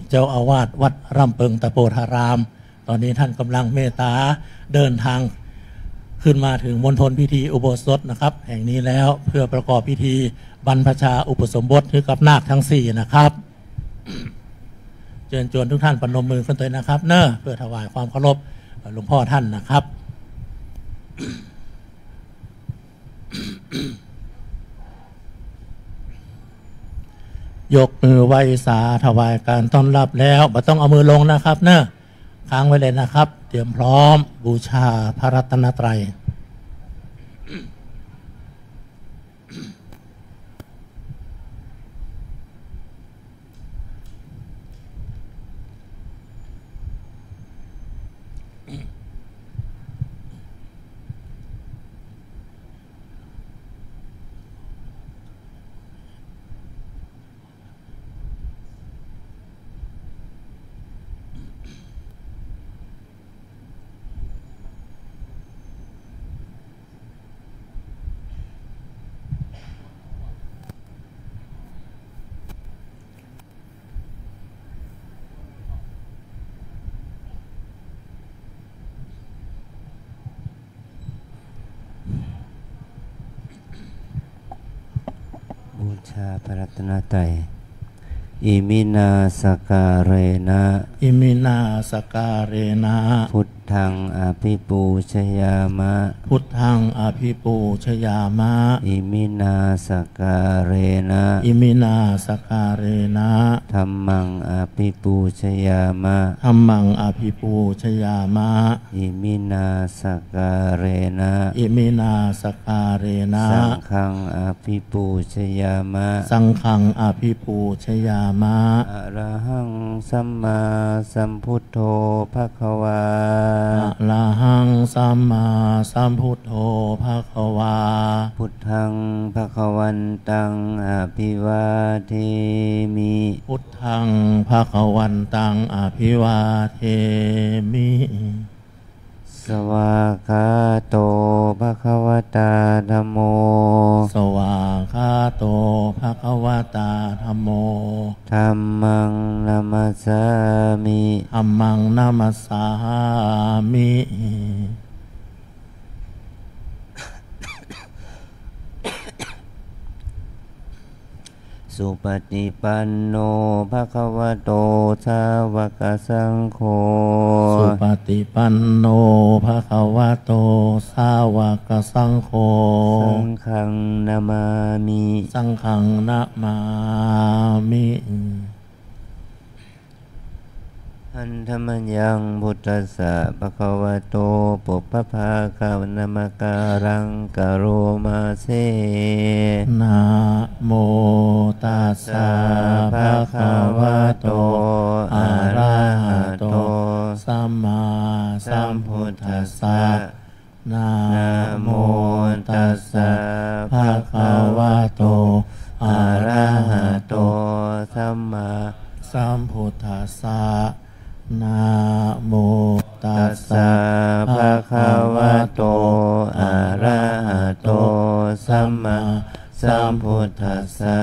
เจ้าอาวาสวัดร่ำเปิงตะโพธารามตอนนี้ท่านกำลังเมตตาเดินทางขึ้นมาถึงมณฑลพิธีอุโบสถนะครับแห่งนี้แล้วเพื่อประกอบพิธีบรรพชาอุปสมบทให้กับนาคทั้ง4นะครับเชิญชวนทุกท่านปนมมือขึ้นตัวนะครับเนอะเพื่อถวายความเคารพหลวงพ่อท่านนะครับยกมือไหว้สาถวายการต้อนรับแล้วไม่ต้องเอามือลงนะครับเนอะค้างไว้เลยนะครับเตรียมพร้อมบูชาพระรัตนตรัยบูชาพระรัตนตรัยอิมินาสการเรนะอิมินาสการเรนะพุทธังอภิปูชยามะพุทธังอภิปูชยามะอิมินาสการเรนะอิมินาสการเรนะธัมมังอภิปูชยามะธัมมังอภิปูชยามะอิมินาสการเรนะอิมินาสการเรนะสังฆังอภิปูชยามะสังฆังอภิปูชยามะอะระหังสัมมาสัมพุทโธภควาอะระหังสัมมาสัมพุทโธภควาพุทธังภควันตังอภิวาเทมิพุทธังภควันตังอภิวาเทมิสวากขาโตภควตาธัมโมสวากขาโตภควตาธัมโมธัมมังนัมสสามิธัมมังนัมสสามิสุปฏิปันโนภควโตสาวกสังโฆสุปฏิปันโนภควโตสาวกสังโฆสังฆังนามามิสังฆังนะมามิอันธรรมยังพุทธัสสะภควโตปุพพภาคานามการังกโรมาเสนะโมตัสสะภะคะวะโตอะระหะโตสัมมาสัมพุทธัสสะนะโมตัสสะภะคะวะโตอะระหะโตสัมมาสัมพุทธัสสะนะโมตัสสะภะคะวะโตอะระหะโตสัมมาสัมพุทธัสสะ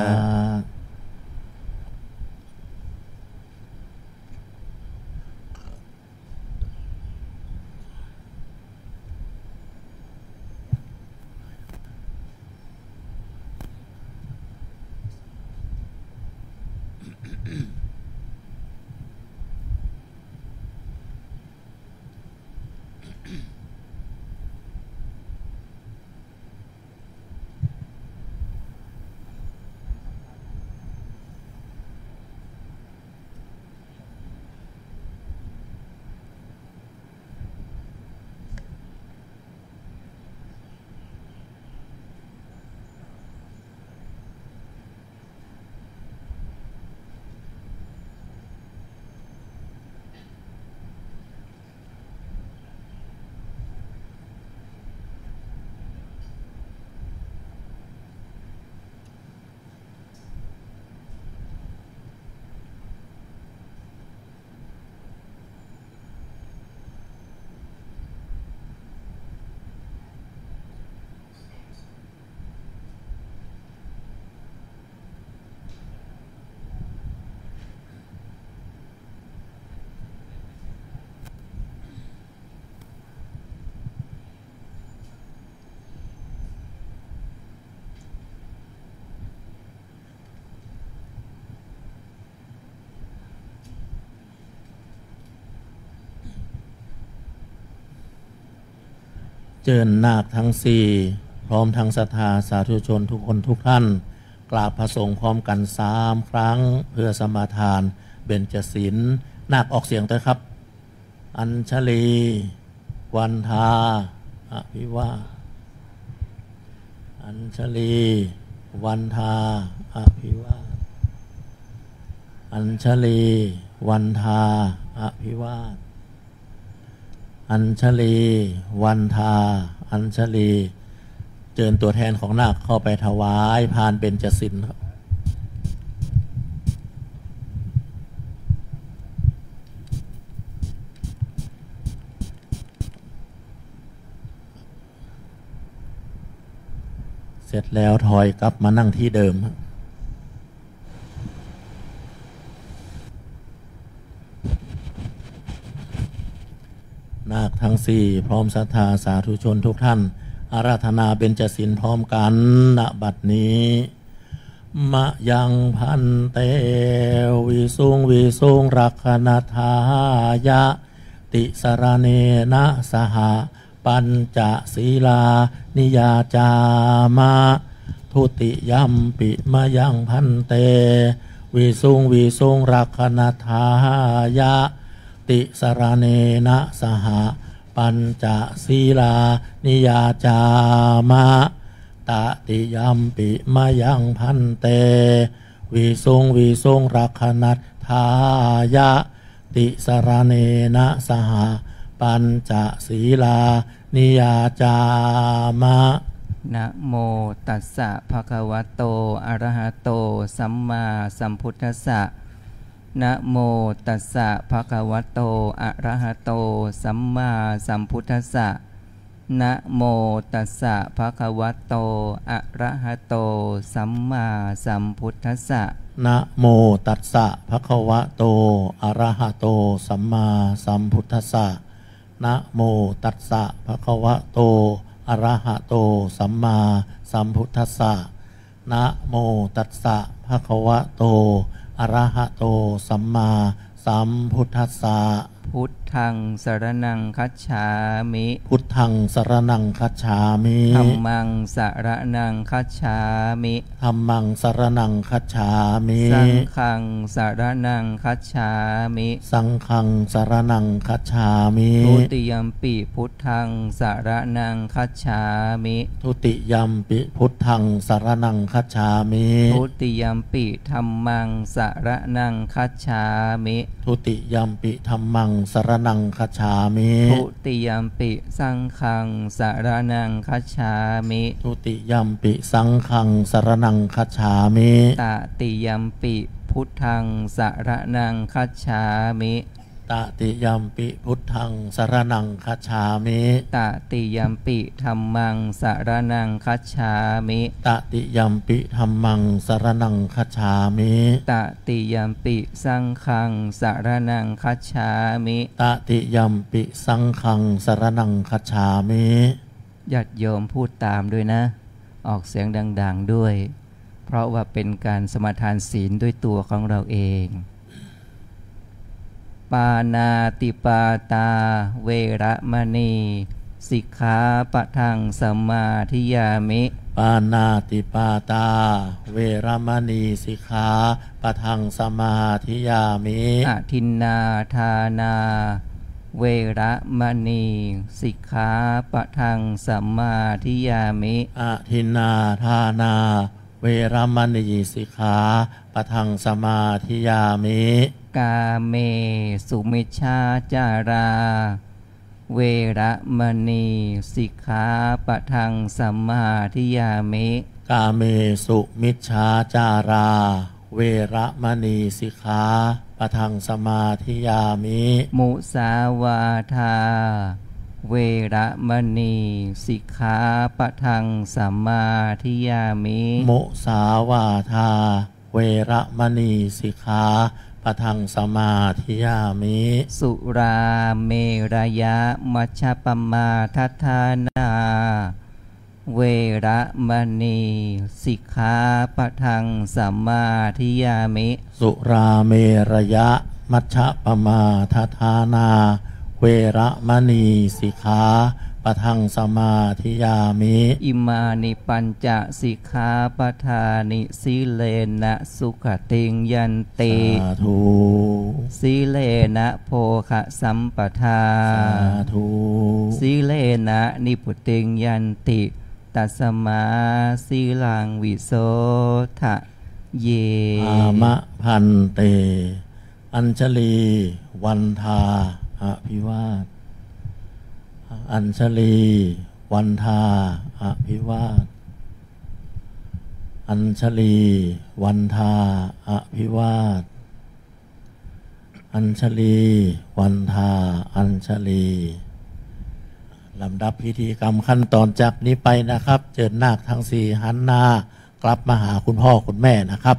เจิญนาคทั้งสี่พร้อมทั้งศรัทธาสาธุชนทุกคนทุกท่านกราบพระสงฆ์พร้อมกัน3 ครั้งเพื่อสมาทานเบญจศีลนาคออกเสียงด้วยครับอัญชลีวันทาอภิวาอัญชลีวันทาอภิวาอัญชลีวันทาอภิวาอัญชลีวันทาอัญชลีเชิญตัวแทนของนาคเข้าไปถวายพานเบญจศีลครับเสร็จแล้วถอยกลับมานั่งที่เดิมนาคทั้งสี่พร้อมศรัทธาสาธุชนทุกท่านอาราธนาเบญจศีลพร้อมกันณบัดนี้มะยังพันเตวิสุงรักขณทายะติสรเนนะสหปัญจศีลานิยาจามะทุติยัมปิมะยังพันเตวิสุงรักขณทายะติสรเนนะสหปัญจศีลานิยาจามะตติยัมปิมะยังพันเตวิสุงรักขณทายะติสรเนนะสหปัญจศีลานิยาจามะนะโมตัสสะภะคะวะโตอะระหะโตสัมมาสัมพุทธัสสะนะโมตัสสะภะคะวะโตอะระหะโตสัมมาสัมพุทธัสสะนะโมตัสสะภะคะวะโตอะระหะโตสัมมาสัมพุทธัสสะนะโมตัสสะภะคะวะโตอะระหะโตสัมมาสัมพุทธัสสะนะโมตัสสะภะคะวะโตอะระหะโตสัมมาสัมพุทธัสสะนะโมตัสสะภะคะวะโตอะระหะโตสัมมาสัมพุทธัสสะพุทธังสรณังคัจฉามิพุทธังสรณังคัจฉามิธัมมังสรณังคัจฉามิธัมมังสรณังคัจฉามิสังฆังสรณังคัจฉามิสังฆังสรณังคัจฉามิทุติยัมปิพุทธังสรณังคัจฉามิทุติยัมปิพุทธังสรณังคัจฉามิทุติยัมปิธัมมังสรณังคัจฉามิทุติยัมปิธัมมังสรณังคัจฉามิทุติยัมปิสังฆังสรณังคัจฉามิทุติยัมปิสังฆังสรณังคัจฉามิตติยัมปิพุทธังสรณังคัจฉามิตติยัมปิพุทธังสรณังคัจฉามิตติยัมปิธัมมังสรณังคัจฉามิตติยัมปิธัมมังสรณังคัจฉามิตติยัมปิสังฆังสรณังคัจฉามิตติยัมปิสังฆังสรณังคัจฉามิญาติโยมพูดตามด้วยนะออกเสียงดังๆด้วยเพราะว่าเป็นการสมาทานศีลด้วยตัวของเราเองปานาติปาตาเวระมณีสิกขาปะทังสมาธิยามิปานาติปาตาเวรมณีสิกขาปะทังสมาธิยามิอทินนาทานาเวระมณีสิกขาปะทังสมาธิยามิอทินนาทานาเวรมณีสิกขาปะทังสมาธิยามิกาเมสุมิชฌาจาราเวระมณีสิกขาปะทังสมาธิยามิกาเมสุมิชฌาจาราเวระมณีสิกขาปะทังสมาธิยามิมุสาวาทาเวระมณีสิกขาปะทังสมาธิยามิมุสาวาทาเวระมณีสิกขาปะทังสมาธิยามิสุราเมรยะมัชฌัปปมาทัฏฐานาเวระมณีสิกขาปะทังสมาธิยามิสุราเมรยะมัชฌัปปมาทัฏฐานาเวระมณีสิกขาป ปทังสมาธิยามิ อิมานิปัญจสิกขาปทานิสีเลนะสุขติงยันติ สาธุ สีเลนะโภคะสัมปทา สาธุ สีเลนะนิพุติงยันติตัสมาสีลังวิโสทะเย อามะพันเต อัญชลีวันทาอภิวาทอัญชลีวันทาอภิวาทอัญชลีวันทาอภิวาทอัญชลีวันทาอัญชลีลำดับพิธีกรรมขั้นตอนจากนี้ไปนะครับเจิญนาคทั้งสี่หันหน้ากลับมาหาคุณพ่อคุณแม่นะครับ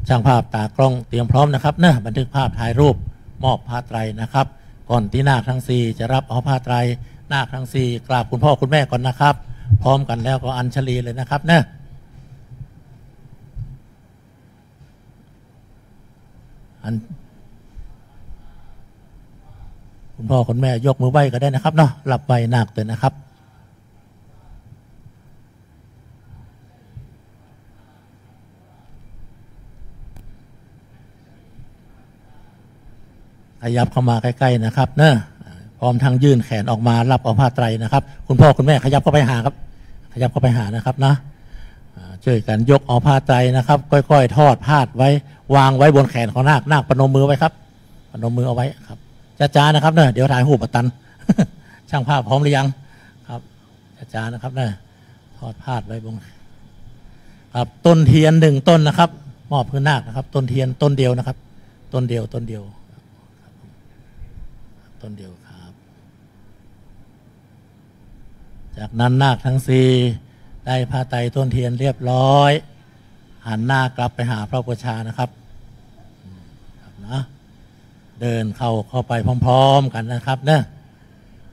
ช่างภาพตากล้องเตรียมพร้อมนะครับเนอะบันทึกภาพถ่ายรูปมอบผ้าไตรนะครับก่อนที่นาคทั้งสี่จะรับเอาผ้าไตรนาคทั้งสี่กราบคุณพ่อคุณแม่ก่อนนะครับพร้อมกันแล้วก็อัญชลีเลยนะครับเนอะคุณพ่อคุณแม่ยกมือไหว้ก็ได้นะครับเนาะรับไหว้นาคเลยนะครับขยับเข้ามาใกล้ๆนะครับเนอะพร้อมทั้งยื่นแขนออกมารับเอาผ้าไตรนะครับคุณพ่อคุณแม่ขยับเข้าไปหาครับขยับเข้าไปหานะครับนะช่วยกันยกเอาผ้าไตรนะครับค่อยๆทอดพาดไว้วางไว้บนแขนของนาคนาคปนมมือไว้ครับปนมมือเอาไว้ครับจ้าๆนะครับเนอะเดี๋ยวถ่ายหูปตัน ช่างภาพพร้อมหรือยังครับจ้าๆนะครับเนอะทอดพาดไว้บนครับต้นเทียนหนึ่งต้นนะครับมอบเพื่อนาคนะครับต้นเทียนต้นเดียวนะครับต้นเดียวต้นเดียวครับ จากนั้นนาคทั้งสี่ได้ผ้าไตรต้นเทียนเรียบร้อยหันหน้ากลับไปหาพระอุปชานะครับนะเดินเข้าไปพร้อมๆกันนะครับเนะ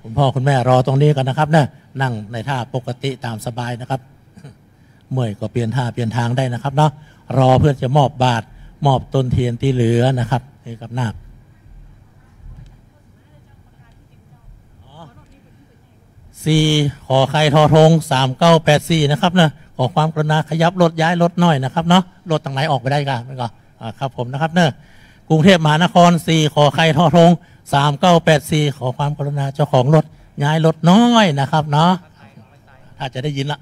คุณพ่อคุณแม่รอตรงนี้กันนะครับเนะนั่งในท่าปกติตามสบายนะครับเมื่อยก็เปลี่ยนท่าเปลี่ยนทางได้นะครับเนาะรอเพื่อจะมอบบาตรมอบต้นเทียนที่เหลือนะครับให้กับนาค4ขอไข่ทอทง3984นะครับนะขอความกรุณาขยับรถย้ายรถน้อยนะครับเนาะรถต่างไหนออกไปได้กันไม่ก็ครับผมนะครับเนอะกรุงเทพมหานคร4ขอไข่ทอทง3984ขอความกรุณาเจ้าของรถย้ายรถน้อยนะครับเนาะถ้าจะได้ยินละ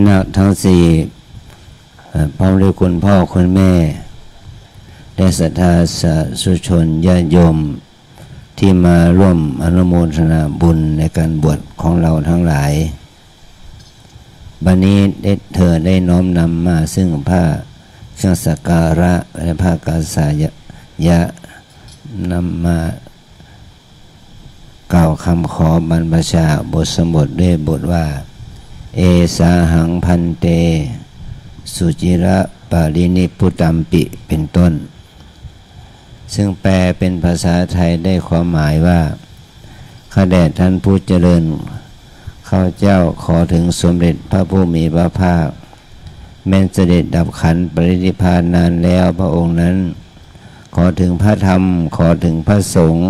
นักทั้งสี่พร้อมด้วยคุณพ่อคุณแม่และศรัทธาสาธุชนญาติโยมที่มาร่วมอนุโมทนาบุญในการบวชของเราทั้งหลายบัดนี้เธอได้น้อมนำมาซึ่งผ้าเครื่องสักการะและผ้ากาสายะนำมากล่าวคำขอบรรพชาบทสมบทด้วยบทว่าเอสาหังพันเตสุจิระปารินิพุตัมปิเป็นต้นซึ่งแปลเป็นภาษาไทยได้ความหมายว่าข้าแด่ท่านผู้เจริญข้าเจ้าขอถึงสมเด็จพระผู้มีพระภาคแม้นเสด็จดับขันธ์ปรินิพพานนานแล้วพระองค์นั้นขอถึงพระธรรมขอถึงพระสงฆ์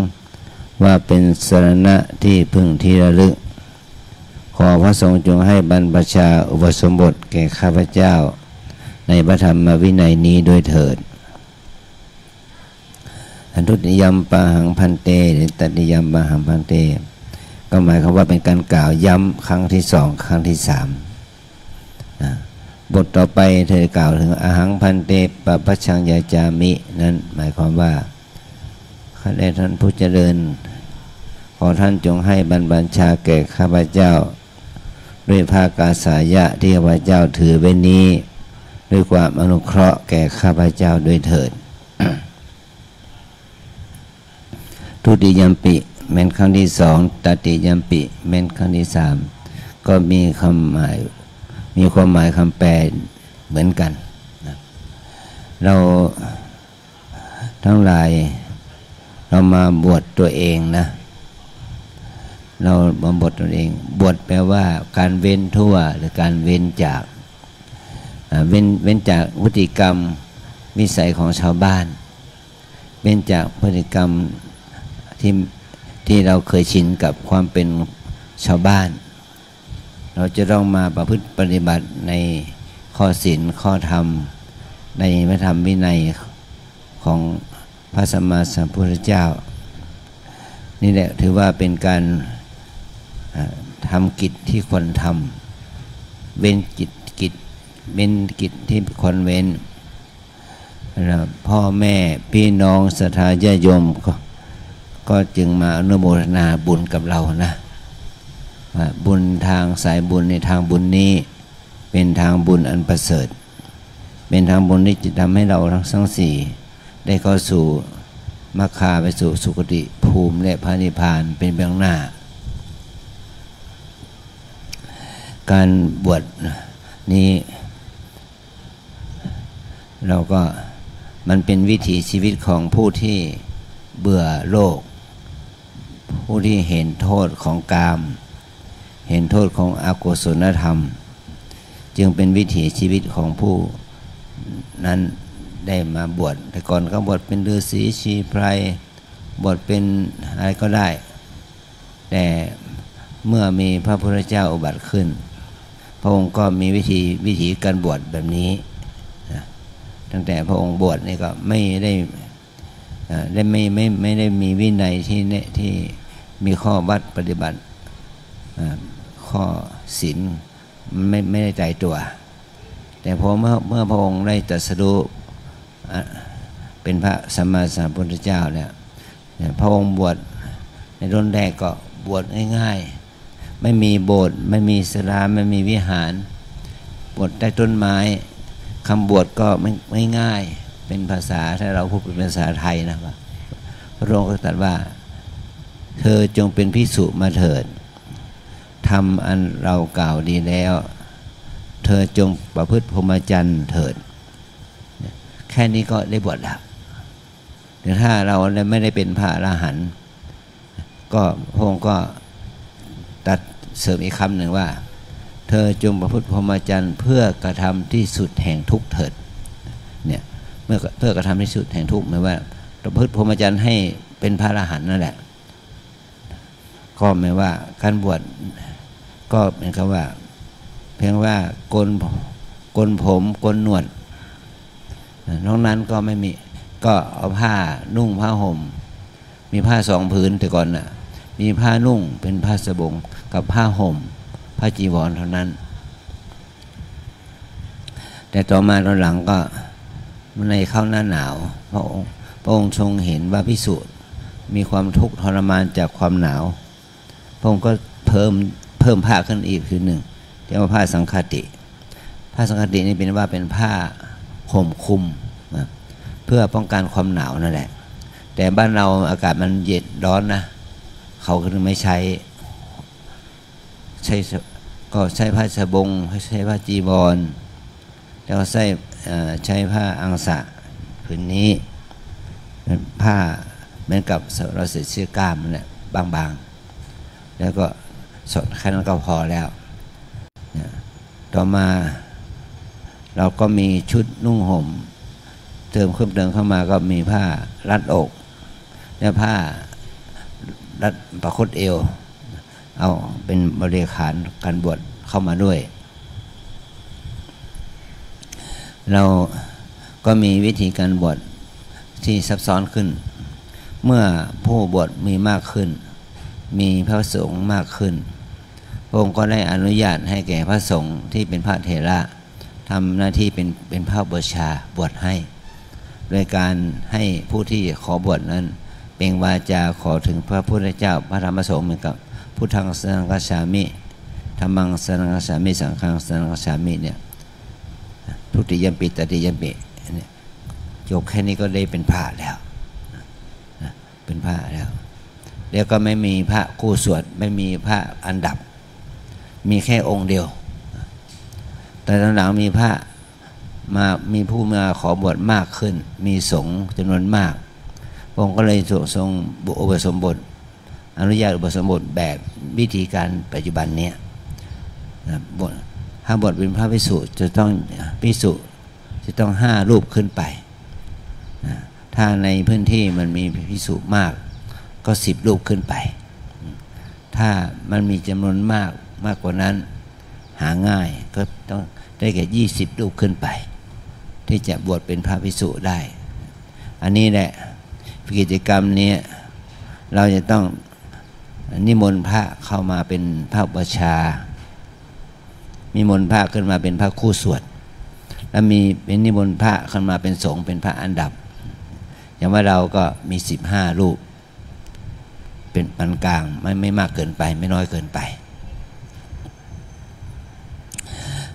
ว่าเป็นสรณะที่พึ่งที่ระลึกขอพระสงฆ์จงให้บรรพชาอุปสมบทแก่ข้าพเจ้าในพระธรรมวินัยนี้ด้วยเถิดอันทุติยัมปะหังพันเตหรือตัติยัมปะหังพันเตก็หมายความว่าเป็นการกล่าวย้ำครั้งที่สองครั้งที่สามบทต่อไปเธอกล่าวถึงอาหังพันเตปะปัชชังยาจามินั้นหมายความว่าข้าแต่ท่านผู้เจริญขอท่านจงให้บรรพชาแก่ข้าพเจ้าด้วยภาคาสายะที่ข้าพเจ้าถือไว้นี้ด้วยความอนุเคราะห์แก่ข้าพเจ้าด้วยเถิด ทุติยัมปิแม้นครั้งที่สองตติยัมปิแม้นครั้งที่สามก็มีความหมายคำแปลเหมือนกันนะเราทั้งหลายเรามาบวชตัวเองนะเรามาบวชตัวเองบวชแปลว่าการเว้นทั่วหรือการเว้นจากเว้นจากพฤติกรรมวิสัยของชาวบ้านเว้นจากพฤติกรรมที่เราเคยชินกับความเป็นชาวบ้านเราจะต้องมาประพฤติปฏิบัติในข้อศีลข้อธรรมในพระธรรมวินัยของพระสัมมาสัมพุทธเจ้านี่แหละถือว่าเป็นการทำกิจที่ควรทำเว้นกิจที่ควรเว้นพ่อแม่พี่น้องศรัทธาญาติโยมก็จึงมาอนุโมทนาบุญกับเรานะบุญทางสายบุญในทางบุญนี้เป็นทางบุญอันประเสริฐเป็นทางบุญที่จะทำให้เราทั้งสี่ได้เข้าสู่มรรคาไปสู่สุคติภูมิและพระนิพพานเป็นเบื้องหน้าการบวชนี้เราก็มันเป็นวิถีชีวิตของผู้ที่เบื่อโลกผู้ที่เห็นโทษของกามเห็นโทษของอกุศลธรรมจึงเป็นวิถีชีวิตของผู้นั้นได้มาบวชแต่ก่อนก็บวชเป็นฤาษีชีไพรบวชเป็นอะไรก็ได้แต่เมื่อมีพระพุทธเจ้าอุบัติขึ้นพระองค์ก็มีวิธีการบวชแบบนี้นะตั้งแต่พระองค์บวชนี่ก็ไม่ได้มีวินัยที่มีข้อวัดปฏิบัติข้อศีลไม่ได้ใจตัวแต่พอเมื่อพระองค์ได้ตรัสรู้เป็นพระสัมมาสัมพุทธเจ้าเนี่ยพระองค์บวชในรุ่นแรกก็บวชง่ายๆไม่มีโบสถ์ไม่มีศาลาไม่มีวิหารบวชใต้ต้นไม้คำบวชก็ไม่ง่ายเป็นภาษาถ้าเราพูดเป็นภาษาไทยนะว่าพระองค์ก็ตรัสว่าเธอจงเป็นภิกษุมาเถิดทำอันเรากล่าวดีแล้วเธอจงประพฤติพรหมจรรย์เถิดแค่นี้ก็ได้บวชแล้วแต่ถ้าเราไม่ได้เป็นพระอรหันต์ก็พระองค์ก็ตัดเสริมอีกคำหนึ่งว่าเธอจงประพฤติพรหมจรรย์เพื่อกระทำที่สุดแห่งทุกข์เถิดเนี่ยเพื่อกระทำที่สุดแห่งทุกข์หมายว่าประพฤติพรหมจรรย์ให้เป็นพระอรหันต์นั่นแหละก็หมายว่าการบวชก็เป็นคำว่าเพียงว่าโกนผมโกนหนวดนอกนั้นก็ไม่มีก็เอาผ้านุ่งผ้าห่มมีผ้าสองผืนแต่ก่อนน่ะมีผ้านุ่งเป็นผ้าสบงกับผ้าห่มผ้าจีวรเท่านั้น แต่ต่อมาตอนหลังก็ในเข้าหน้าหนาวพระองค์ทรงเห็นว่าภิกษุมีความทุกข์ทรมานจากความหนาวพระองค์ก็เพิ่มผ้าขึ้นอีกคือหนึ่งเรียกว่าผ้าสังฆติผ้าสังฆตินี่เป็นว่าเป็นผ้าห่มคลุมนะเพื่อป้องกันความหนาวนั่นแหละแต่บ้านเราอากาศมันเย็นร้อนนะเขาก็ไม่ใช้ก็ใช้ผ้าสบงใช้ผ้าจีวรแล้วก็ใช้ผ้าอังสะผืนนี้เป็นผ้าเหมือนกับเราใส่เสื้อกล้ามนั่นแหละบางๆแล้วก็สดแค่นั้นก็พอแล้วต่อมาเราก็มีชุดนุ่งห่มเพิ่มเข้ามาก็มีผ้ารัดอกและผ้ารัดประคตเอวเอาเป็นบริขารการบวชเข้ามาด้วยเราก็มีวิธีการบวชที่ซับซ้อนขึ้นเมื่อผู้บวชมีมากขึ้นมีพระสงฆ์มากขึ้นพระองค์ก็ได้อนุญาตให้แก่พระสงฆ์ที่เป็นพระเถระทำหน้าที่เป็นพระบูชาบวชให้โดยการให้ผู้ที่ขอบวชนั้นเปล่งวาจาขอถึงพระพุทธเจ้าพระธรรมสงฆ์เหมือนกับพุทธังสรณังคัจฉามิธัมมังสรณังคัจฉามิสังฆังสรณังคัจฉามิเนี่ยทุติยมปิตติยมปิเนี่ยจบแค่นี้ก็ได้เป็นพระแล้วเป็นพระแล้วก็ไม่มีพระคู่สวดไม่มีพระอันดับมีแค่องค์เดียวแต่ตอนหลังมีพระมีผู้มาขอบวชมากขึ้นมีสงฆ์จำนวนมากพระองค์ก็เลยทรงอุปสมบทอนุญาตอุปสมบทแบบวิธีการปัจจุบันนี้ถ้าบวชเป็นพระภิกษุจะต้อง5 รูปขึ้นไปถ้าในพื้นที่มันมีภิกษุมากก็10 รูปขึ้นไปถ้ามันมีจำนวนมากกว่านั้นหาง่ายก็ต้องได้แก่20 รูปขึ้นไปที่จะบวชเป็นพระภิกษุได้อันนี้แหละกิจกรรมนี้เราจะต้องนิมนต์พระเข้ามาเป็นพระบูชานิมนต์พระขึ้นมาเป็นพระคู่สวดแล้วมีเป็นนิมนต์พระขึ้นมาเป็นสงฆ์เป็นพระอันดับอย่างว่าเราก็มี15 รูปเป็นปานกลางไม่มากเกินไปไม่น้อยเกินไป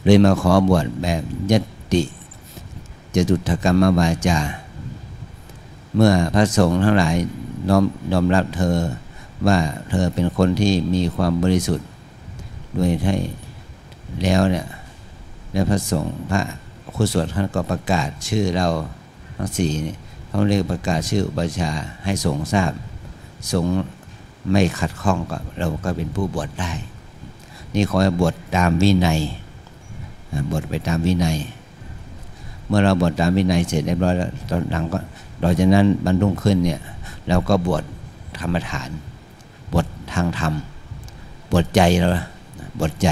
เลยมาขอบวชแบบยัตติจตุถกรรมวาจาเมื่อพระสงฆ์ทั้งหลายน้อมรับเธอว่าเธอเป็นคนที่มีความบริสุทธิ์ด้วยให้แล้วเนี่ยแล้วพระสงฆ์พระคู่สวดท่านก็ประกาศชื่อเราทั้ง4นี่เขาเรียกประกาศชื่ออุปัชฌาย์ให้สงฆ์ทราบสงฆ์ไม่ขัดข้องกับเราก็เป็นผู้บวชได้นี่ขอให้บวชตามวินัยบวชไปตามวินัยเมื่อเราบวชตามวินัยเสร็จเรียบร้อยแล้วตอนหลังก็หลังจากนั้นบรรลุขึ้นเนี่ยเราก็บวชธรรมฐานบวชทางธรรมบวชใจเราบวชใจ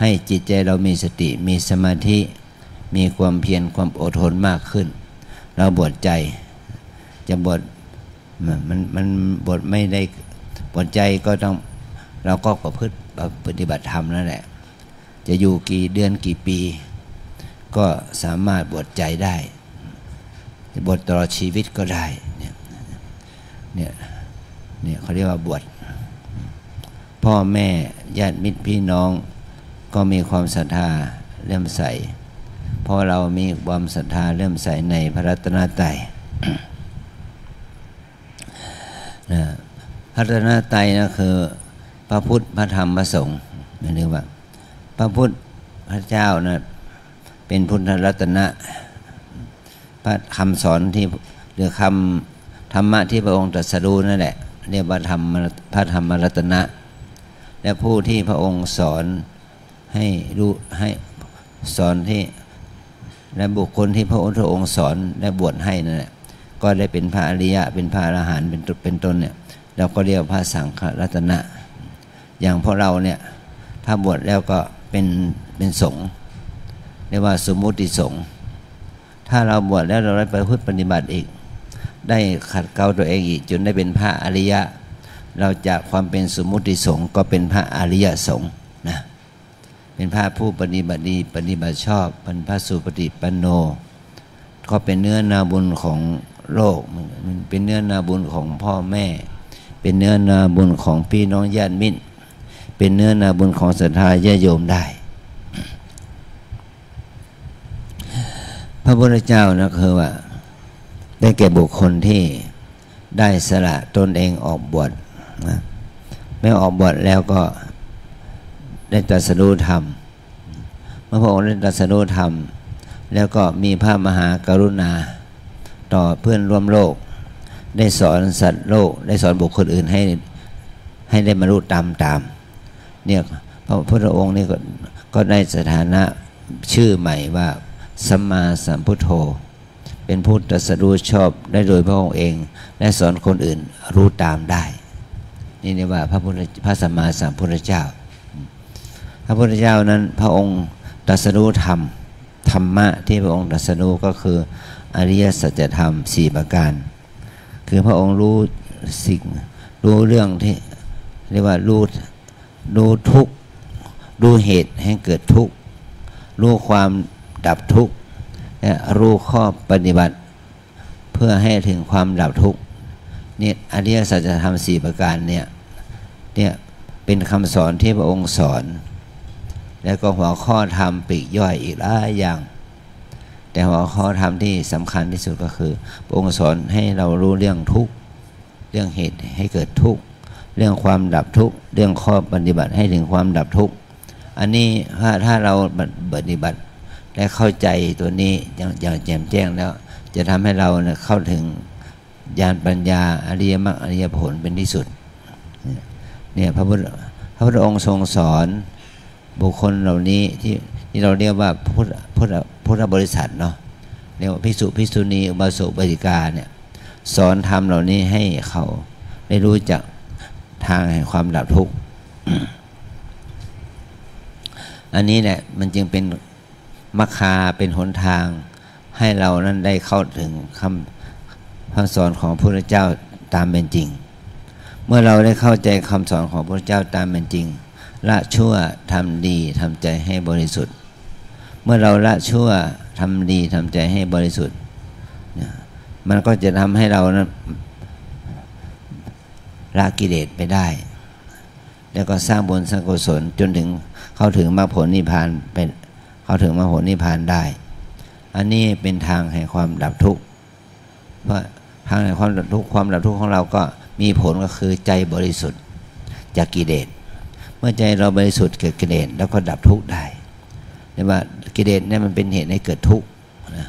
ให้จิตใจเรามีสติมีสมาธิมีความเพียรความอดทนมากขึ้นเราบวชใจจะบวชมันบวชไม่ได้บวชใจก็ต้องเราก็ปฏิบัติธรรมนั่นแหละจะอยู่กี่เดือนกี่ปีก็สามารถบวชใจได้จะบวชตลอดชีวิตก็ได้เนี่ยเขาเรียกว่าบวชพ่อแม่ญาติมิตรพี่น้องก็มีความศรัทธาเลื่อมใสเพราะเรามีความศรัทธาเลื่อมใสในพระรัตนตรัย พระรัตนตรัยนะคือพระพุทธพระธรรมพระสงฆ์หมายถึงว่าพระพุทธพระเจ้านะเป็นพุทธรัตนะพระคำสอนที่หรือคำธรรมะที่พระองค์ตรัสรู้นั่นแหละเรียกว่าพระธรรมรัตนะและผู้ที่พระองค์สอนให้รู้ให้สอนที่และบุคคลที่พระองค์สอนและบวชให้นั่นแหละก็ได้เป็นพระอริยะเป็นพระอรหันต์เป็นต้นเนี่ยเราก็เรียกพระสังฆรัตนะอย่างพวกเราเนี่ยถ้าบวชแล้วก็เป็นสงฆ์เรียกว่าสมมุติสงฆ์ถ้าเราบวชแล้วเราได้ประพฤติปฏิบัติอีกได้ขัดเกลาตัวเองอีกจนได้เป็นพระอริยะเราจากความเป็นสมมุติสงฆ์ก็เป็นพระอริยสงฆ์นะเ เป็นพระผู้ปฏิบัติดีปฏิบัติชอบเป็นพระสุปฏิปันโนก็เป็นเนื้อนาบุญของโลกมันเป็นเนื้อนาบุญของพ่อแม่เป็นเนื้อนาบุญของพี่น้องญาติมิตรเป็นเนื้อนาบุญของศรัทธาญาติโยมได้พระพุทธเจ้านะคือว่าได้แก่บุคคลที่ได้สละตนเองออกบวชนะไม่ออกบวชแล้วก็ได้ตรัสรู้ธรรมเมื่อพระองค์ได้ตรัสรู้ธรรมแล้วก็มีพระมหากรุณาต่อเพื่อนร่วมโลกได้สอนสัตว์โลกได้สอนบุคคลอื่นให้ได้บรรลุตามเนี่ยพระพุทธองค์นี่ก็ได้สถานะชื่อใหม่ว่าสัมมาสัมพุทโธเป็นผู้ตรัสรู้ชอบได้โดยพระองค์เองและสอนคนอื่นรู้ตามได้นี่เรียกว่าพระสัมมาสัมพุทธเจ้าพระพุทธเจ้านั้นพระองค์ตรัสรู้ธรรมะที่พระองค์ตรัสรู้ก็คืออริยสัจธรรม4ประการคือพระองค์รู้สิ่งรู้เรื่องที่เรียกว่ารู้ทุกข์รู้เหตุให้เกิดทุกข์รู้ความดับทุกข์และรู้ข้อปฏิบัติเพื่อให้ถึงความดับทุกข์เนี่ยอริยสัจธรรม4ประการเนี่ยเป็นคำสอนที่พระองค์สอนแล้วก็หัวข้อธรรมปลีกย่อยอีกหลายอย่างแต่หัวข้อธรรมที่สำคัญที่สุดก็คือพระองค์สอนให้เรารู้เรื่องทุกข์เรื่องเหตุให้เกิดทุกข์เรื่องความดับทุกข์เรื่องข้อปฏิบัติให้ถึงความดับทุกข์อันนี้ถ้าเราปฏิบัติและเข้าใจตัวนี้อย่างแจ่มแจ้งแล้วจะทำให้เราเข้าถึงญาณปัญญาอริยมรรคอริยผลเป็นที่สุดเนี่ยพระพุทธองค์ทรงสอนบุคคลเหล่านี้ที่เราเรียกว่าพุทธบริษัทเนาะเรียกว่าภิกษุภิกษุณีอุบาสกอุบาสิกาเนี่ยสอนธรรมเหล่านี้ให้เขาได้รู้จักทางแห่งความดับทุกข์ อันนี้แหละมันจึงเป็นมรรคาเป็นหนทางให้เรานั้นได้เข้าถึงคำสอนของพระพุทธเจ้าตามเป็นจริงเมื่อเราได้เข้าใจคำสอนของพระพุทธเจ้าตามเป็นจริงละชั่วทำดีทำใจให้บริสุทธิ์เมื่อเราละชั่วทำดีทำใจให้บริสุทธิ์มันก็จะทำให้เรานั้นละกิเลสไปได้แล้วก็สร้างบุญสร้างกุศลจนถึงเข้าถึงมรรคผลนิพพานเข้าถึงมรรคผลนิพพานได้อันนี้เป็นทางแห่งความดับทุกข์เพราะทางแห่งความดับทุกข์ของเราก็มีผลก็คือใจบริสุทธิ์จากกิเลสเมื่อใจเราบริสุทธิ์เกิดกิเลสแล้วก็ดับทุกข์ได้เรียกว่ากิเลสเนี่ยมันเป็นเหตุให้เกิดทุกข์นะ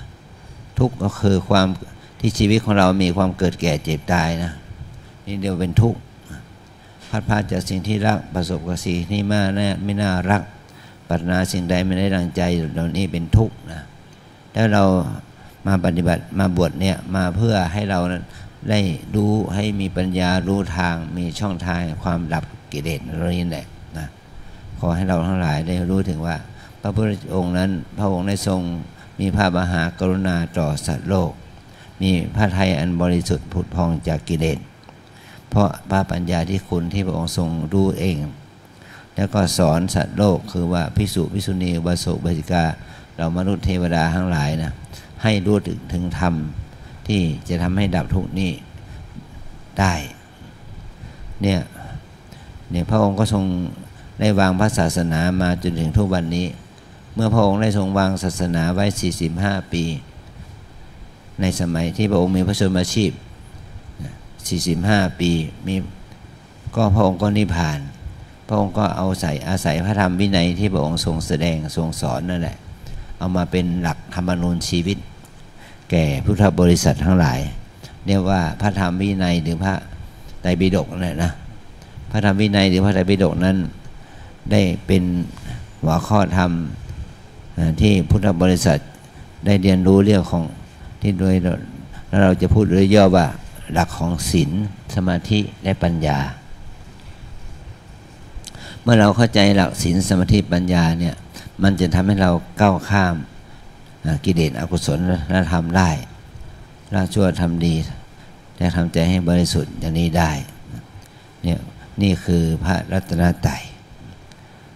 ทุกข์ก็คือความที่ชีวิตของเรามีความเกิดแก่เจ็บตายนะนี่เดียวเป็นทุกข์พัดพลาดจากสิ่งที่รักประสบกับสิ่งที่ไม่น่ารักปรารถนาสิ่งใดไม่ได้ดังใจเหล่านี้เป็นทุกข์นะแล้วเรามาปฏิบัติมาบวชเนี่ยมาเพื่อให้เราได้รู้ให้มีปัญญารู้ทางมีช่องทางความดับกิเลสเรานี่แหละนะขอให้เราทั้งหลายได้รู้ถึงว่าพระพุทธองค์นั้นพระองค์ได้ทรงมีพระมหากรุณาต่อสัตว์โลกมีพระทัยอันบริสุทธิ์ผุดพองจากกิเลสเพราะพระปัญญาที่คุณที่พระองค์ทรงรู้เองแล้วก็สอนสัตว์โลกคือว่าภิกษุภิกษุณีอุบาสกอุบาสิกาเรามนุษย์เทวดาทั้งหลายนะให้รู้ถึงธรรมที่จะทำให้ดับทุกข์นี้ได้เนี่ยพระองค์ก็ทรงได้วางพระศาสนามาจนถึงทุกวันนี้เมื่อพระองค์ได้ทรงวางศาสนาไว้45ปีในสมัยที่พระองค์มีพระชนมาชีพ45ปีมีก็พระองค์ก็นิพพานพระองค์ก็อาศัยพระธรรมวินัยที่พระองค์ทรงแสดงทรงสอนนั่นแหละเอามาเป็นหลักธรรมนูญชีวิตแก่พุทธบริษัททั้งหลายเรียกว่าพระธรรมวินัยหรือพระไตรปิฎกนั่นแหละนะพระธรรมวินัยหรือพระไตรปิฎกนั้นได้เป็นหัวข้อธรรมที่พุทธบริษัทได้เรียนรู้เรื่องของที่โดยแล้วเราจะพูดโดยย่อว่าหลักของศีลสมาธิและปัญญาเมื่อเราเข้าใจหลักศีลสมาธิปัญญาเนี่ยมันจะทำให้เราก้าวข้ามกิเลสอกุศลและทำได้ละชั่วทำดีและทำใจให้บริสุทธิ์อย่างนี้ได้เนี่ยนี่คือพระรัตนตรัย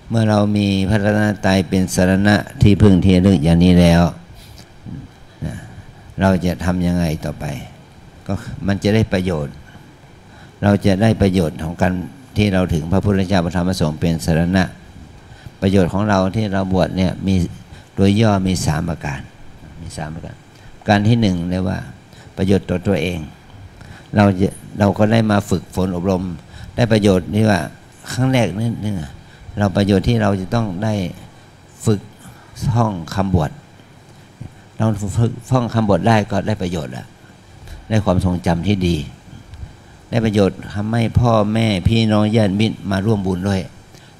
เมื่อเรามีพระรัตนตรัยเป็นสรณะที่พึ่งที่ระลึกอย่างนี้แล้วเราจะทำยังไงต่อไปก็มันจะได้ประโยชน์เราจะได้ประโยชน์ของการที่เราถึงพระพุทธเจ้าพระธรรมพระสงฆ์เป็นสรณะประโยชน์ของเราที่เราบวชเนี่ยมีโดยย่อมี3ประการการที่1เรียกว่าประโยชน์ต่อตัวเองเราก็ได้มาฝึกฝนอบรมได้ประโยชน์นี่ว่าครั้งแรกนี่เราประโยชน์ที่เราจะต้องได้ฝึกท่องคำบวชเราฝึกท่องคำบวชได้ก็ได้ประโยชน์แล้วได้ความทรงจำที่ดีได้ประโยชน์ทำให้พ่อแม่พี่น้องญาติมิตรมาร่วมบุญด้วย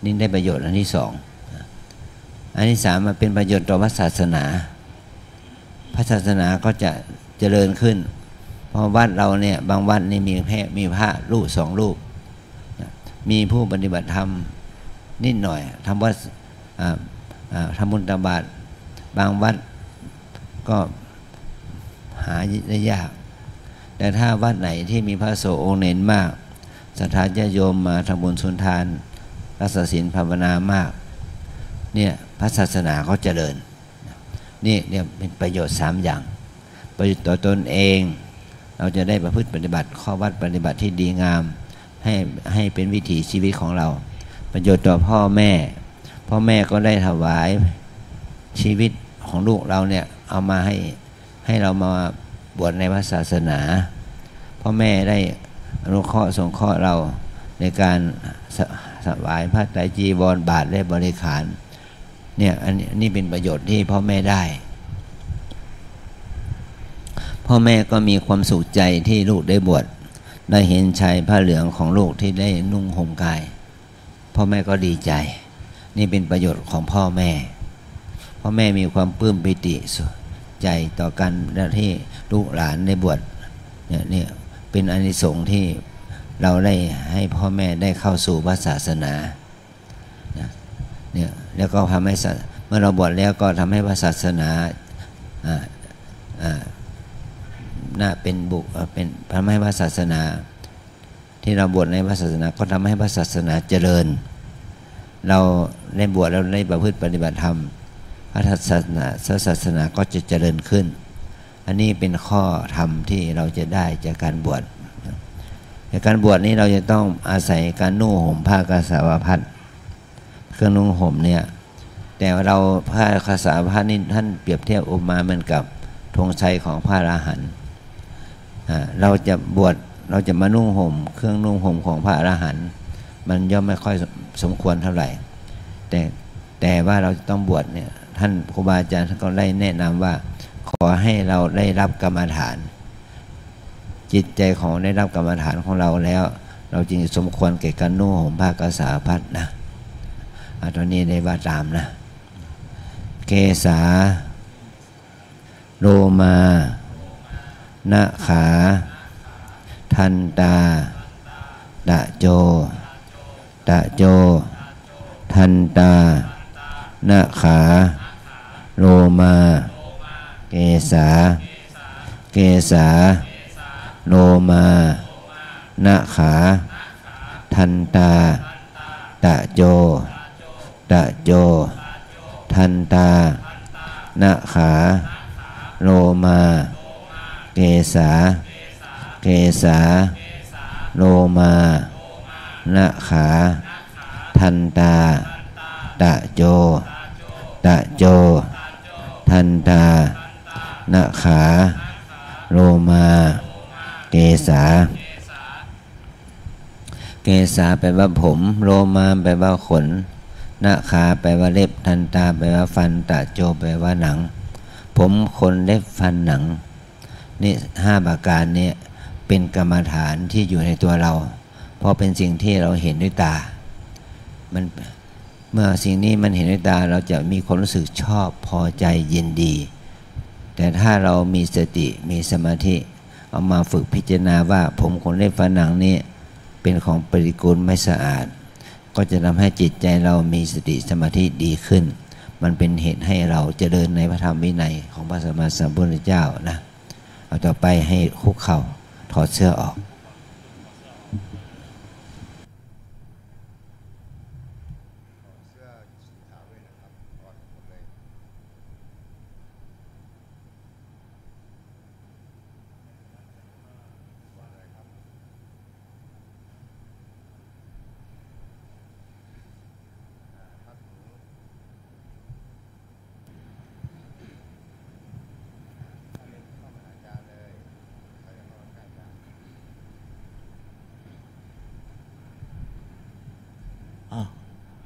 นี่ได้ประโยชน์อันที่2อันที่3มันเป็นประโยชน์ต่อพระศาสนาพระศาสนาก็จะเจริญขึ้นเพราะวัดเราเนี่ยบางวัดนี่มีพระรูป2รูปมีผู้ปฏิบัติธรรมนิดหน่อยทำวัดทำบุญตักบาตรบางวัดก็หาได้ยากแต่ถ้าวัดไหนที่มีพระโสองค์เน้นมากศรัทธาญาติโยมมาทำบุญสุนทานรักษาศีลภาวนามากเนี่ยพระศาสนาเขาเจริญนี่เนี่ยเป็นประโยชน์3อย่างประโยชน์ต่อตนเองเราจะได้ประพฤติปฏิบัติข้อวัดปฏิบัติที่ดีงามให้เป็นวิถีชีวิตของเราประโยชน์ต่อพ่อแม่ก็ได้ถวายชีวิตของลูกเราเนี่ยเอามาให้เรามาบวชในพระศาสนาพ่อแม่ได้อนุเคราะห์สงเคราะห์เราในการถวายผ้าไตรจีวรบาตรและบริขารเนี่ยอันนี้เป็นประโยชน์ที่พ่อแม่ได้พ่อแม่ก็มีความสุขใจที่ลูกได้บวชได้เห็นชายผ้าเหลืองของลูกที่ได้นุ่งห่มกายพ่อแม่ก็ดีใจนี่เป็นประโยชน์ของพ่อแม่มีความปลื้มปิติใจต่อกันที่ลูกหลานได้บวชเนี่ยเป็นอานิสงส์ที่เราได้ให้พ่อแม่ได้เข้าสู่พระศาสนาเนี่ยแล้วก็ทำให้เมื่อเราบวชแล้วก็ทำให้พระศาสนาน่าเป็นเป็นทำให้พระศาสนาที่เราบวชในพระศาสนาก็ทำให้พระศาสนาเจริญเราได้บวชเราได้ประพฤติปฏิบัติธรรมพระศาสนาก็จะเจริญขึ้นอันนี้เป็นข้อธรรมที่เราจะได้จากการบวชในการบวชนี้เราจะต้องอาศัยการนุ่งห่มผ้ากาสาวพัสเครื่องนุ่งห่มเนี่ยแต่เราผ้ากาสาวพัสนี่ท่านเปรียบเทียบอุปมาเหมือนกับธงชัยของพระอรหันต์เราจะบวชเราจะมานุ่งห่มเครื่องนุ่งห่มของพระอรหันต์มันย่อมไม่ค่อยสมควรเท่าไหร่แต่ว่าเราต้องบวชเนี่ยท่านครูบาอาจารย์ท่านก็ได้แนะนำว่าขอให้เราได้รับกรรมฐานจิตใจของได้รับกรรมฐานของเราแล้วเราจึงสมควรแก่การนุ่งห่มผ้ากาสาวพัสนะตอนนี้ได้ว่าตามนะเกสาโลมานะขาทันตาตะโจทันตานะขาโลมาเกสาโลมานะขาทันตาตะโจทันตานะขาโลมาเกสาโลมานะขาทันตาตะโจทันตานะขาโลมาเกสาแปลว่าผมโลมาแปลว่าขนนะขาแปลว่าเล็บทันตาแปลว่าฟันตะโจแปลว่าหนังผมขนเล็บฟันหนังนี่5ประการนี้เป็นกรรมฐานที่อยู่ในตัวเราเพราะเป็นสิ่งที่เราเห็นด้วยตามันเมื่อสิ่งนี้มันเห็นด้วยตาเราจะมีความรู้สึกชอบพอใจยินดีแต่ถ้าเรามีสติมีสมาธิเอามาฝึกพิจารณาว่าผมขนเล็บฟันหนังนี้เป็นของปฏิกูลไม่สะอาดก็จะทำให้จิตใจเรามีสติสมาธิดีขึ้นมันเป็นเหตุให้เราเจริญในพระธรรมวินัยของพระสัมมาสัมพุทธเจ้านะเอาต่อไปให้คุกเข่าถอดเสื้อออก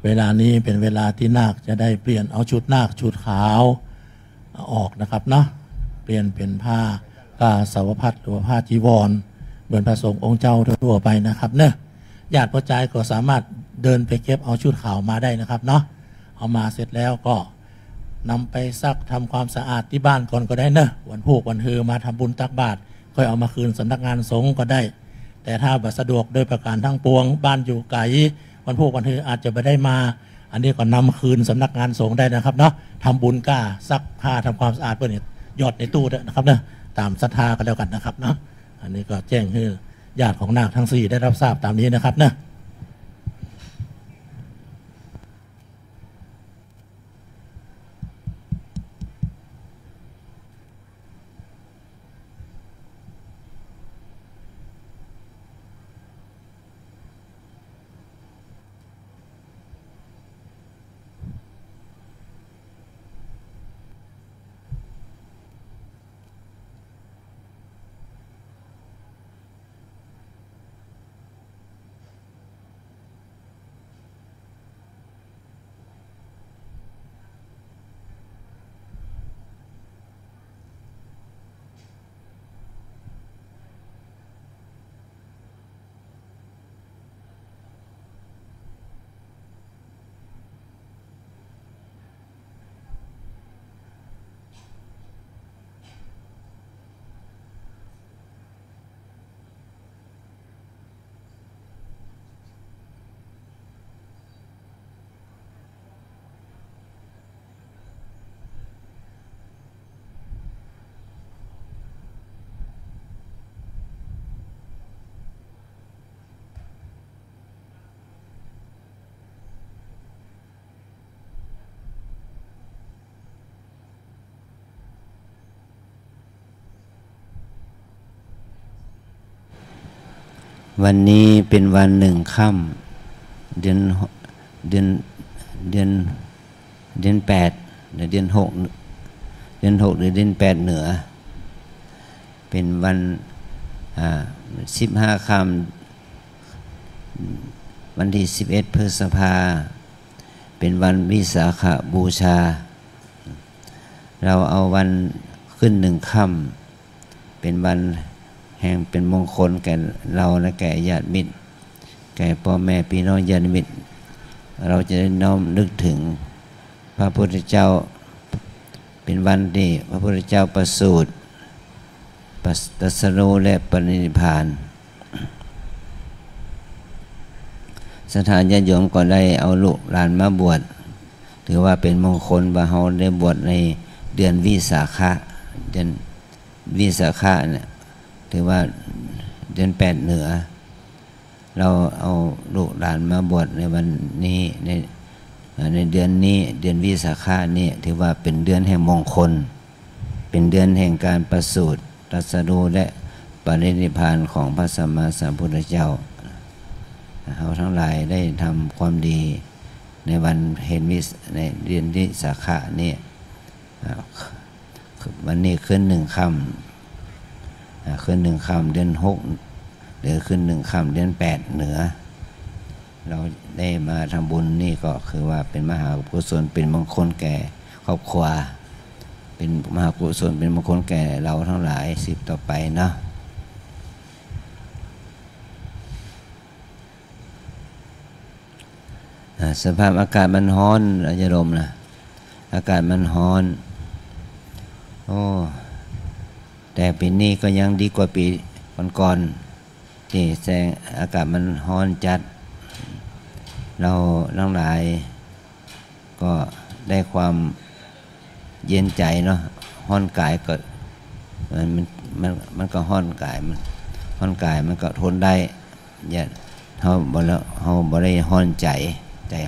เวลานี้เป็นเวลาที่นาคจะได้เปลี่ยนเอาชุดนาคชุดขาวออกนะครับเนาะเปลี่ยนเป็นผ้ากาสาวพัดหรือผ้าจีวรเหมือนพระสงฆ์องค์เจ้าทั่วไปนะครับเนอะญาติพ่อใจก็สามารถเดินไปเก็บเอาชุดขาวมาได้นะครับเนาะเอามาเสร็จแล้วก็นำไปซักทำความสะอาดที่บ้านก่อนก็ได้เนอะวันพุธวันฮือมาทำบุญตักบาตรค่อยเอามาคืนสำนักงานสงฆ์ก็ได้แต่ถ้าบัดสะดวกโดยประการทั้งปวงบ้านอยู่ไกลวันพุธวันฮืออาจจะไม่ได้มาอันนี้ก็นำคืนสำนักงานสงฆ์ได้นะครับเนาะทำบุญก้าซักผ้าทำความสะอาดเพื่อเนี่ยยอดในตู้นะครับเนาะตามศรัทธากันแล้วกันนะครับเนาะอันนี้ก็แจ้งให้ญาติของนาคทั้ง4ได้รับทราบตามนี้นะครับเนาะวันนี้เป็นวัน1 ค่ำเดือน8เดือน6เดือน6หรือเดือน8เหนือเป็นวัน15 ค่ำวันที่11 พฤษภาเป็นวันวิสาขบูชาเราเอาวันขึ้น1 ค่ำเป็นวันแห่งเป็นมงคลแก่เราและแก่ญาติมิตรแก่พ่อแม่พี่น้องญาติมิตรเราจะได้น้อมนึกถึงพระพุทธเจ้าเป็นวันที่พระพุทธเจ้าประสูติตรัสรู้และปรินิพพานสถานญาติโยมก็ได้เอาลูกหลานมาบวชถือว่าเป็นมงคลว่าเราได้บวชในเดือนวิสาขะเดือนวิสาขะเนี่ยถือว่าเดือน8เหนือเราเอาลูกหลานมาบวชในวันนี้ในเดือนนี้เดือนวิสาขะนี่ถือว่าเป็นเดือนแห่งมงคลเป็นเดือนแห่งการประสูติตรัสรู้และปรินิพพานของพระสัมมาสัมพุทธเจ้าเราทั้งหลายได้ทำความดีในวันเห็นในเดือนวิสาขะนี่วันนี้ขึ้น1 ค่ำขึ้น1 ค่ำเดือน6หรือขึ้น1 ค่ำเดือน8เหนือเราได้มาทำบุญนี่ก็คือว่าเป็นมหากุศลเป็นมงคลแก่ครอบครัวเป็นมหากุศลเป็นมงคลแก่เราทั้งหลาย10ต่อไปเนาะสภาพอากาศมันร้อนอาจารย์นะอากาศมันร้อนโอ้แต่ปีนี้ก็ยังดีกว่าปีก่อนๆที่แสงอากาศมันร้อนจัดเราทั้งหลายก็ได้ความเย็นใจเนาะร้อนกายก็มันก็ร้อนกายมันร้อนกายมันก็ทนได้อย่าเฮาบ่ได้ร้อนใจ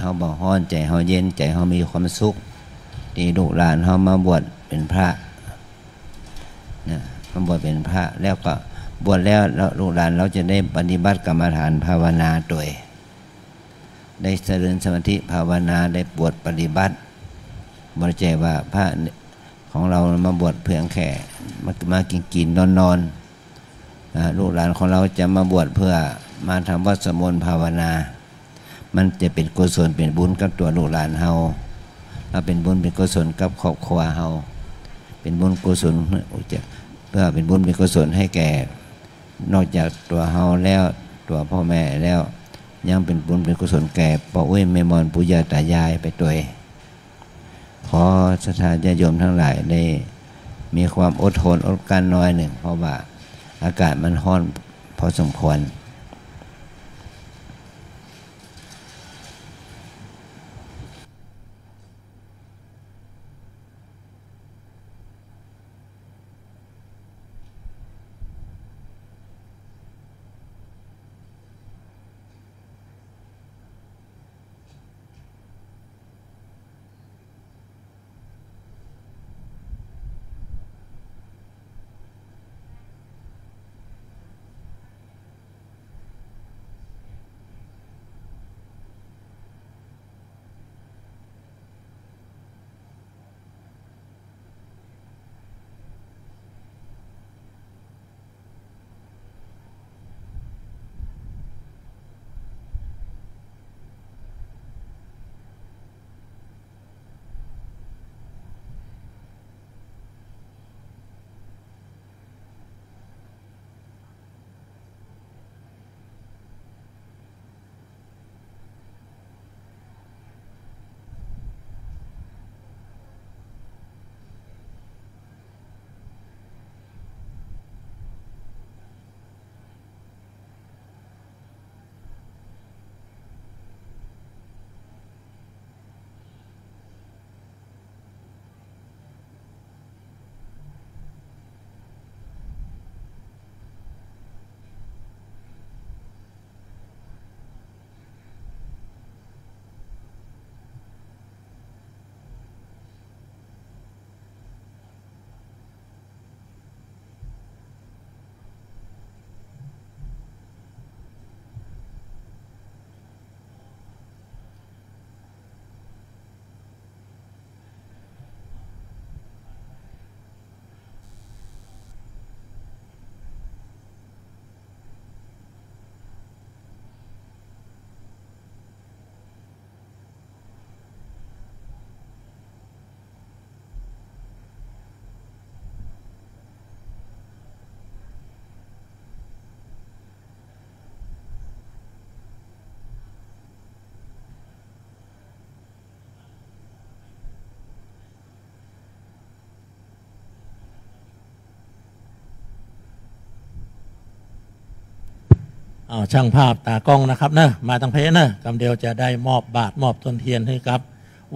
เฮาบ่ร้อนใจเฮาเย็นใจเฮามีความสุขที่ลูกหลานเฮามาบวชเป็นพระนะมาบวชเป็นพระแล้วก็บวชแล้วลูกหลานเราจะได้ปฏิบัติกรรมฐานภาวนาโดยได้เจริญสมาธิภาวนาได้บวชปฏิบัติบ่ได้ใจว่าพระของเรามาบวชเพียงแค่มากินนอนลูกหลานของเราจะมาบวชเพื่อมาทำวัดสวดมนต์ภาวนา มันจะเป็นกุศลเป็นบุญกับตัวลูกหลานเฮาเราเป็นบุญเป็นกุศลกับครอบครัวเฮาเป็นบุญกุศลเพื่อเป็นบุญเป็นกุศลให้แก่นอกจากตัวเฮาแล้วตัวพ่อแม่แล้วยังเป็นบุญเป็นกุศลแก่พ่ออุ้ยแม่มอนปู่ย่าตายายไปตัวขอศรัทธาญาติโยมทั้งหลายได้มีความอดทนอดกลั้นน้อยหนึ่งเพราะว่าอากาศมันร้อนพอสมควรช่างภาพตากล้องนะครับเนอะมาตั้งเพเนอะกำเดียวจะได้มอบบาทมอบต้นเทียนให้กับ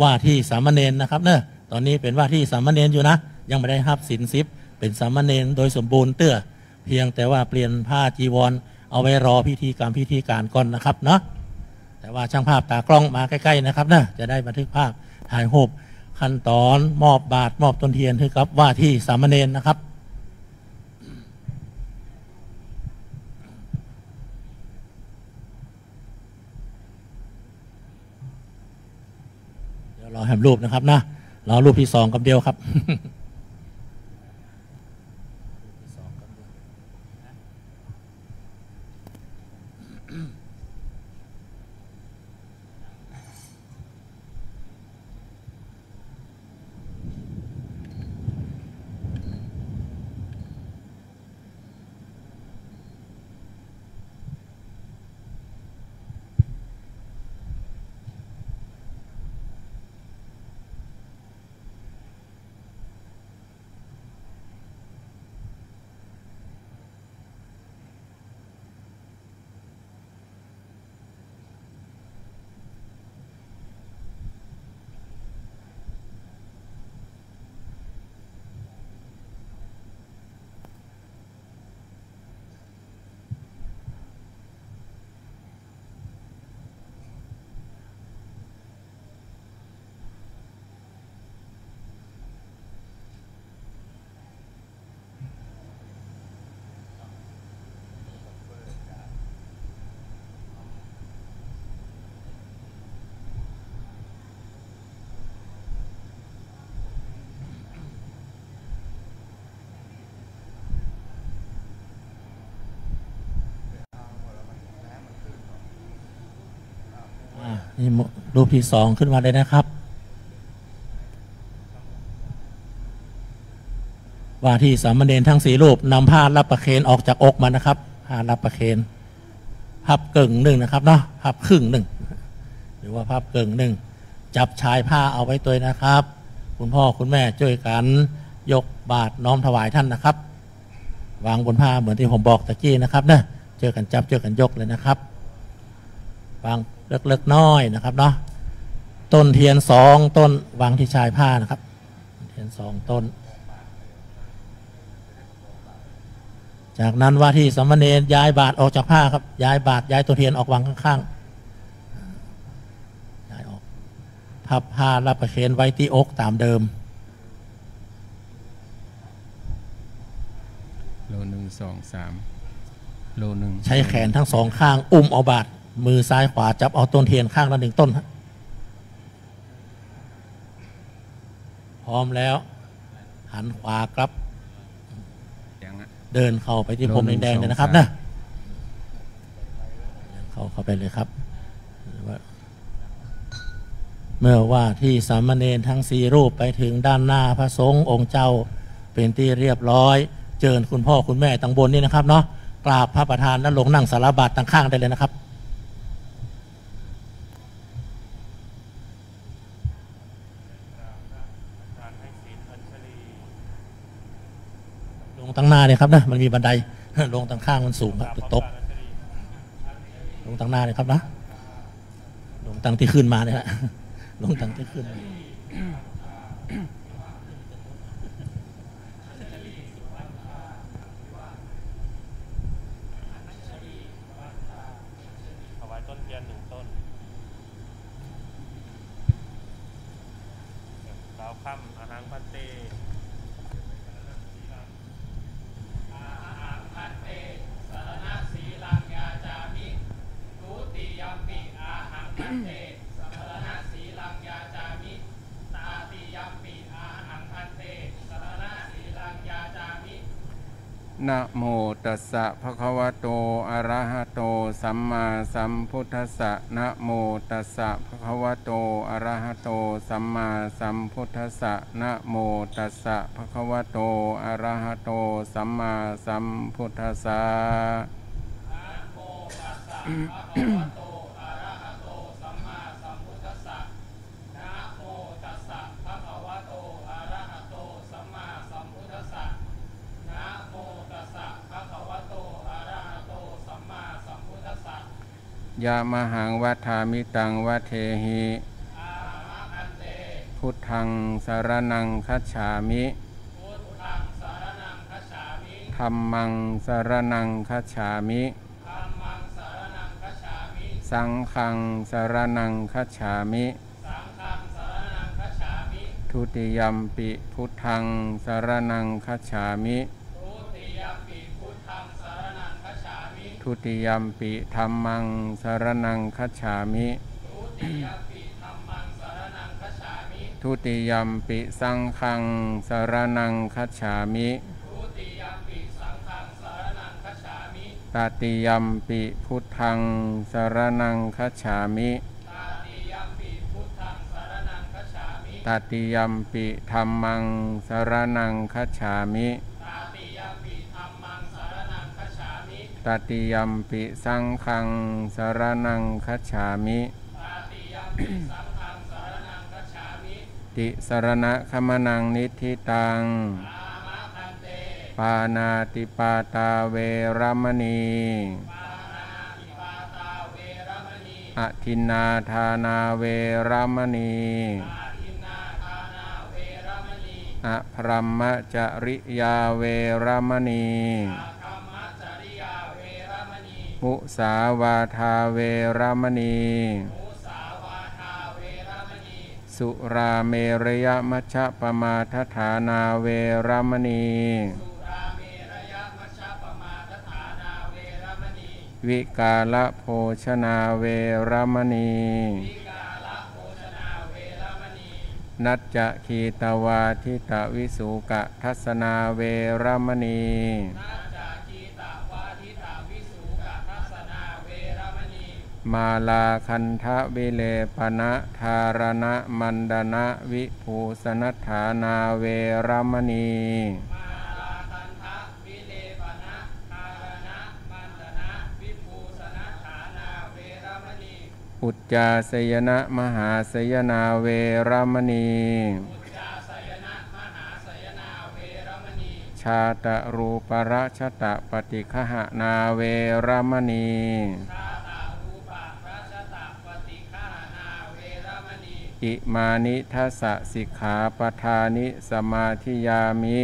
ว่าที่สามเณรนะครับเนอะตอนนี้เป็นว่าที่สามเณรอยู่นะยังไม่ได้รับศีล10เป็นสามเณรโดยสมบูรณ์เตื้อเพียงแต่ว่าเปลี่ยนผ้าจีวรเอาไว้รอพิธีการก่อนนะครับเนาะแต่ว่าช่างภาพตากล้องมาใกล้ๆนะครับเนอะจะได้บันทึกภาพถ่ายรูปขั้นตอนมอบบาทมอบต้นเทียนให้กับว่าที่สามเณรนะครับรอแฮมรูปนะครับนะรอรูปที่2กับเดียวครับ นี่รูปที่สองขึ้นมาเลยนะครับว่าที่สามเณรทั้ง4รูปนำผ้ารับประเคนออกจากอกมานะครับผ้ารับประเคนพับกึ่งหนึ่งนะครับเนาะพับครึ่งหนึ่งหรือว่าพับกึ่งหนึ่งจับชายผ้าเอาไว้ตัวนะครับคุณพ่อคุณแม่ช่วยกันยกบาตรน้อมถวายท่านนะครับวางบนผ้าเหมือนที่ผมบอกตะกี้นะครับเนะเจอกันจับเจอกันยกเลยนะครับวางเล็กๆน้อยนะครับเนาะต้นเทียน2 ต้นวางที่ชายผ้านะครับเทียน2 ต้นจากนั้นว่าที่สามเณรย้ายบาตรออกจากผ้าครับย้ายบาตรย้ายตัวเทียนออกวางข้างๆย้ายออกพับผ้ารับประเคนไว้ที่อกตามเดิมโล 1 2 3 โล 1ใช้แขนทั้ง2 ข้างอุ้มเอาบาตรมือซ้ายขวาจับเอาต้นเทียนข้างละ1 ต้นพร้อมแล้วหันขวากลับเดินเข้าไปที่พรมแดงๆเลยนะครับนะเข้าไปเลยครับเมื่อว่าที่สามเณรทั้ง4 รูปไปถึงด้านหน้าพระสงฆ์องค์เจ้าเป็นที่เรียบร้อยเจิญคุณพ่อคุณแม่ตั้งบนนี่นะครับเนาะกราบพระประธานแล้วลงนั่งสารบาตรตั้งข้างได้เลยนะครับลงตั้งหน้าเลยครับนะมันมีบันไดลงตั้งข้างมันสูงครับตกลงตั้งหน้าเลยครับนะลงตั้งที่ขึ้นมาเนี่ยฮะลงตั้งที่ขึ้นถวายต้นเทียน1 ต้นกล่าวคำอาหังพันเตนะโมตัสสะภะคะวะโตอะระหะโตสัมมาสัมพุทธัสสะนะโมตัสสะภะคะวะโตอะระหะโตสัมมาสัมพุทธัสสะนะโมตัสสะภะคะวะโตอะระหะโตสัมมาสัมพุทธัสสะยะมหังวัฏฐามิตังวะเทหิพุทธังสรณังคัจฉามิธัมมังสรณังคัจฉามิสังฆังสรณังคัจฉามิทุติยัมปิพุทธังสรณังคัจฉามิทุติยัมปิธัมมังสรณังคัจฉามิทุติยัมปิสังฆังสรณังคัจฉามิตติยัมปิพุทธังสรณังคัจฉามิตติยัมปิธัมมังสรณังคัจฉามิตติยัมปิสังฆังสรณังคัจฉามิติสรณะคัมนังนิทธิตังปานาติปาตาเวรมณีอทินนาทานาเวรมณีอภรัมมจริยาเวรมณีมุสาวาทาเวรมณีสุราเมรยมัชฌปมาทฐานาเวรมณีวิกาลโภชนาเวรมณีนัจจะคีตวาทิตวิสุกะทัสนาเวรมณีม มาลาคันทะวิเลปนะธารณะมันดนะวิภูสนัฏฐานาเวรมณีอุจจาสยนะมหาสยนาเวรมณีชาตรูปราชตะปฏิฆหนาเวรมณีอิมานิทัสสะสิกขาปทานิสมาธิยามิ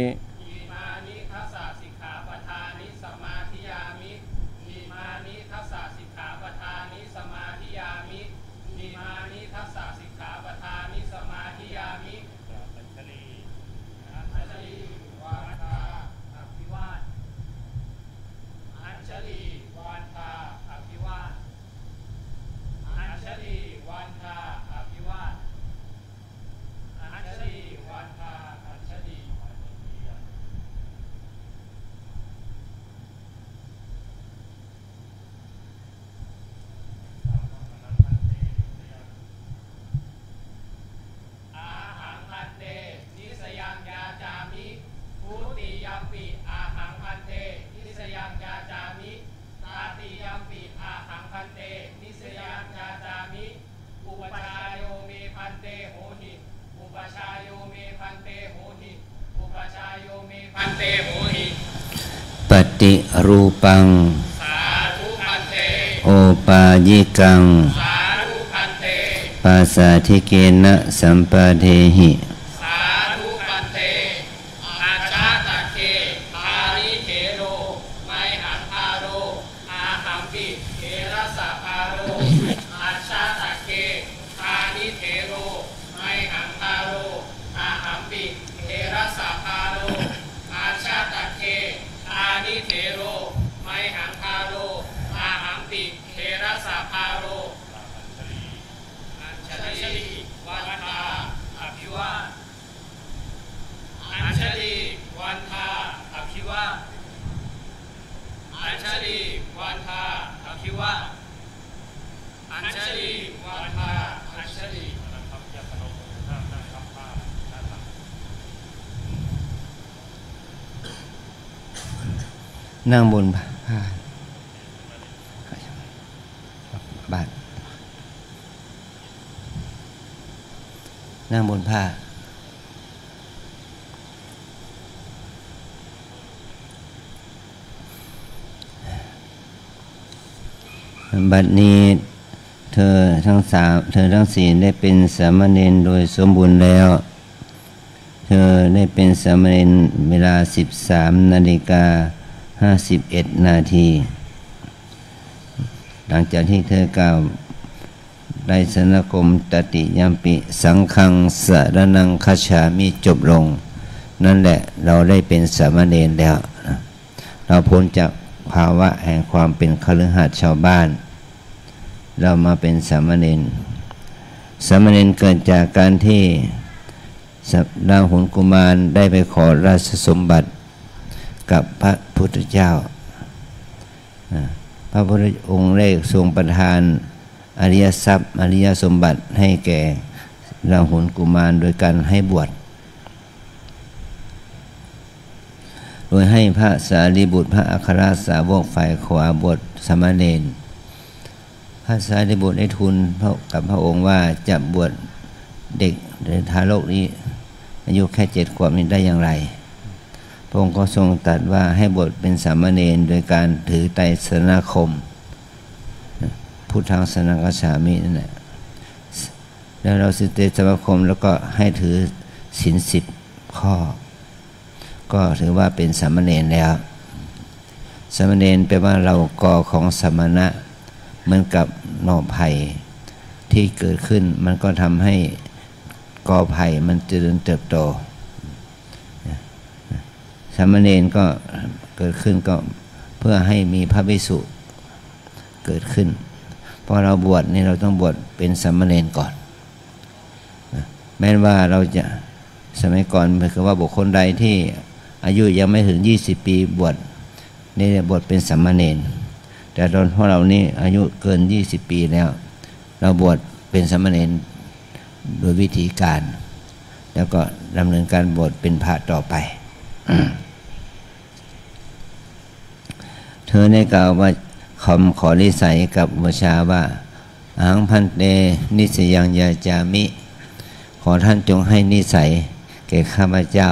ปฏิรูปังโอปายิกังปัสสาธิเกนะสัมปะเทหินั่งบนผ้าบาทนั่งบนผ้าบัดนี้เธอทั้งสี่ได้เป็นสามเณรโดยสมบูรณ์แล้วเธอได้เป็นสามเณรเวลา 13:51 นาทีหลังจากที่เธอกล่าวได้สนคมตติยัมปิสังฆังสรณังคัจฉามิจบลงนั่นแหละเราได้เป็นสามเณรแล้วเราพ้นจากภาวะแห่งความเป็นคฤหัสถ์ชาวบ้านเรามาเป็นสามเณรสามเณรเกิดจากการที่ราหุลกุมารได้ไปขอราชสมบัติกับพระพุทธเจ้าพระพุทธองค์ได้ทรงประทานอริยทรัพย์อริยสมบัติให้แก่ราหุลกุมารโดยการให้บวชโดยให้พระสารีบุตรพระอัครสาวกฝ่ายขวาบวชสามเณรพระสารีบุตรได้ทูลกับพระองค์ว่าจะบวชเด็กหรือทารกนี้อายุแค่7 ขวบนี้ได้อย่างไรพระองค์ก็ทรงตรัสว่าให้บวชเป็นสามเณรโดยการถือไตรสรณคมพุทธังสรณังคัจฉามินั่นแหละแล้วเราถือไตรสรณคมแล้วก็ให้ถือศีล10 ข้อก็ถือว่าเป็นสามเณรแล้วสามเณรแปลว่าเราก่อของสมณะเหมือนกับหน่อไผ่ที่เกิดขึ้นมันก็ทำให้กอไผ่มันเจริญเติบโตสามเณรก็เกิดขึ้นก็เพื่อให้มีพระภิกษุเกิดขึ้นพอเราบวชนี่เราต้องบวชเป็นสามเณรก่อนแม้ว่าเราจะสมัยก่อนคือว่าบุคคลใดที่อายุยังไม่ถึง20 ปีบวชนี่บวชเป็นสามเณร แต่ตอนพวกเรานี่อายุเกิน20 ปีแล้วเราบวชเป็นสามเณรโดยวิธีการแล้วก็ดำเนินการบวชเป็นพระต่อไป เธอได้กล่าวว่าคำขอนิสัยกับอุปชาว่าอังพันเตนิสยังยาจามิขอท่านจงให้นิสัยแก่ข้าพเจ้า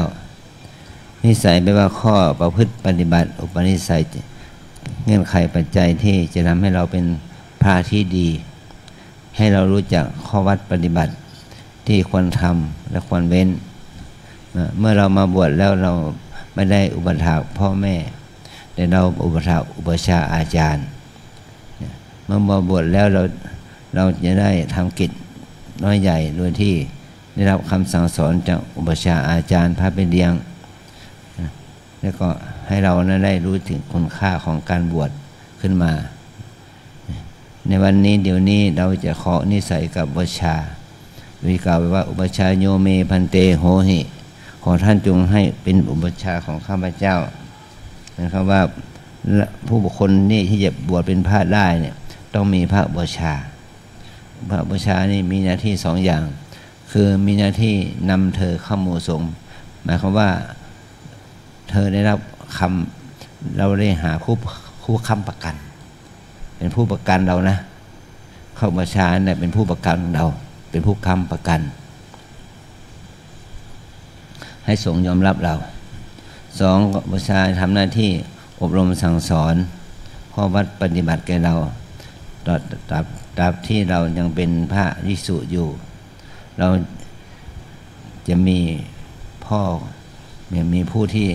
นิสัยแปลว่าข้อประพฤติปฏิบัติอุปนิสัยเงื่อนไขปัจจัยที่จะทำให้เราเป็นพระที่ดีให้เรารู้จักข้อวัดปฏิบัติที่ควรทำและควรเว้นเมื่อเรามาบวชแล้วเราไม่ได้อุปถัมภ์พ่อแม่แต่เราอุปถัมภ์อุปชาอาจารย์เมื่อมาบวชแล้วเราจะได้ทำกิจน้อยใหญ่โดยที่ได้รับคำสั่งสอนจากอุปชาอาจารย์พระเป็นเลี้ยงแล้วก็ให้เรานั้นได้รู้ถึงคุณค่าของการบวชขึ้นมาในวันนี้เดี๋ยวนี้เราจะขอนิสัยกับอุปชาวิกล่าวไว้ว่าอุปชาโยเมพันเตโหหิขอท่านจงให้เป็นอุปชาของข้าพเจ้านะครับว่าผู้บุคคลนี่ที่จะบวชเป็นพระได้เนี่ยต้องมีพระอุปชาพระอุปชานี่มีหน้าที่2 อย่างคือมีหน้าที่นำเธอเข้าหมู่สงฆ์หมายความว่าเธอได้รับเราได้หาคู่ค้ำประกันเป็นผู้ประกันเรานะเข้าอุปชาเนี่ยเป็นผู้ประกันเราเป็นผู้ค้ำประกันให้สงฆ์ยอมรับเรา2อุปชาทำหน้าที่อบรมสั่งสอนข้อวัดปฏิบัติแก่เราตราบที่เรายังเป็นพระภิกษุอยู่เราจะมีพ่อมีผู้ที่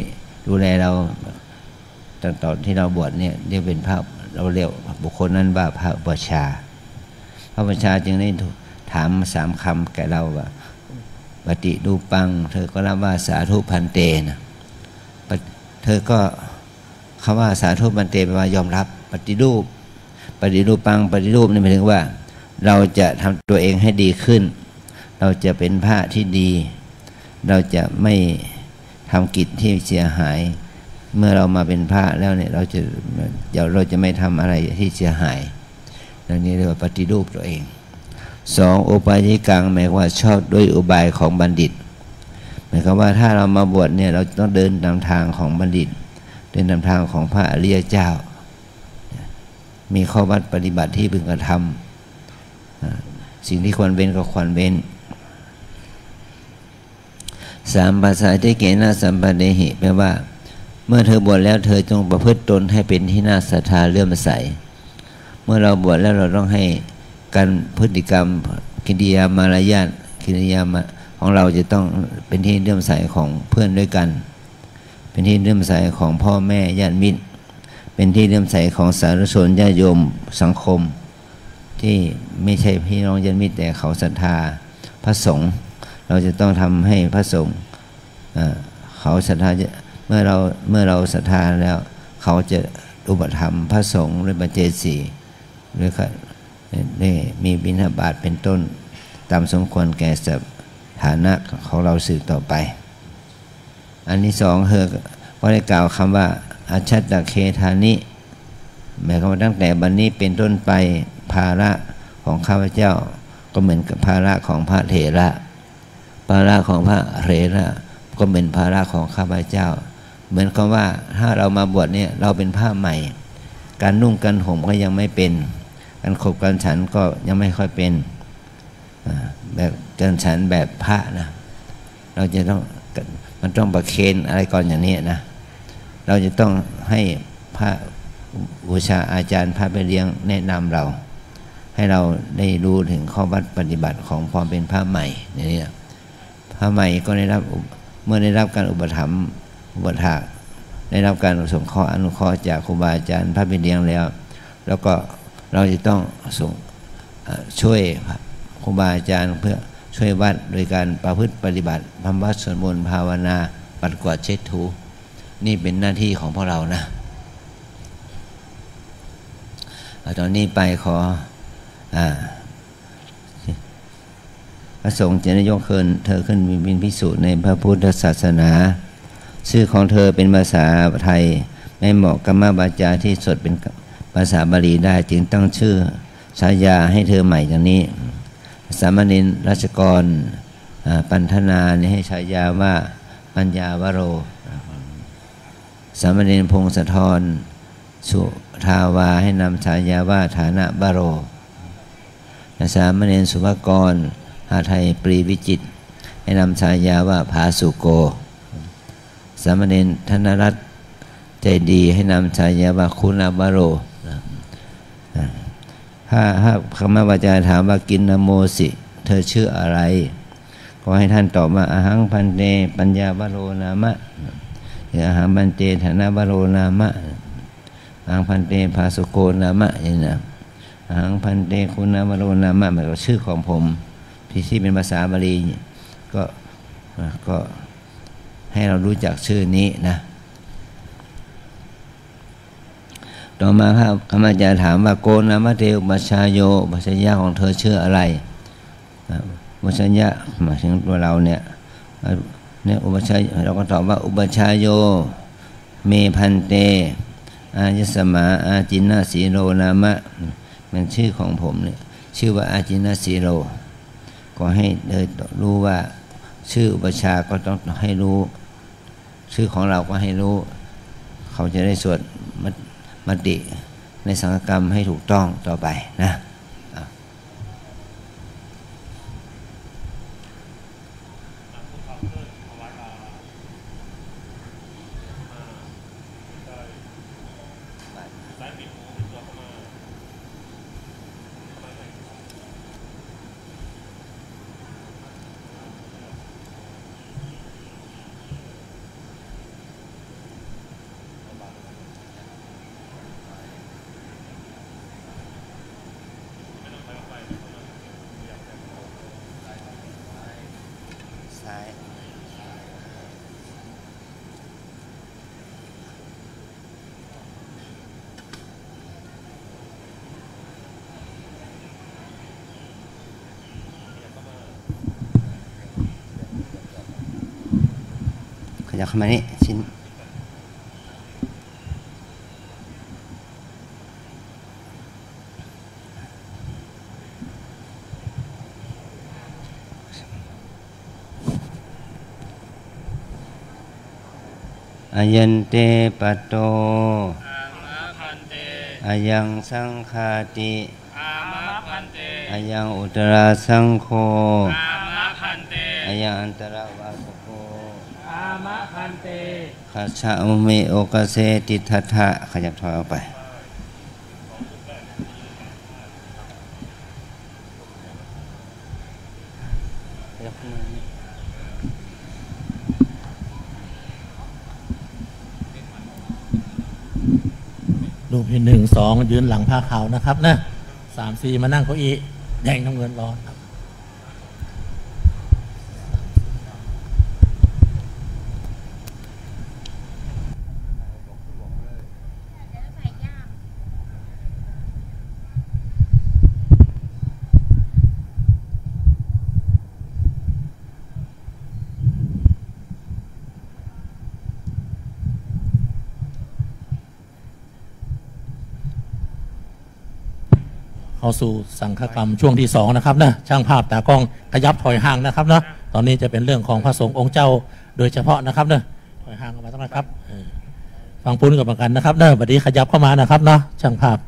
ดูแลเราตอนที่เราบวชเนี่ยเรียกเป็นพระเราเรียกบุคคลนั้นว่าพระอุปชาพระอุปชาจึงได้ถาม3 คำแก่เราว่าปฏิรูปังเธอก็รับว่าสาธุพันเตนะเธอก็คำว่าสาธุพันเตแปลว่ายอมรับปฏิรูปังปฏิรูปนี่หมายถึงว่าเราจะทำตัวเองให้ดีขึ้นเราจะเป็นพระที่ดีเราจะไม่ทำกิจที่เสียหายเมื่อเรามาเป็นพระแล้วเนี่ยเราจะไม่ทำอะไรที่เสียหายดังนี้เรียกว่าปฏิรูปตัวเอง2โอปายิกังหมายว่าชอบด้วยอุบายของบัณฑิตหมายความว่าถ้าเรามาบวชเนี่ยเราต้องเดินตามทางของบัณฑิตเดินตามทางของพระอริยเจ้ามีข้อวัดปฏิบัติที่พึงกระทำสิ่งที่ควรเว้นก็ควรเว้น3ภาษาที่เกณฑ์สัมปเดหิแปลว่าเมื่อเธอบวชแล้วเธอจงประพฤติตนให้เป็นที่น่าศรัทธาเลื่อมใสเมื่อเราบวชแล้วเราต้องให้การพฤติกรรมกิริยามารยาทกิริยาของเราจะต้องเป็นที่เลื่อมใสของเพื่อนด้วยกันเป็นที่เลื่อมใสของพ่อแม่ญาติมิตรเป็นที่เลื่อมใสของสาธุชนญาติโยมสังคมที่ไม่ใช่พี่น้องญาติมิตรแต่เขาศรัทธาพระสงฆ์เราจะต้องทำให้พระสงฆ์เขาศรัทธาเมื่อเราศรัทธาแล้วเขาจะอุปถัมภ์พระสงฆ์ด้วยปัจเจศีหรือนี่มีบิณฑบาตเป็นต้นตามสมควรแก่สถานะของเราสืบต่อไปอันที่2ก็ได้กล่าวคำว่าอาชัตตเคธานิหมายความว่าตั้งแต่บัดนี้เป็นต้นไปภาระของข้าพเจ้าก็เหมือนกับภาระของพระเถระภาระของพระเถระก็เป็นภาระของข้าพเจ้าเหมือนกับว่าถ้าเรามาบวชเนี่ยเราเป็นผ้าใหม่การนุ่งกันห่มก็ยังไม่เป็นการขบการฉันก็ยังไม่ค่อยเป็นแบบการฉันแบบพระนะเราจะต้องมันต้องประเคนอะไรก่อนอย่างนี้นะเราจะต้องให้พระบูชาอาจารย์พระไปเลี้ยงแนะนำเราให้เราได้รู้ถึงข้อวัดปฏิบัติของความเป็นพระใหม่นี่พระใหม่ก็ได้รับเมื่อได้รับการอุปถัมภ์อุปถากได้รับการสงเคราะห์อนุเคราะห์จากครูบาอาจารย์พระเป็นเลี้ยงแล้วก็เราจะต้องช่วยครูบาอาจารย์เพื่อช่วยวัดโดยการประพฤติปฏิบัติทำวัดสวดมนต์ภาวนาปัดกวาดเช็ดถูนี่เป็นหน้าที่ของพวกเรานะตอนนี้ไปขอพระสงฆ์จะได้ยกเธอขึ้นเป็นภิกษุในพระพุทธศาสนาชื่อของเธอเป็นภาษาไทยไม่เหมาะกับวาจาที่สดเป็นภ ภาษาบาลีได้จึงตั้งชื่อฉายาให้เธอใหม่อย่างนี้สามเณรรัชกรปันธนาเนี่ยให้ฉายาว่าปัญญาวโรสามเณรพงศธรสุทาวาให้นำฉายาว่าฐานะบโรสามเณรสุภกรหาไทยปรีวิจิตรให้นำฉายาว่าภาสุโกสามเณรธนรัตน์ใจดีให้นำฉายาว่าคุณบโรถ้าคำวาจาถามว่ากินนโมสิเธอชื่ออะไรก็ให้ท่านตอบว่าอาหังพันเตปัญญาวโรนามะหรืออาหังพันเตฐานะวโรนามะอาหังพันเตภาสุโกนามะอย่างนี้นะอาหังพันเตคุณวโรนามะหมายถึงชื่อของผมที่เป็นภาษาบาลีก็ให้เรารู้จักชื่อนี้นะต่อมาครับคำอาจารย์ถามว่าโกนามะเทอุปัชฌายโยอุปัชฌายะของเธอชื่ออะไรอุปัชฌายะหมายถึงตัวเราเนี่ยอุปัชฌายเราก็ตอบว่าอุปัชฌายโยเมพันเตอายิสมาอาจินนาสีโรนามะมันชื่อของผมเนี่ยชื่อว่าอาจินนาสีโรก็ให้รู้ว่าชื่ออุปัชฌาย์ก็ต้องให้รู้ชื่อของเราก็ให้รู้เขาจะได้สวดมติในสังฆกรรมให้ถูกต้องต่อไปนะขยับเข้ามานี่ชิ้นอายันเตปัตโตอายังสังฆาติอายังอุตราสังโฆอายังอันตรวาสโกขัสสะอุเมโอกเสติทัทธะขยับถอยออกไปรูปที่1 2ยืนหลังผ้าขาวนะครับนะ3 4มานั่งเก้าอี้แดงน้ำเงินร้อนครับเข้าสู่สังฆกรรมช่วงที่2นะครับนะช่างภาพตากล้องขยับถอยห่างนะครับนะตอนนี้จะเป็นเรื่องของพระสงฆ์องค์เจ้าโดยเฉพาะนะครับนะถอยห่างออกมาสักหน่อยครับฟังปุ้นกับกันนะครับนะบัดนี้ขยับเข้ามานะครับเนาะช่างภาพ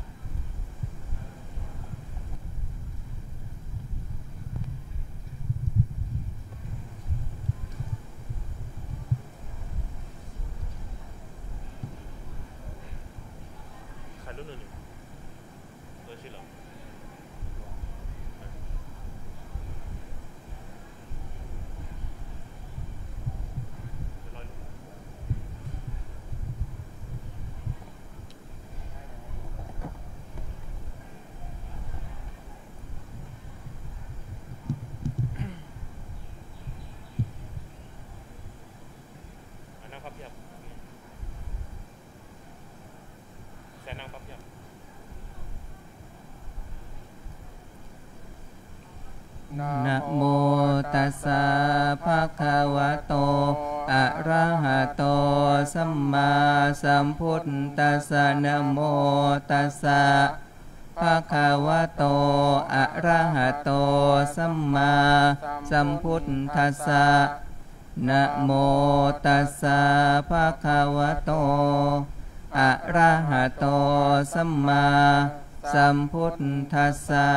นะโมตัสสะภะคะวะโต อะระหะโตสัมมาสัมพุทธัสสะนะโมตัสสะภะคะวะโตอะระหะโตสัมมาสัมพุทธัสสะนะโมตัสสะภะคะวะโตอะระหะโตสัมมาสัมพุทธัสสะ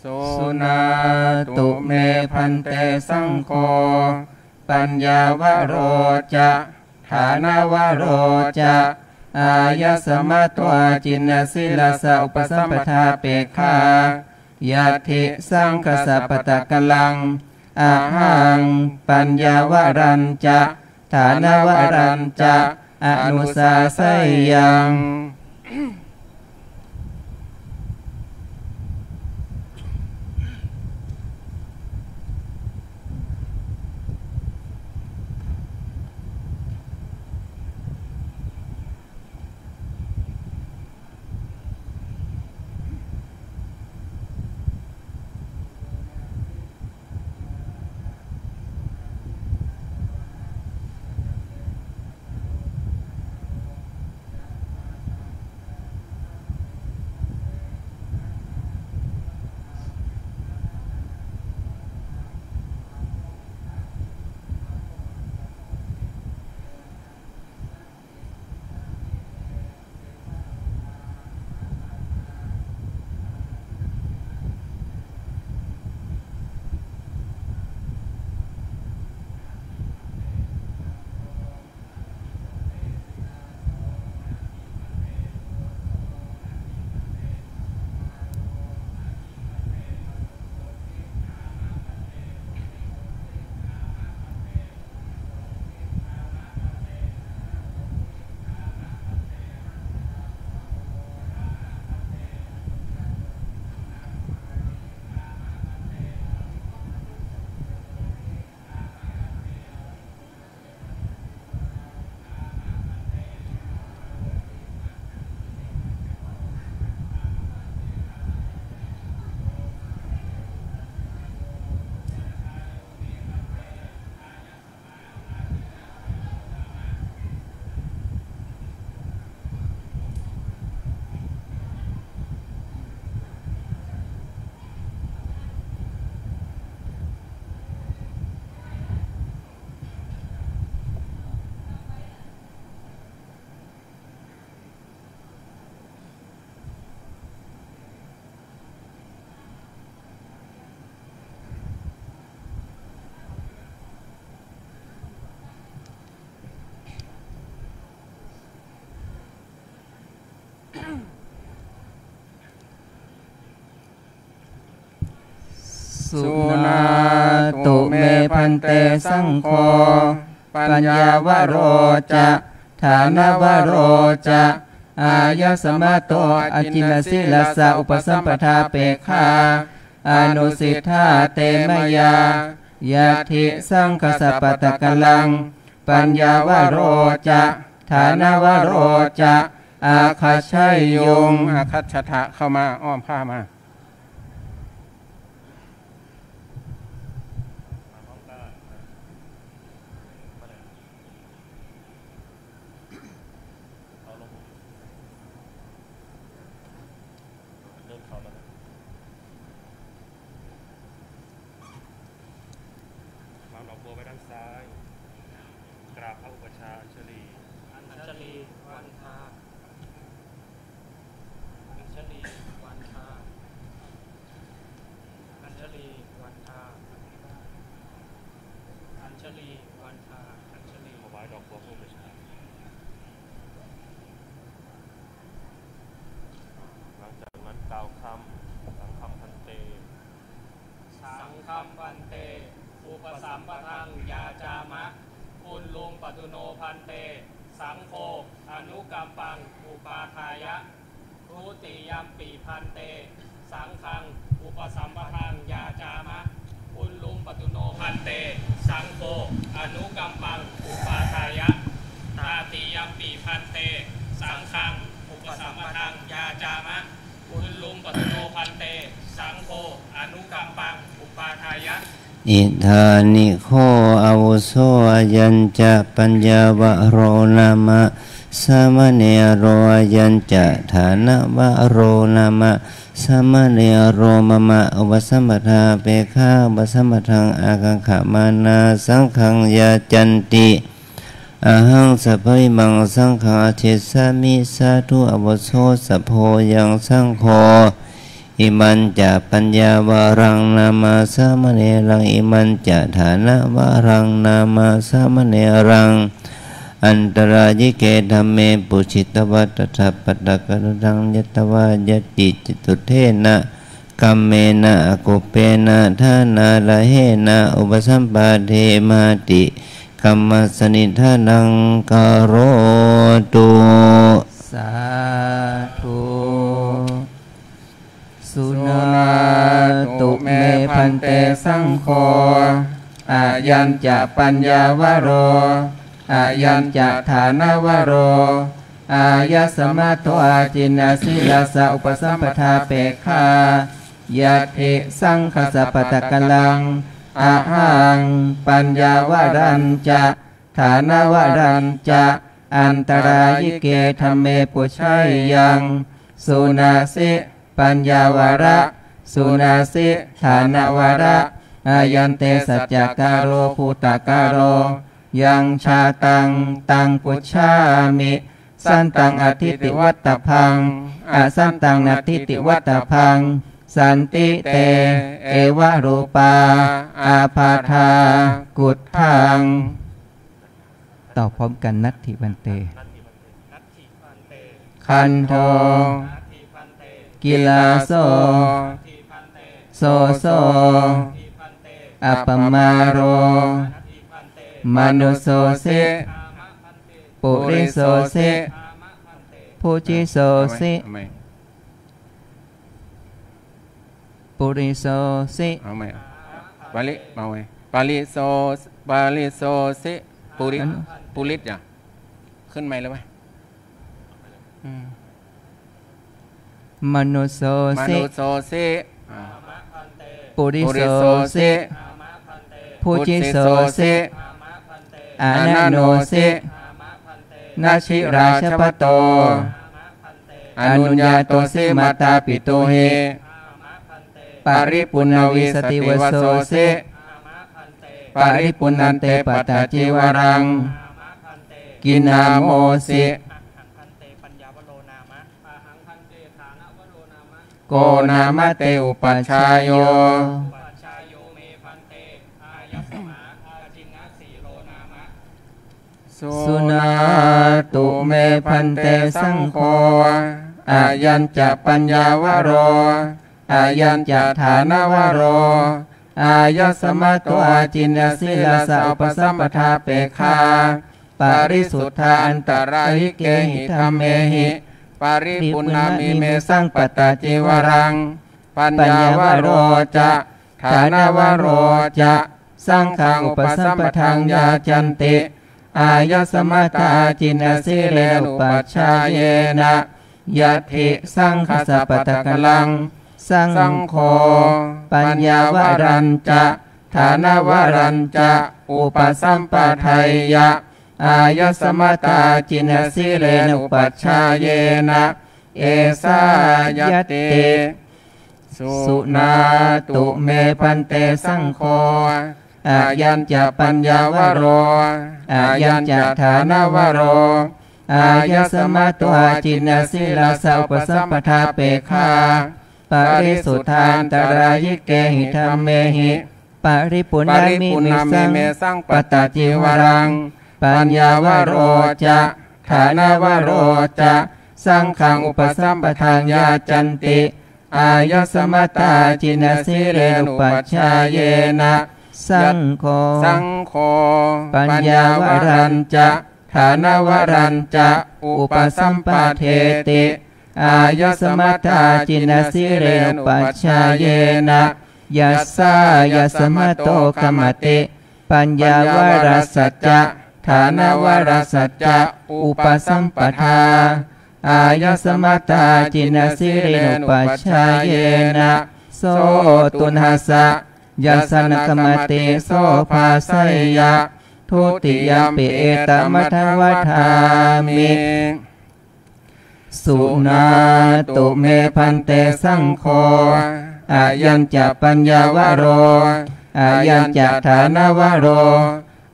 สุนาตุเมพันเตสังโฆปัญญาวโรจะฐานวโรจะอายสมะตัวจินสิลสะอุปสัมปทาเปกขายัตถิสังคสัปปตะกลังอาหังปัญญาวรัญจะฐานวรัญจะอนุสาสยังสุนาตุเมพันเตสังโฆปัญญาวโรจะฐานวโรจะอายสมะโตอจินสิลสะอุปสัมปทาเปกขาอนุสิทธาเตมยายาทิสังคสัปปตะกลังปัญญาวโรจะฐานวโรจะอาคาชัยยงอาคัชทะเข้ามาอ้อมผ้ามา อุปสัมปทังยาจามะอุลลุมปตุโนพันเตสังโฆอนุกัมปังอุปาทายะตาติยัมปีพันเตสังฆังอุปสัมปทังยาจามะอุลลุมปตุโนพันเตสังโฆอนุกัมปังอุปาทายะอิธานิโคอาวุโสยัญจะปัญญาวะโรนามะสามเณโรยัญจะฐานะวะโรนามะสามเณโรมะมะอุปสัมปทาเปฆาอุปสัมปทังอากังขมานาสังฆังยาจันติอาหังสัพพิมังสังฆาเทสามิสาธุอวุโสสัพโพยังสังโฆอิมันจะปัญญาวารังนามาสามเณรังอิมันจะฐานะวารังนามาสามเณรังอันตรายิเกธรรมเมปุชิตวัตถะปัตตะกรังยตวายติจตุเทนะกัมเมนะอกุเปนะทานาละเหนะอุปสัมปะเทมาติกัมมัสนิทานังกโรตุสาธุสุนาตุเมพันเตสังโฆอายัญจะปัญญาวโรอายัญจะฐานวโรอายะสมัตโตอาจินาสิลาสะอุปสัมปทาเปฆายะเทสังคสปตะกลังอาหังปัญญาวรัญจะฐานวรัญจะอันตรายิเกธรรมเมปุชัยยังสุนาสิปัญญาวระสุนาสิฐานวระอายันเตสัจจการโรภูตการโรยังชาตังตังปุชชามิสันตังอธิติวัตตพังอสันตังนัตถิติวัตตพังสันติเตเอวะรูปาอาภาธากุฏทังต่อพร้อมกันนัตถิวันเตคันโทกิลาโสโสโสอัปปมาโรมนุโสเสปุริโสเสภูจิโสเสปุริโสเสเอาไหมปาลิเอาไหมปาลิโสเสปุริจ้ะขึ้นไหมแล้วไหมมนุโสเสปุริโสเสภูจิโสเสอานาโนเสนาชิราชปโตอนุญญาโตเสมาตาปิโตเหปาริปุณณวิสติวโสเสปาริปุณณันเตปตาจิวรังกินาโมเสโกนามะเตอุปัชฌายโยสุนาตุเมพันเตสังโฆอายัญจะปัญญาวโรอายัญจะฐานวโรอายะสมัตโตอาจินสิลาสะอุปสัมปทาเปฆาปาริสุทธาอันตราหิเกหิธรรมเมหิปาริปุณณามิเมสังปตาจิวรังปัญญาวโรจะฐานวโรจะสังฆังอุปสัมปทังยาจันติอายะสมัตตาจินสิเลนุปัชฌาเยนะยัตถิสังฆสัพพตะกลังสังโฆปัญญาวรัญจะฐานวรัญจะอุปสัมปทัยยะอายะสมัตตาจินสิเลนุปัชฌาเยนะเอสายติสุนาตุเมพันเตสังโฆอายัญจะปัญญาวโรอายัญจะฐานวโรอายะสมัตโตอาจินสิลาสะอุปสัมปทาเปฆาปาริสุทธาอันตรายิเกหิธรรมเมหิปาริปุณณามิเมสังปตาจิวรังปัญญาวโรจะฐานวโรจะสังฆังอุปสัมปทานยาจันติอายะสมัตตาจินสิเลนุปัชฌาเยนะสังโฆปัญญาวรัญจะฐานวรัญจะอุปสัมปเทติ อายสมัตตาจินสิเรนุปัชฌายเยนะยัสสายสมัตโตกมติปัญญาวรสัจจะฐานวรสัจจะอุปสัมปทาอายสมัตตาจินสิเรนุปัชฌายเยนะโสตุนัสสะยัสสนกมติโสภาสัยยะทุติยมปิเอตมัทวัฏามิสุนาตุเมพันเตสังโฆอายัญจะปัญญาวโรอายัญจะฐานวโร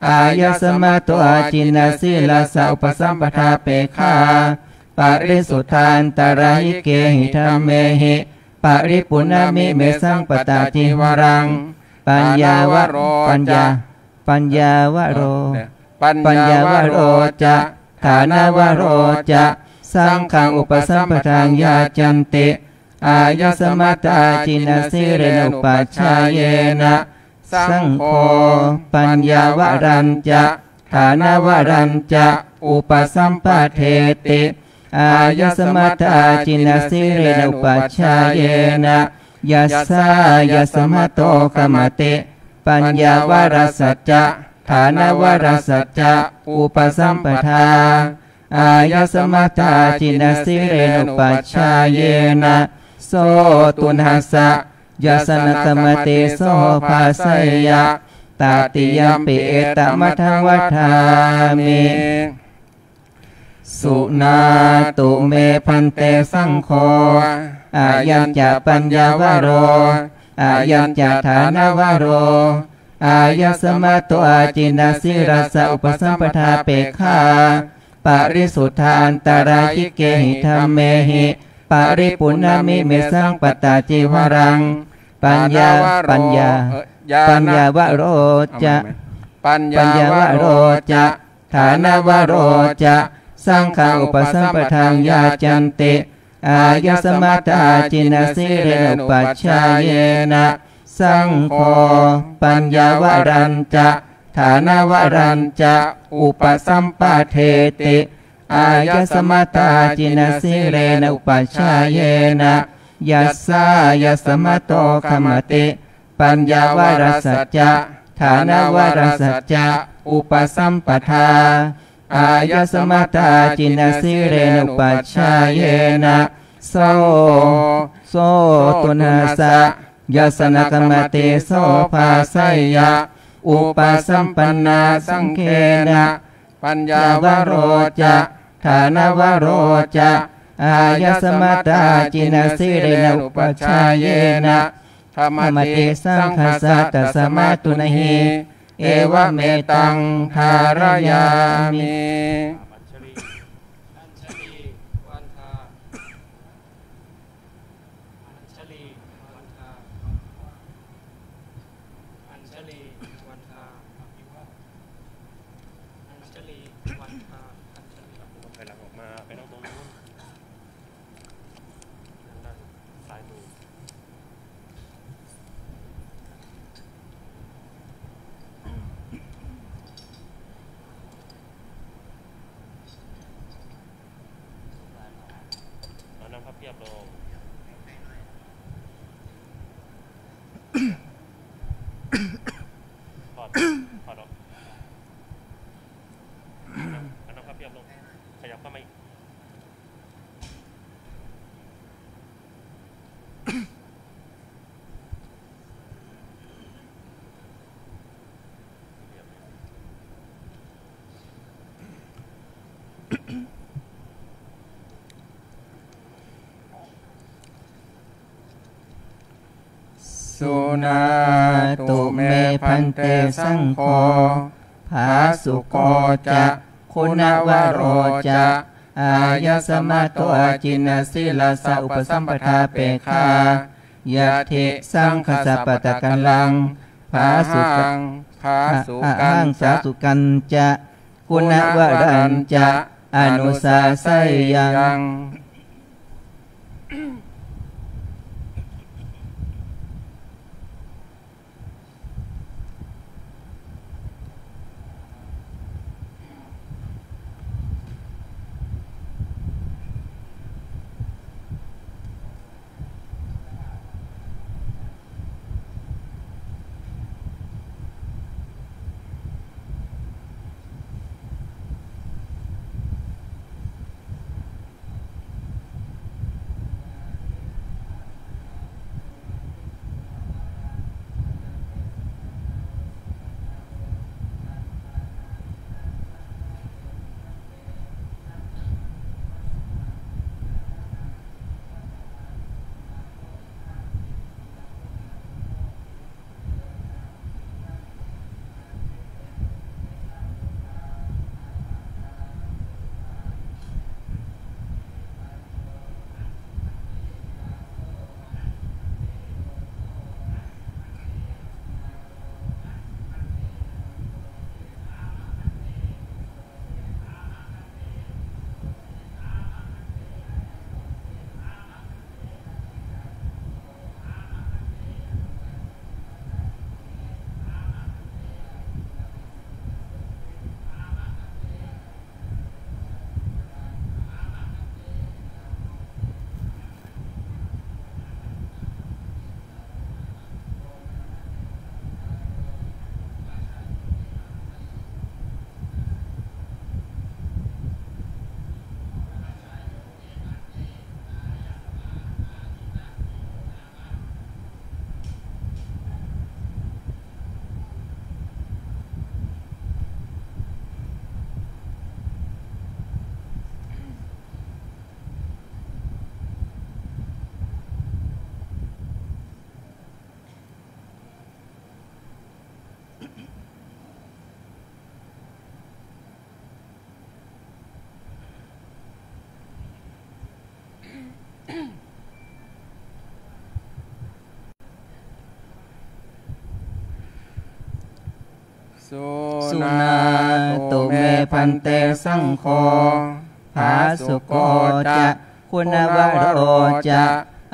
อายสมัตโตอาจินสิลาสะอุปสัมปทาเปฆาปริสุทธานตราหิเกหิธรรมเมหิปริปุณมิเมสังปตาจิวรังปัญญาวโรปัญญาวโรปัญญาวโรจะฐานวโรจะสังฆังอุปสัมปทานยาจันติอายสมัตตาจินสิเรนุปัชฌายเยนะสังโฆปัญญาวรัญจะฐานวรัญจะอุปสัมปเทติอายสมัตตาจินสิเรนุปัชฌายเยนะยัสสายสมัตโตกมติปัญญาวรสัจจะฐานวรสัจจะอุปสัมปทาอายสมัตตาจินสิเรนุปัชฌายเยนะโสตุนัสสะยัสสนกมติโสภาสัยยะตติยมปิเอตมัทวัฏามิสุนาตุเมพันเตสังโฆอายัญจะปัญญาวโรอายัญจะฐานวโรอายสมัตโตอาจินสิรัสสะอุปสัมปทาเปฆาปริสุทธานตรายิเกหิธรรมเมหิปริปุณมิเมสังปตาจิวรังปัญญาวโรจะปัญญาวโรจะฐานวโรจะสังฆังอุปสัมปทานยาจันติอายสมัตตาจินสิเรนุปัชฌายเยนะสังโฆปัญญาวรัญจะฐานวรัญจะอุปสัมปเทติอายสมัตตาจินสิเรนุปัชฌายเยนะยัสสายสมัตโตกมติปัญญาวรสัจจะฐานวรสัจจะอุปสัมปทาอายสมัตตาจินสิเรนุปัชฌายเยนะโสตุนัสสะยัสสนกมติโสภาสัยยะอุปสัมปันนาสังเขนะปัญญาวโรจะฐานวโรจะอายสมัตตาจินสิเรนุปัชฌายเยนะธรรมติสังฆสัตตสมาตุนหิเอวะเมตังทารยามิสุนาตุเมพันเตสังโฆภาสุโกจะคุณวโรจะอายสมัตโตอาจินสิลาสะอุปสัมปทาเปฆายะทิสังคสัปปตะกัลลังภาสุกังสาสุกันจะคุณวรัญจะอนุสาสยัง อ สุนาตุเมพันเตสังโฆภาสุโกจะคุณวโรจะ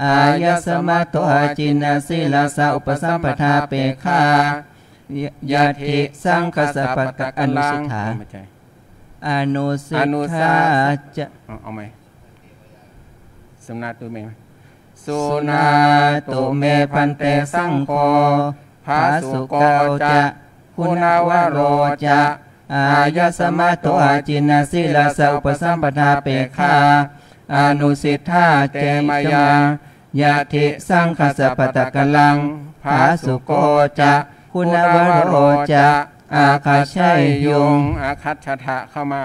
อายสมะโตอาจินนาสิลาสาอุปสัมปทาเปฆายะทิสังคสปะตะอนุสิทธาอนุสิทธาจะเอาไหมสมนาตุเมสุนาตุเมพันเตสังโฆภาสุโกจะคุณวโรจะอายสมะโตอาจินนาสิลาสาอุปสัมปทาเปฆาอนุสิทธาเจมยายะทิสังคสปะตะกลังภาสุโกจะคุณวโรจะอาคาชัยยุงอาคัตชะทะเข้ามา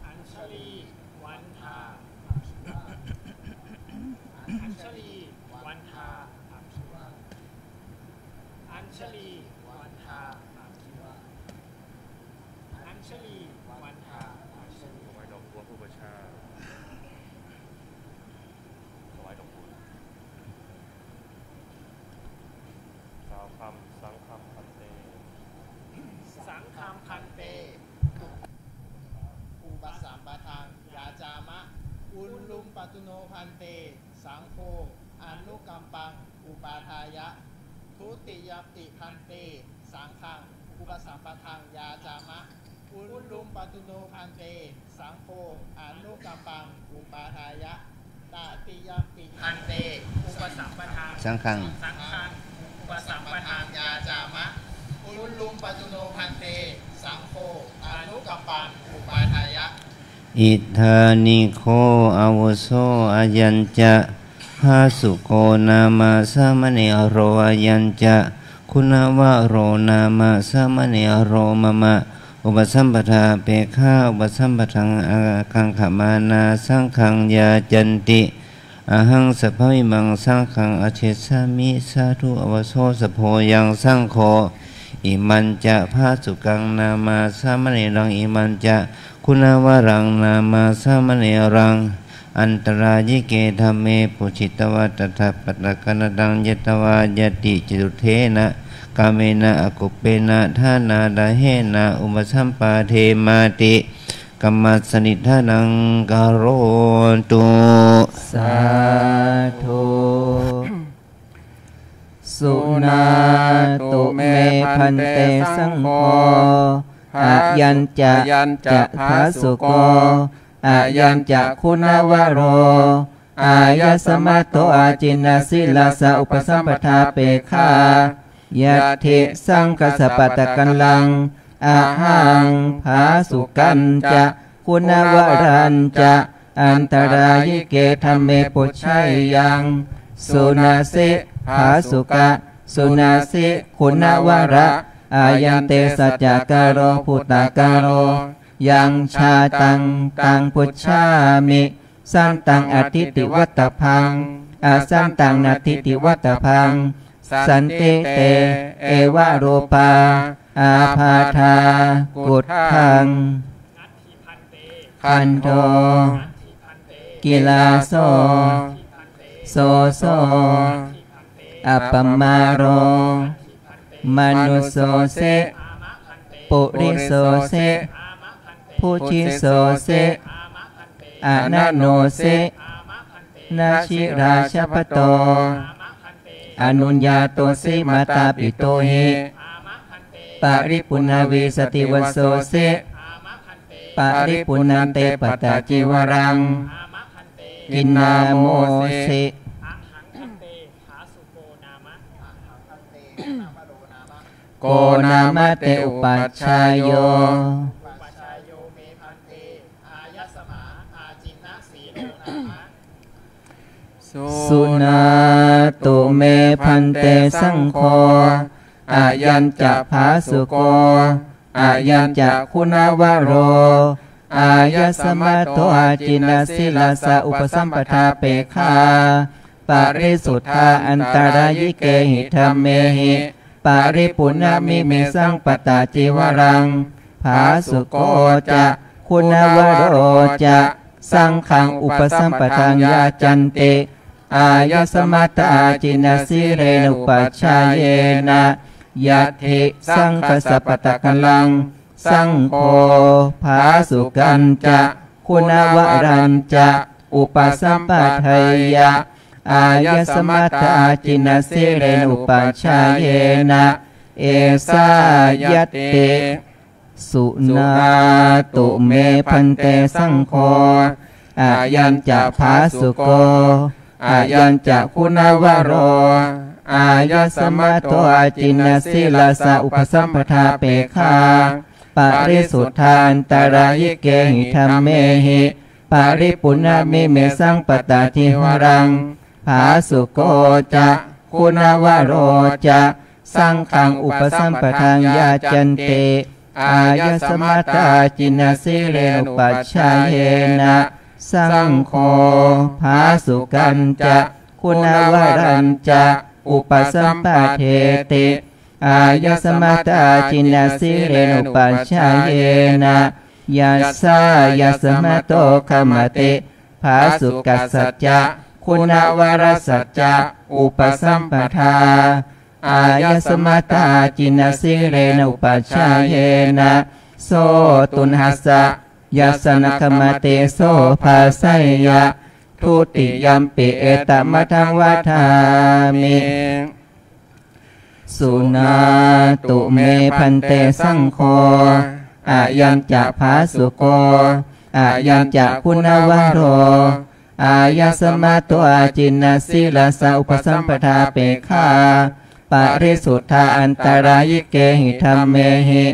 อัญชลีวันทาอัญชลีวันทาอัญชลีวันทาอัญชลีวันทาถวายดอกบัวผู้ประชาถวายดอกบัวสาวคำสังคำพันเตสังคำพันเตอุปสัมปทานยาจามะอุลลุมปตุโนพันเตสังโฆอนุกัมปังอุปาทายะทุติยมปิพันเตสังฆังอุปสัมปทานยาจามะอุลลุมปตุโนพันเตสังโฆอนุกัมปังอุปาทายะตติยมปิพันเตอุปสัมปทานสังฆังอุปสัมปทานยาจามะอุลลุมปตุโนพันเตสังโฆอนุกัมปังอุปาทายะอิธานิโคอาวุโสอายัญจะภาสุโกนามาสามเณโรอายัญจะคุณวโรนามาสามเณโรมะมะอุปสัมปทาเปฆาอุปสัมปทังอาคังขมานาสังขังยาจันติอหังสัพพวิมังสังขังอเชสามิสาธุอวโสสโพยังสังโฆอิมันจะภาสุกังนามาสามเณรังอิมันจะคุณวรังนามาสามเณรังอันตรายิเกธรรมเมปุชิตวะตถาปัตตกนดังยตวายติจตุเทนะกาเมนะอกุปเปนะทานาดาเหนะอุปสัมปาเทมาติกัมมัสสนิทานังกโรตุสาธุสุนาตุเมพันเตสังโฆอายัญจะภาสุโกอายัญจะคุณวโรอายสมะโตอาจินนาสิลาสาอุปสัมปทาเปฆายะทิสังคสปะตะกัลลังอาหังภาสุกันจะคุณวรัญจะอันตรายิเกธรรมเมปุชัยยังสุนาสิภาสุกะสุนาสิคุณวระอายันเตสัจจการโรพุตตาการโรยังชาตังพุชชามิสันตังอทิติวัตพังอาสันตังนาทิติวัตพังสันติเตเอวะโรปาอาภาธากุฏทังคันโทกิลาโสโสโสอัปปมาโรมนุโสเสปุริโสเสพุชิโสเสอนันโนเสนาชิราชปโตอนุญญาโตเสมาตาปิโตหิปาริปุณวีสติวโสเสปาริปุณันเตปตาจิวรังกินนาโมเสโกนามะเตอุปัชชายโยเมพันเตอายสมาอาจินนะสีโลนามะสุนาตุเมพันเตสังโฆอายัญจะภาสุโกอายัญจะคุณวโร อายะสมะโตอาจินนาสิลาสะอุปสัมปทาเปคาปาริสุทธาอันตรายิเกหิธัมเมหิปาริปุณณมิเมสังปตาจิวรังภาสุโกจะคุณวโรจะสังขังอุปสัมปทังยาจันติอายะสมัตตาจินสิเรนุปัชชาเยนะยัตถิสังคสปตะกัลังสังโฆภาสุกันจะคุณวรัญจะอุปสัมปทัยยะอายะสมัตตาจินสิเรนุปัชชาเยนะเอสายตติสุนาตุเมพันเตสังโฆอายัญจะภาสุโกอายัญจะคุณวโรอายะสมะโตอาจินสิลาสะอุปสัมปทาเปคาปาริสุทธานตารายิเกหิธัมเมหิปาริปุณณมิเมสังปตาทิวรังภาสุโกจะคุณวโรจะสังขังอุปสัมปทังยาจันติอายะสมัตตาจินสิเรนุปัชชาเยนะสังโฆภาสุกันจะคุณวรัญจะอุปสัมปเทติอายะสมัตตาจินสิเรนุปัชชาเยนะยัสสายะสมะโตขมติภาสุกัสสัจจะคุณวรสัจจะอุปสัมปทาอายะสมัตตาจินสิเรนุปัชชาเยนะโสตุนหัสสะยัสสนคมเตโสภาสัยยะทุติยัมปิเอตมะทังวัฏามิสุนาตุเมพันเตสังโฆอายัญจะภาสุโกอายัญจะคุณวโรอายะสมะโตอาจินสิลาสะอุปสัมปทาเปคาปาริสุทธาอันตรายิเกหิธัมเมหิ